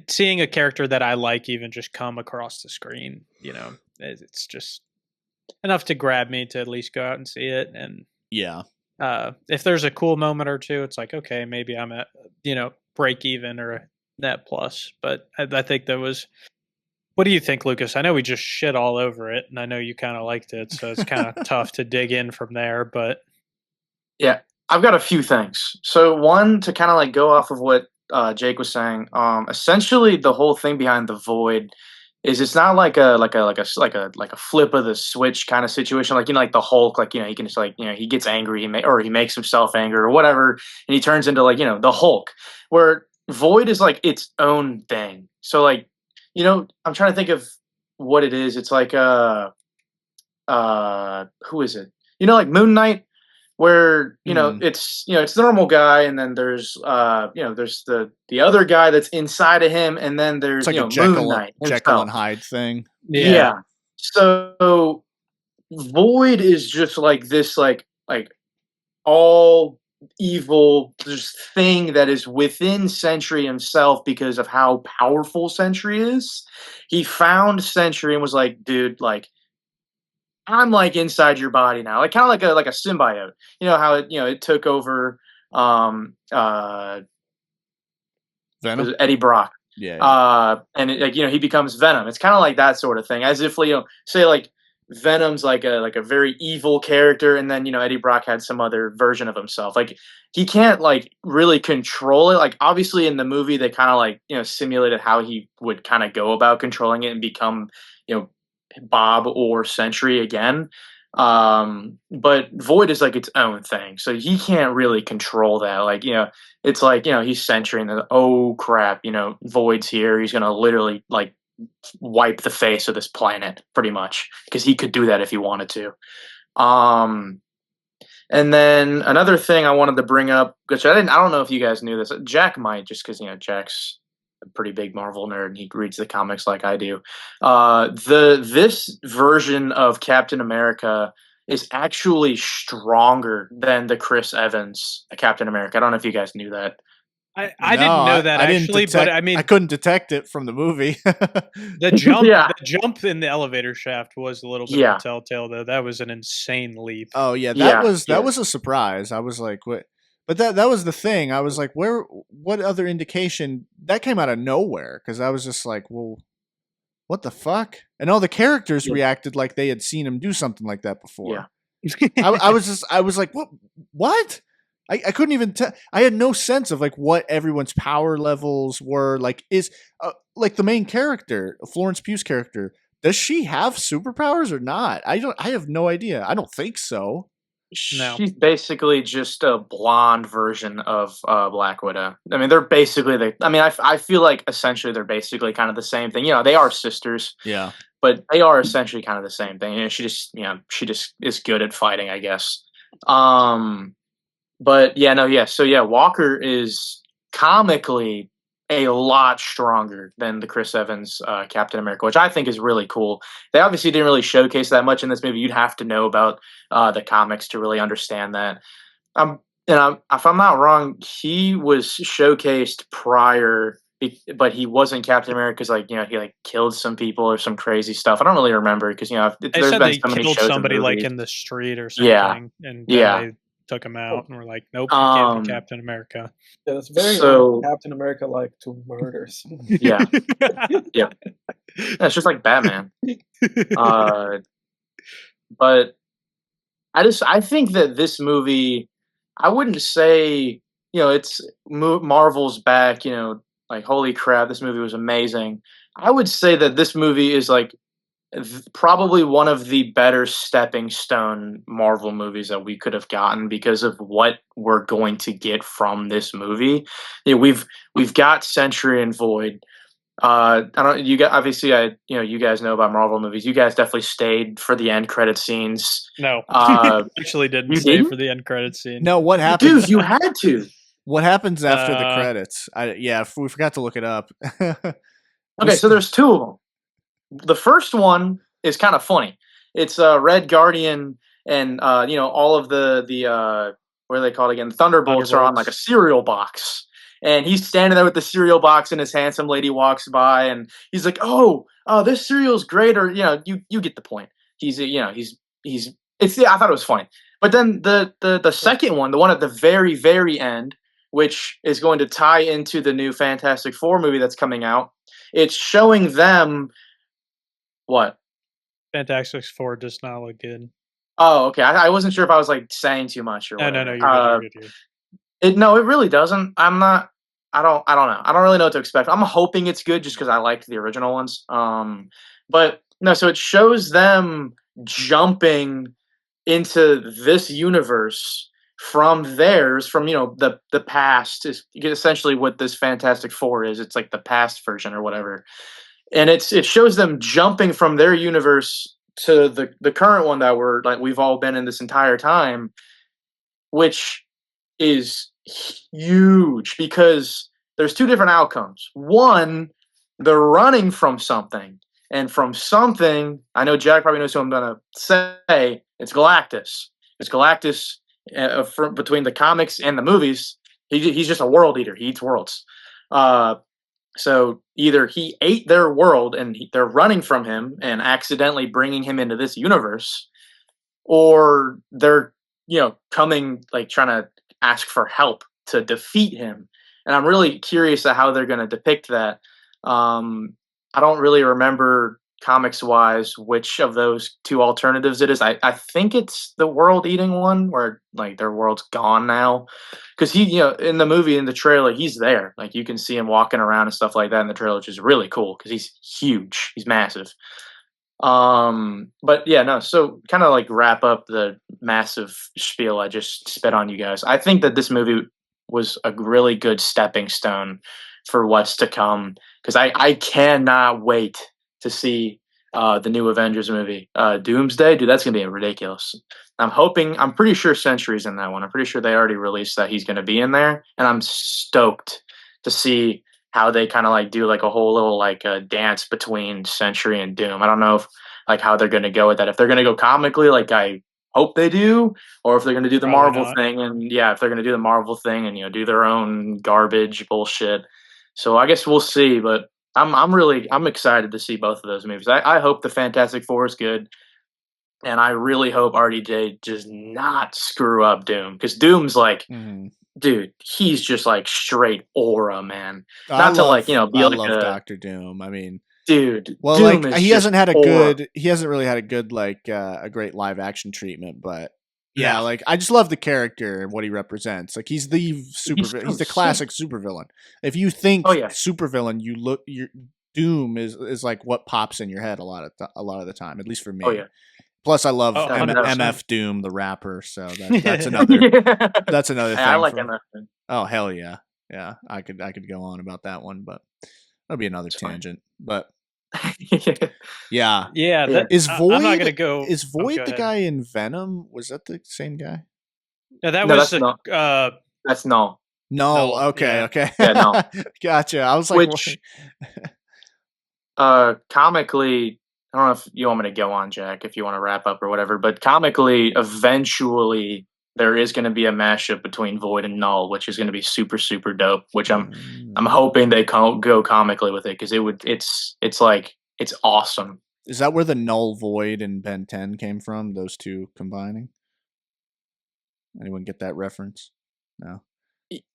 seeing a character that I like even just come across the screen, it's just enough to grab me to at least go out and see it. And Yeah. if there's a cool moment or two, it's like, okay, maybe I'm at, break even or a net plus. But I think that was. What do you think, Lucas? I know we just shit all over it, and I know you kind of liked it, so it's kind of tough to dig in from there. But Yeah, I've got a few things. So one, to kind of like go off of what Jake was saying. Essentially, the whole thing behind the void is it's not like a flip of the switch kind of situation. Like like the Hulk. Like he can just he gets angry, or he makes himself angry or whatever, and he turns into the Hulk. Where void is like its own thing. So like I'm trying to think of what it is. It's like who is it? Like Moon Knight, where it's the normal guy, and then there's there's the other guy that's inside of him, and then there's It's like a Moon Knight Jekyll himself. and Hyde thing. Yeah. So Void is just like this like all evil just thing that is within Sentry himself because of how powerful Sentry is. He found Sentry and was like, dude, like I'm like inside your body now. Like kind of like a symbiote. You know how it took over Venom? was it Eddie Brock. Yeah. And he becomes Venom. It's kind of like that sort of thing. As if say like Venom's like a very evil character, and then Eddie Brock had some other version of himself. Like he can't like really control it. Like obviously in the movie they kind of like simulated how he would kind of go about controlling it and become Bob or Sentry again. But Void is like its own thing, so he can't really control that. Like it's like he's Sentry, and then oh crap, Void's here. He's gonna literally like wipe the face of this planet pretty much because he could do that if he wanted to. And then another thing I wanted to bring up, which I don't know if you guys knew this. Jack might, just because Jack's a pretty big Marvel nerd and he reads the comics like I do. This version of Captain America is actually stronger than the Chris Evans Captain America. I don't know if you guys knew that. I didn't know that actually, but I mean, I couldn't detect it from the movie. the jump in the elevator shaft was a little bit of a telltale, though. That was an insane leap. Oh yeah, that was a surprise. I was like, what? But that was the thing. I was like, what other indication? That came out of nowhere because I was just like, well, what the fuck? And all the characters reacted like they had seen him do something like that before. Yeah. I was like, what? I couldn't even tell. I had no sense of like what everyone's power levels were. Like like the main character, Florence Pugh's character, does she have superpowers or not? I have no idea. I don't think so. No. She's basically just a blonde version of Black Widow. I mean, they're basically I feel like essentially they're basically kind of the same thing. They are sisters. Yeah. But they are essentially kind of the same thing. She just is good at fighting, I guess. But so Walker is comically a lot stronger than the Chris Evans Captain America, which I think is really cool. They obviously didn't really showcase that much in this movie. You'd have to know about the comics to really understand that. If I'm not wrong, he was showcased prior, but he wasn't Captain America because he like killed some people or some crazy stuff. I don't really remember because there's been so many shows somebody in like in the street or something. And they took him out and we're like, nope, you can't be Captain America. Yeah, that's very Captain America like to murders. Yeah. Yeah. It's just like Batman. But I think that this movie, I wouldn't say, it's Marvel's back, like, holy crap, this movie was amazing. I would say that this movie is like probably one of the better stepping stone Marvel movies that we could have gotten because of what we're going to get from this movie. Yeah, we've got Sentry and Void. I don't. You got obviously. You guys know about Marvel movies. You guys definitely stayed for the end credit scenes. No, Uh, actually didn't you stay didn't? for the end credit scene. No, what happens? Dude, you had to. What happens after the Uh, credits? We forgot to look it up. Okay, so there's two of them. The first one is kind of funny. It's Red Guardian and all of the what are they called again? Thunderbolts are on like a cereal box. And he's standing there with the cereal box, and his handsome lady walks by, and he's like, "Oh, this cereal's great," or you get the point. He's I thought it was funny. But then the second one, the one at the very very end, which is going to tie into the new Fantastic Four movie that's coming out, it's showing them what? Fantastic Four does not look good. Oh, okay. I wasn't sure if I was like saying too much or whatever. No, you're good. It really doesn't. I'm not. I don't know. I don't really know what to expect. I'm hoping it's good just because I liked the original ones. But no. So it shows them jumping into this universe from theirs, from the past is essentially what this Fantastic Four is. It's like the past version or whatever, and it shows them jumping from their universe to the current one that we've all been in this entire time, which is huge because there's two different outcomes. One, they're running from something, and from something, I know Jack probably knows who I'm gonna say. It's Galactus. It's Galactus between the comics and the movies. He's just a world eater. He eats worlds. So either he ate their world and they're running from him and accidentally bringing him into this universe, or they're coming like trying to ask for help to defeat him. And I'm really curious at how they're going to depict that. I don't really remember comics wise which of those two alternatives it is. I think it's the world eating one where like their world's gone now, because he in the movie, in the trailer, he's there, like you can see him walking around and stuff like that in the trailer, which is really cool because he's huge, he's massive. But yeah, no, so kind of like wrap up the massive spiel I just spit on you guys. I think that this movie was a really good stepping stone for what's to come, because I cannot wait to see the new Avengers movie, Doomsday. Dude, that's gonna be ridiculous. I'm pretty sure Sentry's in that one. I'm pretty sure they already released that he's gonna be in there, and I'm stoked to see how they kind of like do like a whole little like dance between Sentry and Doom. I don't know if like how they're gonna go with that. If they're gonna go comically, like I hope they do, or if they're gonna do the Probably Marvel not. thing, and if they're gonna do the Marvel thing and do their own garbage bullshit. So I guess we'll see, but I'm excited to see both of those movies. I hope the Fantastic Four is good, and I really hope RDJ does not screw up Doom, because Doom's like, dude, he's just like straight aura, man. I love a Doctor Doom. I mean, dude. well, Doom like is he just hasn't aura. really had a good like a great live action treatment, but yeah, Yeah. like I just love the character and what he represents. Like he's the he's the classic supervillain. If you think Oh, yeah. supervillain, your Doom is like what pops in your head a lot of the time, at least for me. Oh yeah. Plus, I love Oh, MF Doom, the rapper. So that's another that's another thing. I like MF. Oh hell yeah, yeah. I could go on about that one, but that'll be another tangent. But yeah, Yeah. is Void? I'm not gonna go. Is Void go the ahead. guy in Venom? Was that the same guy? No, that No, was that's not. That's no. No. No, Okay. yeah. Okay. Yeah, no. Gotcha. I was like, Which comically, I don't know if you want me to go on, Jack, if you want to wrap up or whatever, but comically, eventually there is going to be a mashup between Void and Null, which is going to be super super dope. Which I'm hoping they go comically with it, because it's awesome. Is that where the Null, Void, and Ben 10 came from? Those two combining? Anyone get that reference? No.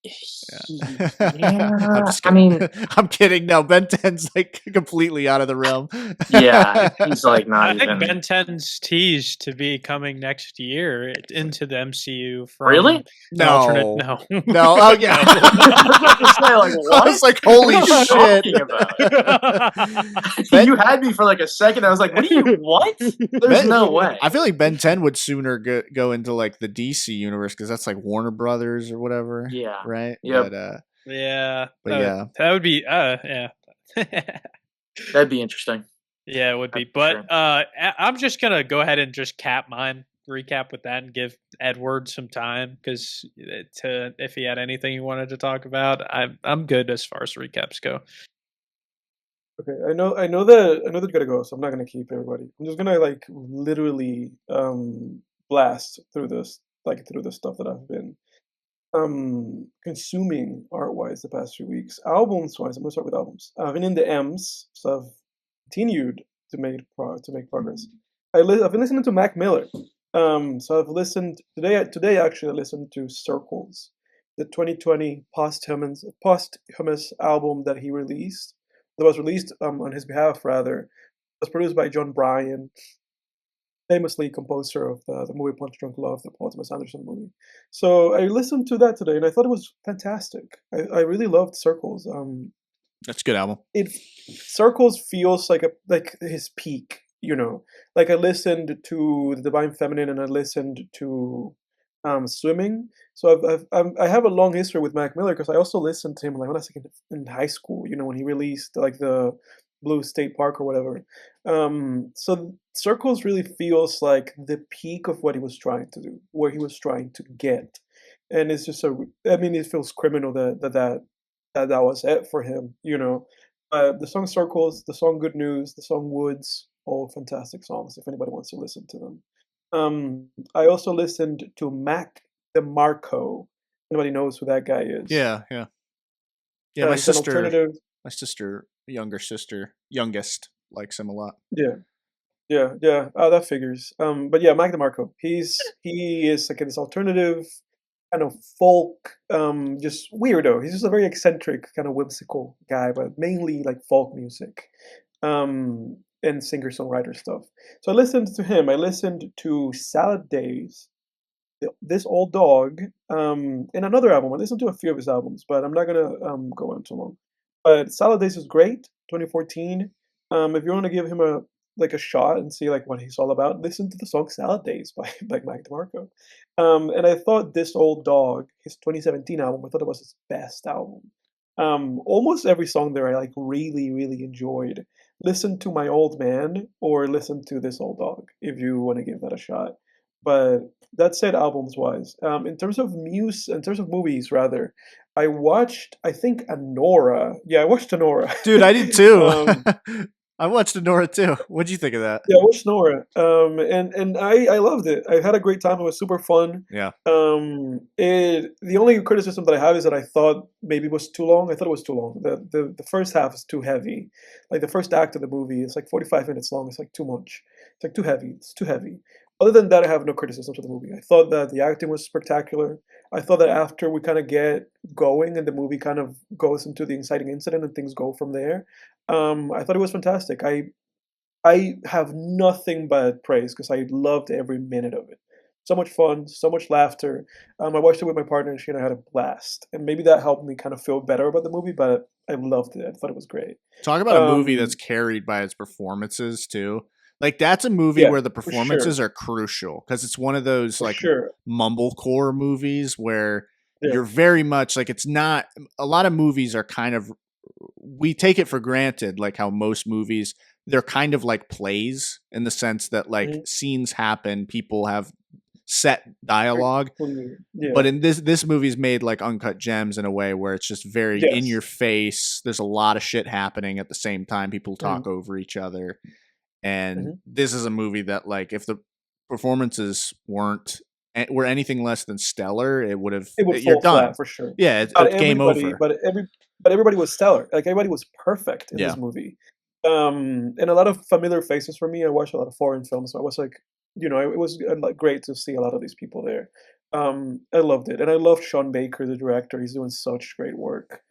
Yeah, I'm just I kidding. mean, I'm kidding. No, Ben 10's like completely out of the realm. yeah, he's like not I think even Ben 10's teased to be coming next year into the MCU from really. an alternate. No. No, No. Oh yeah. I was about to say, like, I what? was like, What holy are you shit. talking about? Ben, You had me for like a second. I was like, what do you what? There's Ben, no way. I feel like Ben 10 would sooner go into like the DC universe because that's like Warner Brothers or whatever. Yeah. Right. Yep. yeah, But yeah. that would be yeah. That'd be interesting. Yeah, it would be. For But sure. I'm just gonna go ahead and just recap with that, and give Edward some time because if he had anything he wanted to talk about, I'm good as far as recaps go. Okay, I know that you gotta go, so I'm not gonna keep everybody. I'm just gonna like literally blast through the stuff that I've been consuming art wise the past few weeks. Albums wise, I'm gonna start with albums. I've been in the M's, so I've continued to make progress. I've been listening to Mac Miller. So I've listened today actually I listened to Circles, the 2020 posthumous album that was released on his behalf rather. It was produced by John Bryan, famously composer of the movie Punch Drunk Love, the Paul Thomas Anderson movie. So I listened to that today, and I thought it was fantastic. I really loved Circles. That's a good album. Circles feels like his peak. Like I listened to the Divine Feminine, and I listened to Swimming. So I have a long history with Mac Miller because I also listened to him like when I was like in high school. When he released like the Blue State Park or whatever. So Circles really feels like the peak of what he was trying to do, where he was trying to get, and it's just it feels criminal that was it for him. The song Circles, the song Good News, the song Woods, all fantastic songs if anybody wants to listen to them. I also listened to Mac DeMarco. Anybody knows who that guy is? Yeah. My he's an sister, alternative. youngest, likes him a lot. Yeah. That figures. But yeah, Mac DeMarco. He is like this alternative kind of folk, just weirdo. He's just a very eccentric, kind of whimsical guy, but mainly like folk music, and singer-songwriter stuff. So I listened to him. I listened to Salad Days, This Old Dog, and another album. I listened to a few of his albums, but I'm not gonna go on too long. But Salad Days is great, 2014. If you want to give him a shot and see like what he's all about, listen to the song Salad Days by Mike DeMarco. And I thought This Old Dog, his 2017 album, I thought it was his best album. Almost every song there I like really, really enjoyed. Listen to My Old Man or listen to This Old Dog if you want to give that a shot. But that said, albums wise, in terms of movies rather, I think Anora. Yeah, I watched Anora. Dude, I did too. Um, I watched Anora too. What'd you think of that? Yeah, I watched Nora, and I loved it. I had a great time. It was super fun. Yeah. The only criticism that I have is that I thought maybe it was too long. I thought it was too long. The first half is too heavy. Like the first act of the movie is like 45 minutes long. It's like too much. It's like too heavy. It's too heavy. Other than that, I have no criticism to the movie. I thought that the acting was spectacular. I thought that after we kind of get going and the movie kind of goes into the inciting incident and things go from there, I thought it was fantastic. I have nothing but praise because I loved every minute of it. So much fun, so much laughter. I watched it with my partner and she and I had a blast. And maybe that helped me kind of feel better about the movie, but I loved it. I thought it was great. Talk about a movie that's carried by its performances too. Like that's a movie where the performances are crucial because it's one of those mumblecore movies where you're very much like it's not. A lot of movies are kind of we take it for granted, like how most movies they're kind of like plays in the sense that like scenes happen, people have set dialogue, but in this movie's made like uncut gems in a way where it's just very in your face. There's a lot of shit happening at the same time. People talk over each other. And this is a movie that, like, if the performances were anything less than stellar, it would you're done flat for sure. Yeah, it's game over. But everybody was stellar. Like everybody was perfect in this movie. And a lot of familiar faces for me. I watched a lot of foreign films, so I was like, it was like great to see a lot of these people there. I loved it, and I love Sean Baker, the director. He's doing such great work.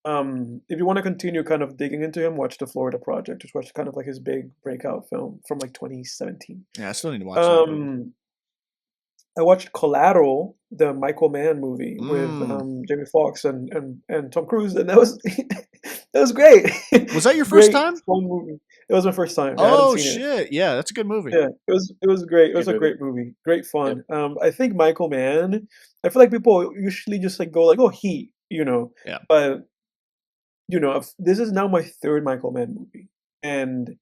If you want to continue kind of digging into him, watch The Florida Project. Just watch kind of like his big breakout film from like 2017. Yeah, I still need to watch that movie. I watched Collateral, the Michael Mann movie with Mm. Jamie Foxx and Tom Cruise, and that was that was great. Was that your first Great, time? fun movie. It was my first time. Yeah, I hadn't Oh seen it. shit! Yeah, that's a good movie. Yeah, it was great. It was Good a movie. great movie. Great fun. I think Michael Mann. I feel like people usually just like go like, "Oh, Heat," Yeah. But this is now my third Michael Mann movie, and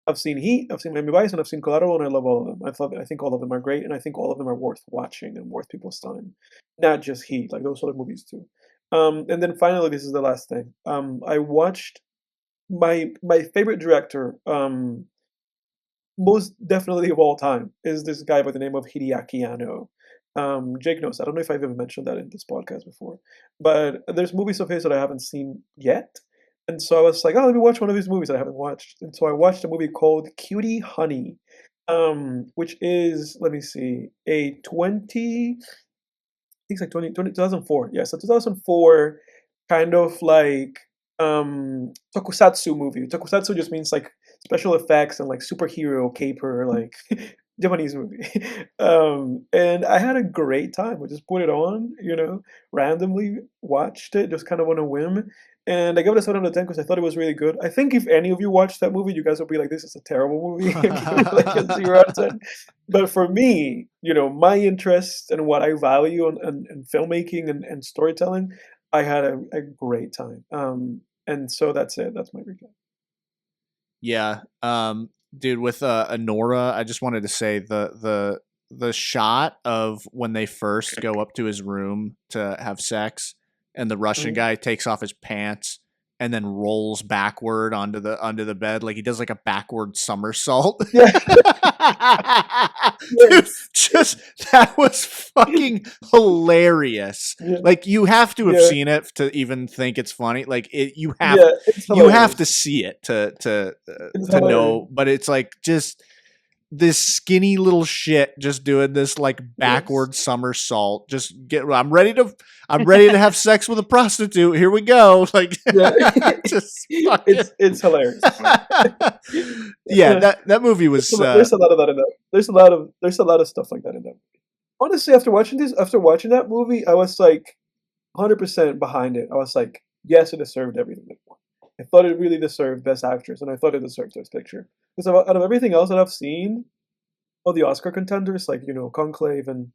I've seen Heat, I've seen Miami Vice, and I've seen Collateral, and I love all of them. I think all of them are great, and I think all of them are worth watching and worth people's time. Not just Heat, like those other movies too. And then finally, this is the last thing. I watched my favorite director, most definitely of all time, is this guy by the name of Hideaki Anno. Jake knows. I don't know if I've ever mentioned that in this podcast before, but there's movies of his that I haven't seen yet. And so I was like, oh, let me watch one of his movies that I haven't watched. And so I watched a movie called Cutie Honey, which is, let me see, a 20, I think it's like 2004. Yeah, so 2004 kind of like tokusatsu movie. Tokusatsu just means like special effects and like superhero caper, like Japanese movie. And I had a great time. I just put it on, randomly watched it, just kind of on a whim. And I gave it a 7 out of 10 because I thought it was really good. I think if any of you watched that movie, you guys would be like, this is a terrible movie. And give it like a 0 out of 10. But for me, my interest and what I value in filmmaking and storytelling, I had a great time. And so that's it. That's my recap. Yeah. Dude, with Anora, I just wanted to say the shot of when they first go up to his room to have sex and the Russian guy takes off his pants and then rolls backward onto the bed like he does like a backward somersault. Yeah. Dude, just that was fucking hilarious. Yeah. Like you have to have Yeah. seen it to even think it's funny. Like It's you have hilarious. to see it to It's know. hilarious. But it's like just this skinny little shit just doing this like backward somersault. I'm ready to have sex with a prostitute. Here we go. Like Yeah. just fucking It's hilarious. yeah, that movie was There's a lot of that in that. There's a lot of stuff like that in that. Honestly, after watching that movie, I was like 100% behind it. I was like, yes, it deserved everything it won. I thought it really deserved Best Actress, and I thought it deserved Best Picture. Because out of everything else that I've seen, all the Oscar contenders, like Conclave and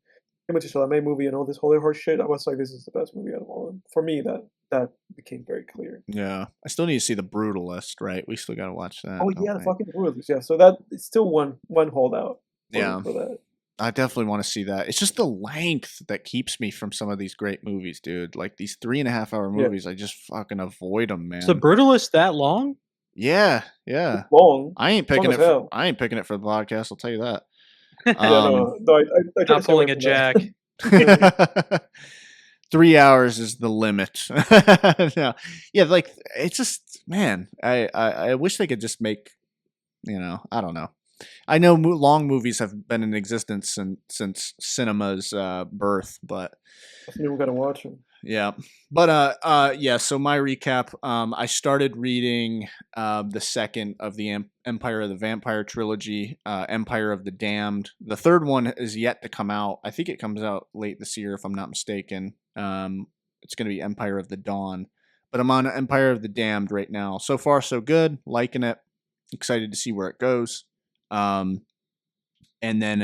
Timothée Chalamet movie and all this holy horse shit, I was like, this is the best movie out of all of them. For me, that became very clear. yeah. I still need to see The Brutalist, right? We still got to watch that. Oh don't yeah, the we? fucking Brewers. Yeah, so that it's still one holdout. Yeah. For that. I definitely want to see that. It's just the length that keeps me from some of these great movies, dude. Like these 3.5 hour Yeah. movies, I just fucking avoid them, man. Is The Brutalist that long? Yeah. It's long. I ain't Long picking as it. hell. I ain't picking it for the podcast. I'll tell you that. Yeah, no, I try to Not stay away pulling a from jack. that. 3 hours is the limit. No. Yeah, like it's just man. I wish they could just make. I don't know. I know long movies have been in existence since cinema's birth, but We gotta watch them. yeah. But yeah, so my recap, I started reading the second of the Empire of the Vampire trilogy, Empire of the Damned. The third one is yet to come out. I think it comes out late this year if I'm not mistaken. It's going to be Empire of the Dawn. But I'm on Empire of the Damned right now. So far so good, liking it. Excited to see where it goes. And then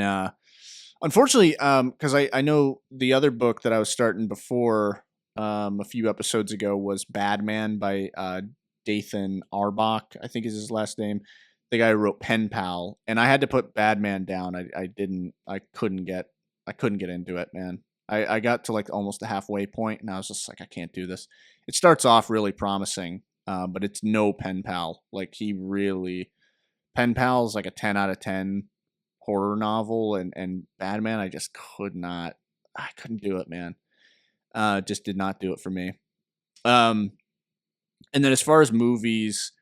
unfortunately, because I know the other book that I was starting before a few episodes ago was Bad Man by Dathan Arbach, I think is his last name. The guy who wrote Pen Pal, and I had to put Bad Man down. I couldn't get into it, man. I got to like almost the halfway point, and I was just like, I can't do this. It starts off really promising, but it's no Pen Pal. Like Pen Pal is like a 10 out of 10 horror novel, and Batman, I couldn't do it, man. Just did not do it for me. And then as far as movies,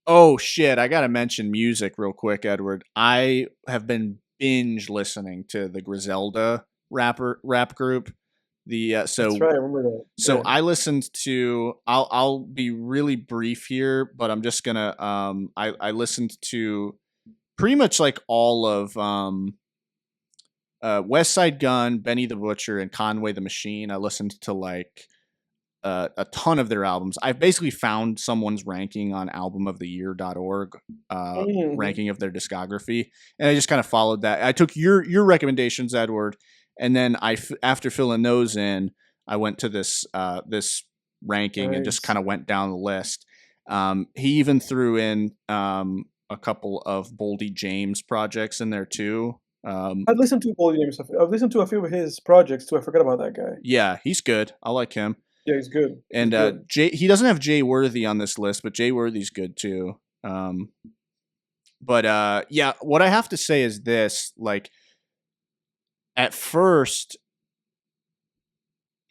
oh shit, I gotta mention music real quick, Edward. I have been binge listening to the Griselda rap group. That's right. I remember that. So Yeah. I listened to. I'll be really brief here, but I'm just gonna. I listened to pretty much like all of Westside Gunn, Benny the Butcher, and Conway the Machine. I listened to like a ton of their albums. I've basically found someone's ranking on albumoftheyear.org, ranking of their discography, and I just kind of followed that. I took your recommendations, Edward, and then after filling those in, I went to this ranking and just kind of went down the list. He even threw in a couple of Boldy James projects in there too. I've listened to Boldy James. I've listened to a few of his projects too. I forgot about that guy. Yeah, he's good. I like him. Yeah, he's good. And he's good. He doesn't have Jay Worthy on this list, but Jay Worthy's good too. But yeah, what I have to say is this: like, at first,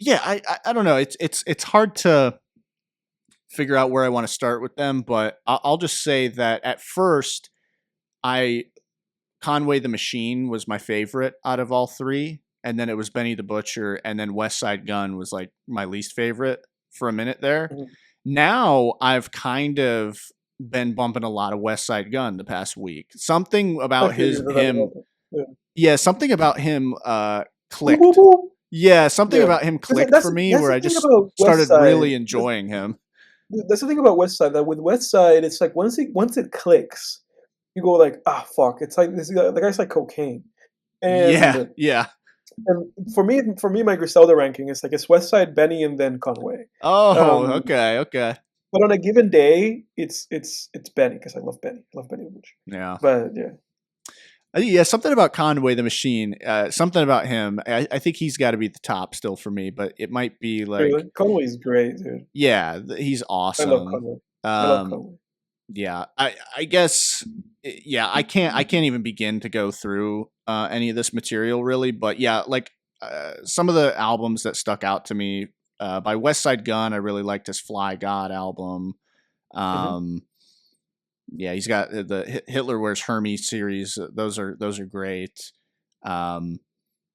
yeah, I don't know. It's hard to figure out where I want to start with them, but I'll just say that at first, Conway the Machine was my favorite out of all three. And then it was Benny the Butcher, and then Westside Gunn was like my least favorite for a minute there. Mhm. Now I've kind of been bumping a lot of Westside Gunn the past week. Something about something about him clicked. Boop, boop, boop. Yeah, something Yeah. about him clicked That's- for me that's where the I thing just about started Westside. really enjoying him. That's the thing about Westside. That with Westside, it's like once it clicks, you go like, ah, fuck. It's like the guy's like cocaine. And Yeah. And for me, my Griselda ranking is like it's Westside, Benny, and then Conway. Oh, okay. But on a given day, it's Benny because I love Benny. I love Benny much. Yeah. But yeah. Yeah, something about Conway the Machine, something about him. I think he's got to be the top still for me, but it might be like Really? Conway's great, dude. Yeah, he's awesome. I love Conway. I love Conway. Yeah, I guess I can't even begin to go through any of this material really, but yeah, like some of the albums that stuck out to me by Westside Gunn, I really liked his Fly God album. Yeah, he's got the Hitler Wears Hermes series. Those are great. And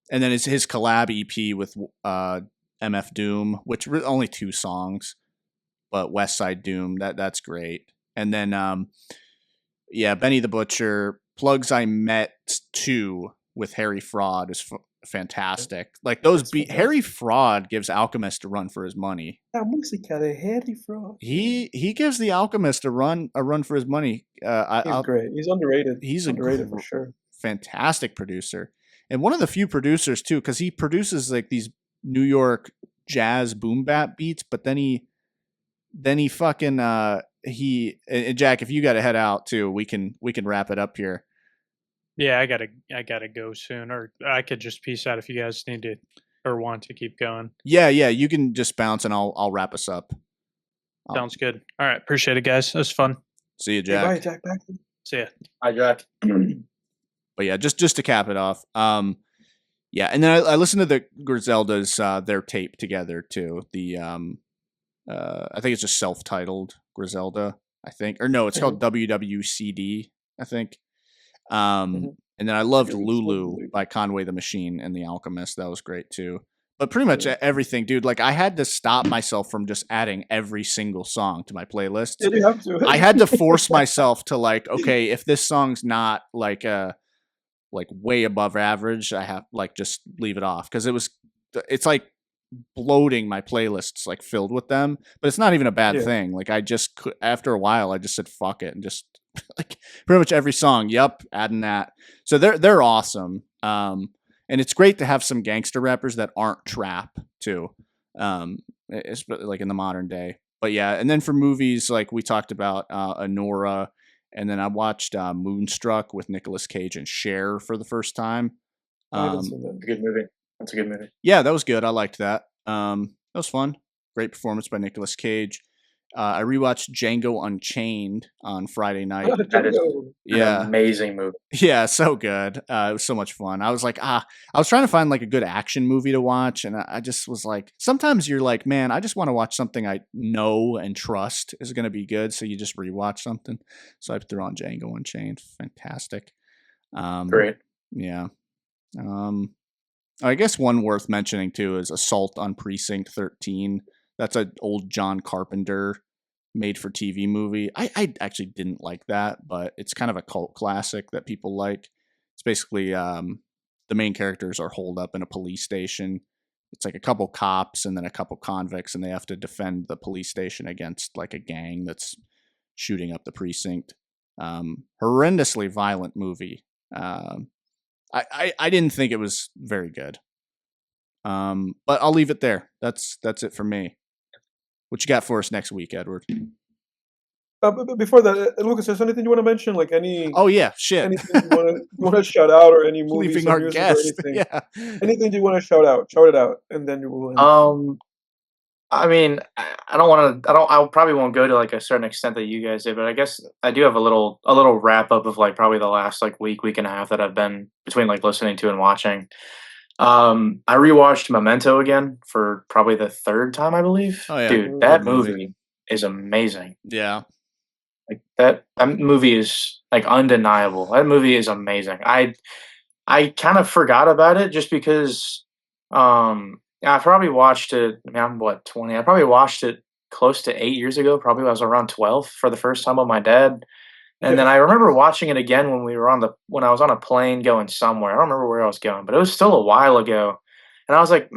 then his collab EP with MF Doom, which only 2 songs, but Westside Doom, that's great. And then Benny the Butcher, Plugs I Met 2 with Harry Fraud is fantastic. Like those Harry Fraud gives Alchemist a run for his money. La música de Harry Fraud. He gives the Alchemist a run for his money. He's great. He's underrated. He's underrated for sure. Fantastic producer, and one of the few producers too, because he produces like these New York jazz boom bap beats, but then he fucking and Jack, if you got to head out too, we can wrap it up here. Yeah, I gotta go soon, or I could just peace out if you guys need to or want to keep going. Yeah, you can just bounce and I'll wrap us up. Sounds good. All right, appreciate it, guys. That was fun. See you, Jack. Bye, Jack. Back. See ya. Hi, Jack. But yeah, just to cap it off, yeah, and then I listened to the Griselda's their tape together too. The I think it's just self-titled Griselda. I think, or no, it's called WWCD. I think. And then I loved Lulu by Conway the Machine and the Alchemist. That was great too. But pretty much everything, dude. Like I had to stop myself from just adding every single song to my playlist. Yeah, you have to. I had to force myself to like, okay, if this song's not like way above average, I have like just leave it off because it's like bloating my playlists like filled with them. But it's not even a bad thing. Like I just after a while, I just said fuck it and just like pretty much every song. Yep, adding that. So they're awesome. And it's great to have some gangster rappers that aren't trap too. It's like in the modern day. But yeah, and then for movies, like we talked about Anora, and then I watched Moonstruck with Nicolas Cage and Cher for the first time. I haven't seen that. It's a good movie. That's a good movie. Yeah, that was good. I liked that. That was fun. Great performance by Nicolas Cage. I rewatched Django Unchained on Friday night. That is an amazing movie. Yeah, so good. It was so much fun. I was like, I was trying to find like a good action movie to watch, and I just was like, sometimes you're like, man, I just want to watch something I know and trust is going to be good, so you just rewatch something. So I threw on Django Unchained. Fantastic. Great. Yeah. I guess one worth mentioning too is Assault on Precinct 13. That's an old John Carpenter made for TV movie. I actually didn't like that, but it's kind of a cult classic that people like. It's basically the main characters are holed up in a police station. It's like a couple cops and then a couple convicts, and they have to defend the police station against like a gang that's shooting up the precinct. Horrendously violent movie. I didn't think it was very good. But I'll leave it there. That's it for me. What you got for us next week, Edward? But before that, Lucas, is there anything you want to mention? Like Oh yeah, shit. anything you want to shout out, or any movies Leaving or our music guest. or anything? Yeah. Anything you want to shout out? Shout it out, and then you will. I mean, I don't want to. I probably won't go to like a certain extent that you guys did, but I guess I do have a little wrap up of like probably the last like week and a half that I've been between like listening to and watching. I rewatched Memento again for probably the third time, I believe. Oh, yeah. Dude, Good that movie. movie is amazing. Yeah. Like that movie is like undeniable. That movie is amazing. I kind of forgot about it just because I probably watched it. I mean, I'm what 20. I probably watched it close to 8 years ago. Probably when I was around 12 for the first time with my dad. And then I remember watching it again when I was on a plane going somewhere. I don't remember where I was going, but it was still a while ago. And I was like,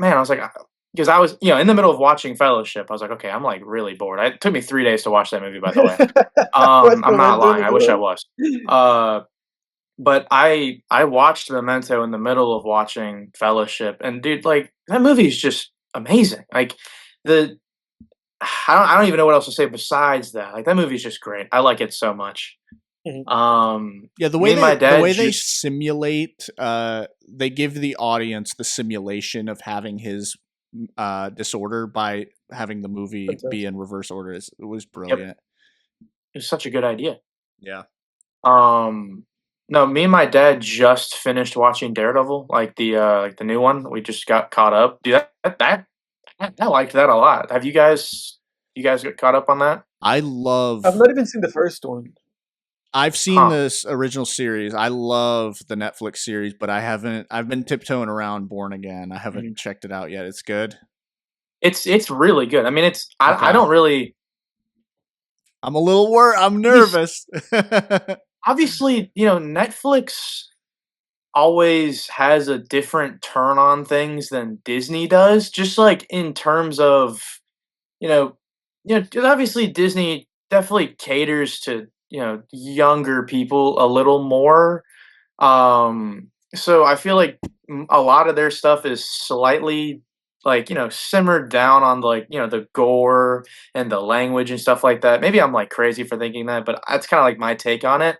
because I was, in the middle of watching Fellowship, I was like, okay, I'm like really bored. It took me 3 days to watch that movie, by the way. I'm not lying. I wish I was. But I watched Memento in the middle of watching Fellowship, and dude, like that movie is just amazing. Like I don't even know what else to say besides that. Like that movie is just great. I like it so much. Yeah, the way they simulate, they give the audience the simulation of having his disorder by having the movie be in reverse order. It was brilliant. Yep. It was such a good idea. Yeah. No, me and my dad just finished watching Daredevil, like the new one. We just got caught up. Dude, I liked that a lot. Have you guys got caught up on that? I've not even seen the first one. I've seen this original series. I love the Netflix series, but I haven't. I've been tiptoeing around Born Again. I haven't checked it out yet. It's good. It's really good. I mean, I don't really. I'm a little I'm nervous. Obviously, Netflix always has a different turn on things than Disney does. Just like in terms of, obviously Disney definitely caters to younger people a little more. So I feel like a lot of their stuff is slightly like simmered down on like the gore and the language and stuff like that. Maybe I'm like crazy for thinking that, but that's kind of like my take on it.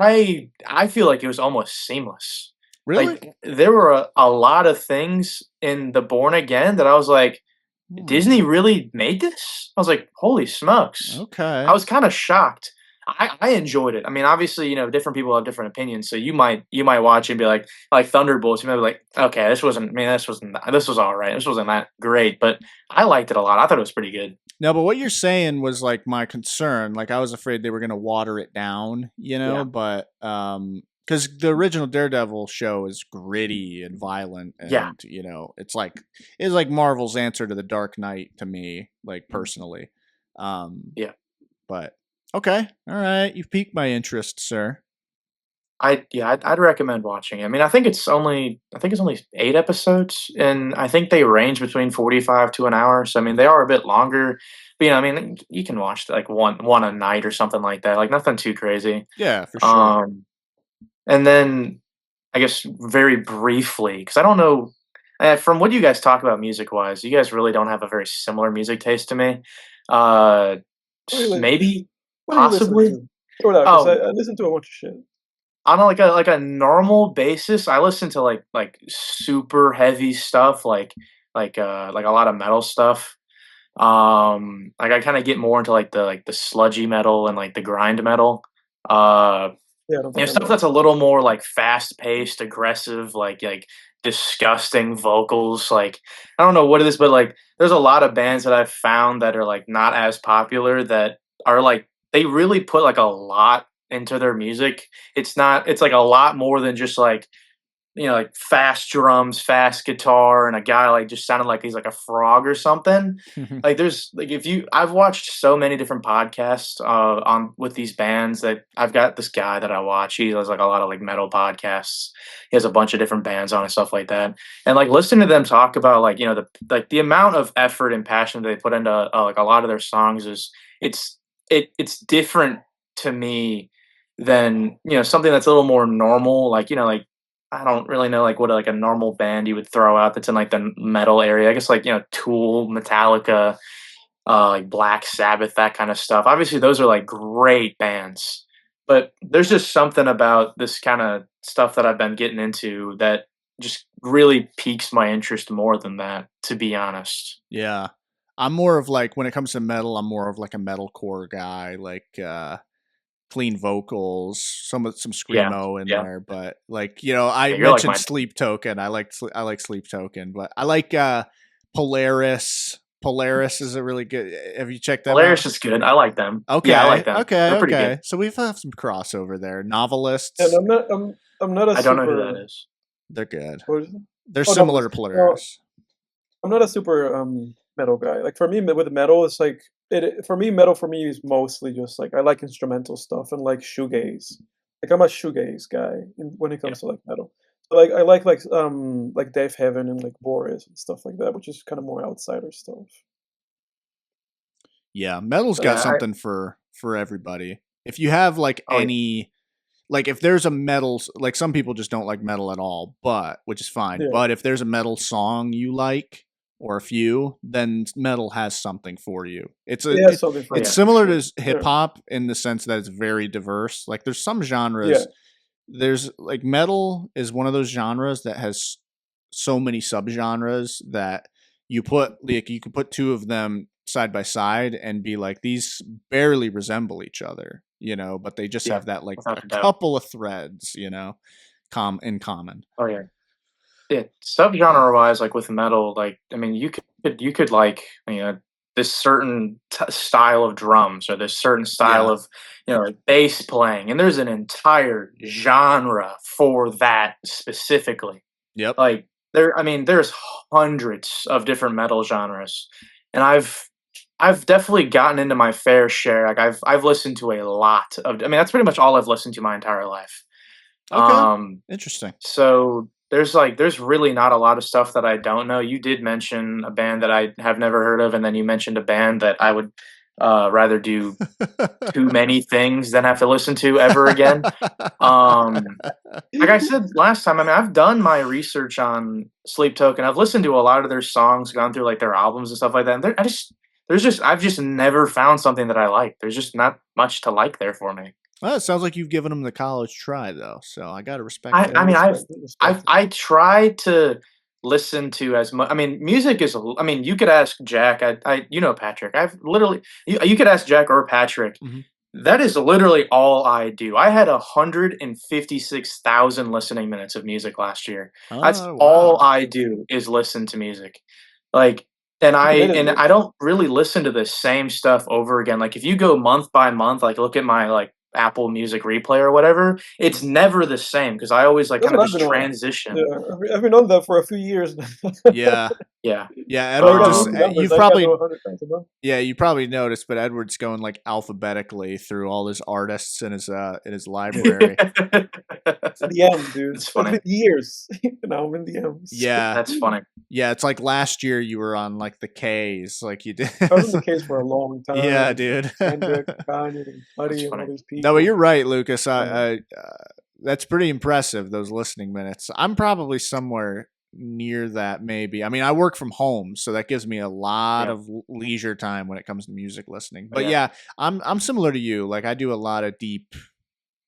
I feel like it was almost seamless. Really? Like there were a lot of things in the Born Again that I was like, Disney really made this? I was like, holy smokes. Okay. I was kind of shocked. I enjoyed it. I mean, obviously, different people have different opinions. So you might watch it and be like Thunderbolts. You might be like, okay, this was all right. This wasn't that great, but I liked it a lot. I thought it was pretty good. No, but what you're saying was like my concern. Like I was afraid they were going to water it down, but because the original Daredevil show is gritty and violent, and it's like Marvel's answer to the Dark Knight to me, like personally. But okay, all right, you've piqued my interest, sir. I'd recommend watching it. I mean, I think it's only 8 episodes, and I think they range between 45 to an hour. So I mean, they are a bit longer. But I mean, you can watch like one a night or something like that. Like nothing too crazy. Yeah, for sure. And then I guess very briefly, because I don't know from what you guys talk about music wise, you guys really don't have a very similar music taste to me. Maybe possibly. I listen to a bunch of shit. On like a normal basis, I listen to like super heavy stuff, like a lot of metal stuff. Like I kind of get more into like the sludgy metal and like the grind metal. Stuff that's a little more like fast paced, aggressive, like disgusting vocals. Like I don't know what it is, but like there's a lot of bands that I've found that are like not as popular that are like they really put like a lot into their music. It's like a lot more than just like like fast drums, fast guitar, and a guy like just sounded like he's like a frog or something. Like there's like I've watched so many different podcasts on with these bands that I've got this guy that I watch. He does like a lot of like metal podcasts. He has a bunch of different bands on and stuff like that. And like listening to them talk about like the amount of effort and passion they put into like a lot of their songs it's it's different to me than something that's a little more normal. Like like I don't really know like what like a normal band you would throw out that's in like the metal area. I guess like Tool, Metallica, like Black Sabbath, that kind of stuff. Obviously, those are like great bands, but there's just something about this kind of stuff that I've been getting into that just really piques my interest more than that, to be honest. Yeah. I'm more of like, when it comes to metal, I'm more of like a metalcore guy, like clean vocals, some screamo in Yeah. there, but like, I Yeah, you're like mentioned my Sleep Token. I like Sleep Token, but I like Polaris. Polaris is a really good. Have you checked them Polaris out? is good. I like them. Okay, Yeah, I like them. okay, They're pretty okay. good. So we've had some crossover there. And Novelists, I'm not a I don't know who super. that is. they're good. What is it? They're Oh, similar to Novelist. No, Polaris. I'm not a super metal guy. Like for me, with metal, it's like for me, metal for me is mostly just like I like instrumental stuff and like shoegaze. Like I'm a shoegaze guy when it Yeah. comes to like metal. So like I like Dave Heaven and like Boris and stuff like that, which is kind of more outsider stuff. Yeah, metal's But got yeah, something for everybody. If you have like oh, yeah. any, like if there's a metal, like some people just don't like metal at all, but which is fine. Yeah. But if there's a metal song you like or a few, then metal has something for you. It's It has something for it's me, similar sure. to hip hop in the sense that it's very diverse. Like there's some Yeah. genres. There's like metal is one of those genres that has so many subgenres that you could put two of them side by side and be like, these barely resemble each other, but they just Yeah, have that like without a a doubt. couple of threads, in common. Oh yeah. Yeah, subgenre wise, like with metal, like I mean, you could like this certain style of drums or this certain style Yeah. of like bass playing, and there's an entire genre for that specifically. Yep. Like I mean, there's hundreds of different metal genres, and I've definitely gotten into my fair share. Like I've listened to a lot of. I mean, that's pretty much all I've listened to my entire life. Okay. Interesting. So there's really not a lot of stuff that I don't know. You did mention a band that I have never heard of, and then you mentioned a band that I would rather do too many things than have to listen to ever again. Like I said last time, I mean I've done my research on Sleep Token. I've listened to a lot of their songs, gone through like their albums and stuff like that. And I've just never found something that I like. There's just not much to like there for me. Well, it sounds like you've given them the college try, though. So I got to respect that. I mean, respect I try to listen to as much. I mean, music is. I mean, you could ask Jack. Patrick. I've literally. You could ask Jack or Patrick. Mhm. That is literally all I do. I had 156,000 listening minutes of music last year. That's Oh, all wow. I do is listen to music. Like, and committed. I don't really listen to the same stuff over again. Like, if you go month by month, like look at my like Apple Music replay or whatever, it's never the same because I always like That's kind of what I've just been on. transition. Yeah, I've been on that for a few years now. Yeah. Yeah. Yeah, So I Edward got just those numbers. you've I got probably 100 times a month. you probably noticed, but Edward's going like alphabetically through all his artists in his library. It's the M, dude. It's It's funny. been years. Now I'm in the M's. Yeah. That's funny. Yeah, it's like last year you were on like the K's, like you did. I was in the case for a long time. Yeah, dude. Kendrick, Kanye, and Buddy, That's and all funny. these people. No, but you're right, Lucas. Yeah. That's pretty impressive, those listening minutes. I'm probably somewhere near that, maybe. I mean, I work from home, so that gives me a lot Yeah. of leisure time when it comes to music listening. But Yeah. yeah, I'm similar to you. Like I do a lot of deep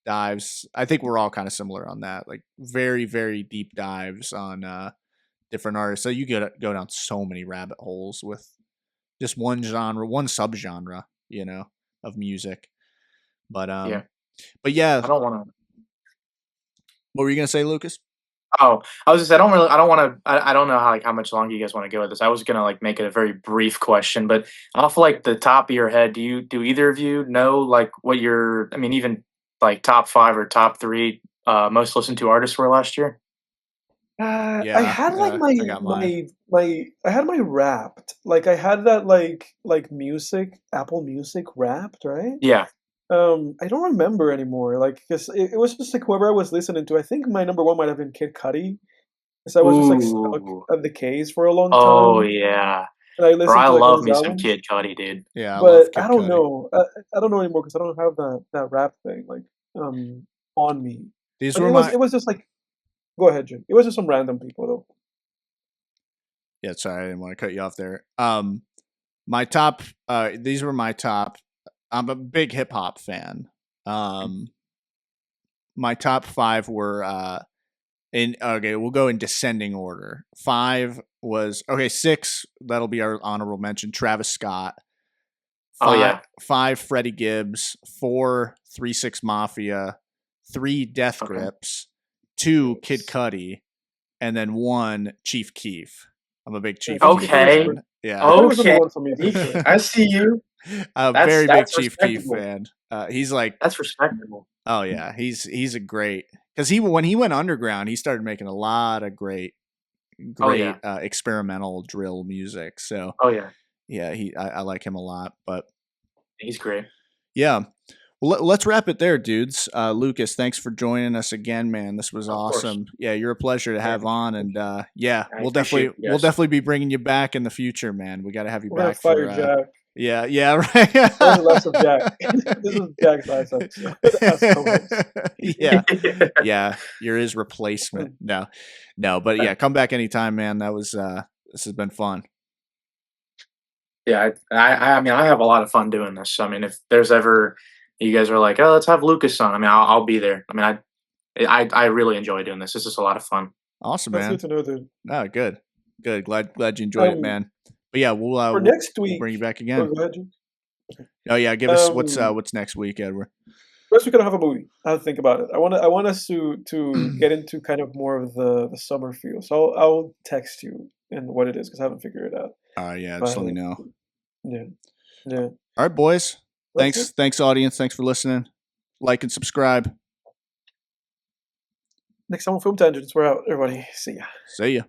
dives. I think we're all kind of similar on that. Like very, very deep dives on different artists. So you go down so many rabbit holes with just one genre, one subgenre, of music. But Yeah. but yeah, I don't want to. what were you gonna say, Lucas? Oh, I was just. I don't really. I don't want to. I don't know how much longer you guys want to go with this. I was gonna like make it a very brief question, but off like the top of your head, do either of you know like what your? I mean, even like top 5 or top 3 most listened to artists were last year? I had like I got mine. I had my Wrapped. Like I had that like music, Apple Music Wrapped, right? Yeah. I don't remember anymore. Like, cause it was just like whoever I was listening to. I think my number one might have been Kid Cudi, because I was just like stuck Ooh. at the case for a long Oh time, yeah. and I Bro, listened I to like all love his me some albums. Kid Cudi, dude. Yeah, I But love Kid I don't Cudi. know. I don't know anymore because I don't have that rap thing like on me. These But were my it was just like go ahead, Jim. It was just some random people though. yeah. Sorry, I didn't want to cut you off there. My top. These were my top. I'm a big hip hop fan. My top 5 were we'll go in descending order. 5 was 6. That'll be our honorable mention. Travis Scott. Oh yeah. 5 Freddie Gibbs. 4 3-6 Mafia. 3 Death Okay. Grips. 2 Kid Cudi, and then 1 Chief Keef. I'm a big Chief Thank you Keef for Okay. fan. Yeah. I thought it was number Okay. one for me for sure. I see you. I'm a very big That's Chief Keef respectable. fan. He's like, That's respectable. oh yeah, he's a great, because when he went underground, he started making a lot of great Oh yeah. experimental drill music. So Oh yeah. yeah, I like him a lot. But He's great. yeah, well, let's wrap it there, dudes. Lucas, thanks for joining us again, man. This was Of course. awesome. Yeah, you're a pleasure to have on, and yeah, I we'll appreciate you we'll guys. definitely be bringing you back in the future, man. We got to have you We're gonna back fire for Jack. yeah, right. That was the last of Jack. This is Jack's last episode as co-host. yeah, you're his replacement. No, but yeah, come back anytime, man. That was this has been fun. Yeah, I mean, I have a lot of fun doing this. I mean, if there's ever you guys are like, oh, let's have Lucas on. I mean, I'll be there. I mean, I really enjoy doing this. This is a lot of fun. Awesome, That's man. good to know, dude. No, good. Glad you enjoyed it, man. But yeah, for next week, we'll bring you back Oh, again. go ahead, Jim. Oh yeah, give us what's next week, Edward. First, we're gonna have a movie. I have to think about it. I want us to get into kind of more of the summer feel. So I'll text you and what it is because I haven't figured it out. Yeah, just let me know. Yeah. All right, boys. That's it. Thanks, audience. Thanks for listening. Like and subscribe. Next time on Film Tangents, we're out. Everybody, see ya. See ya.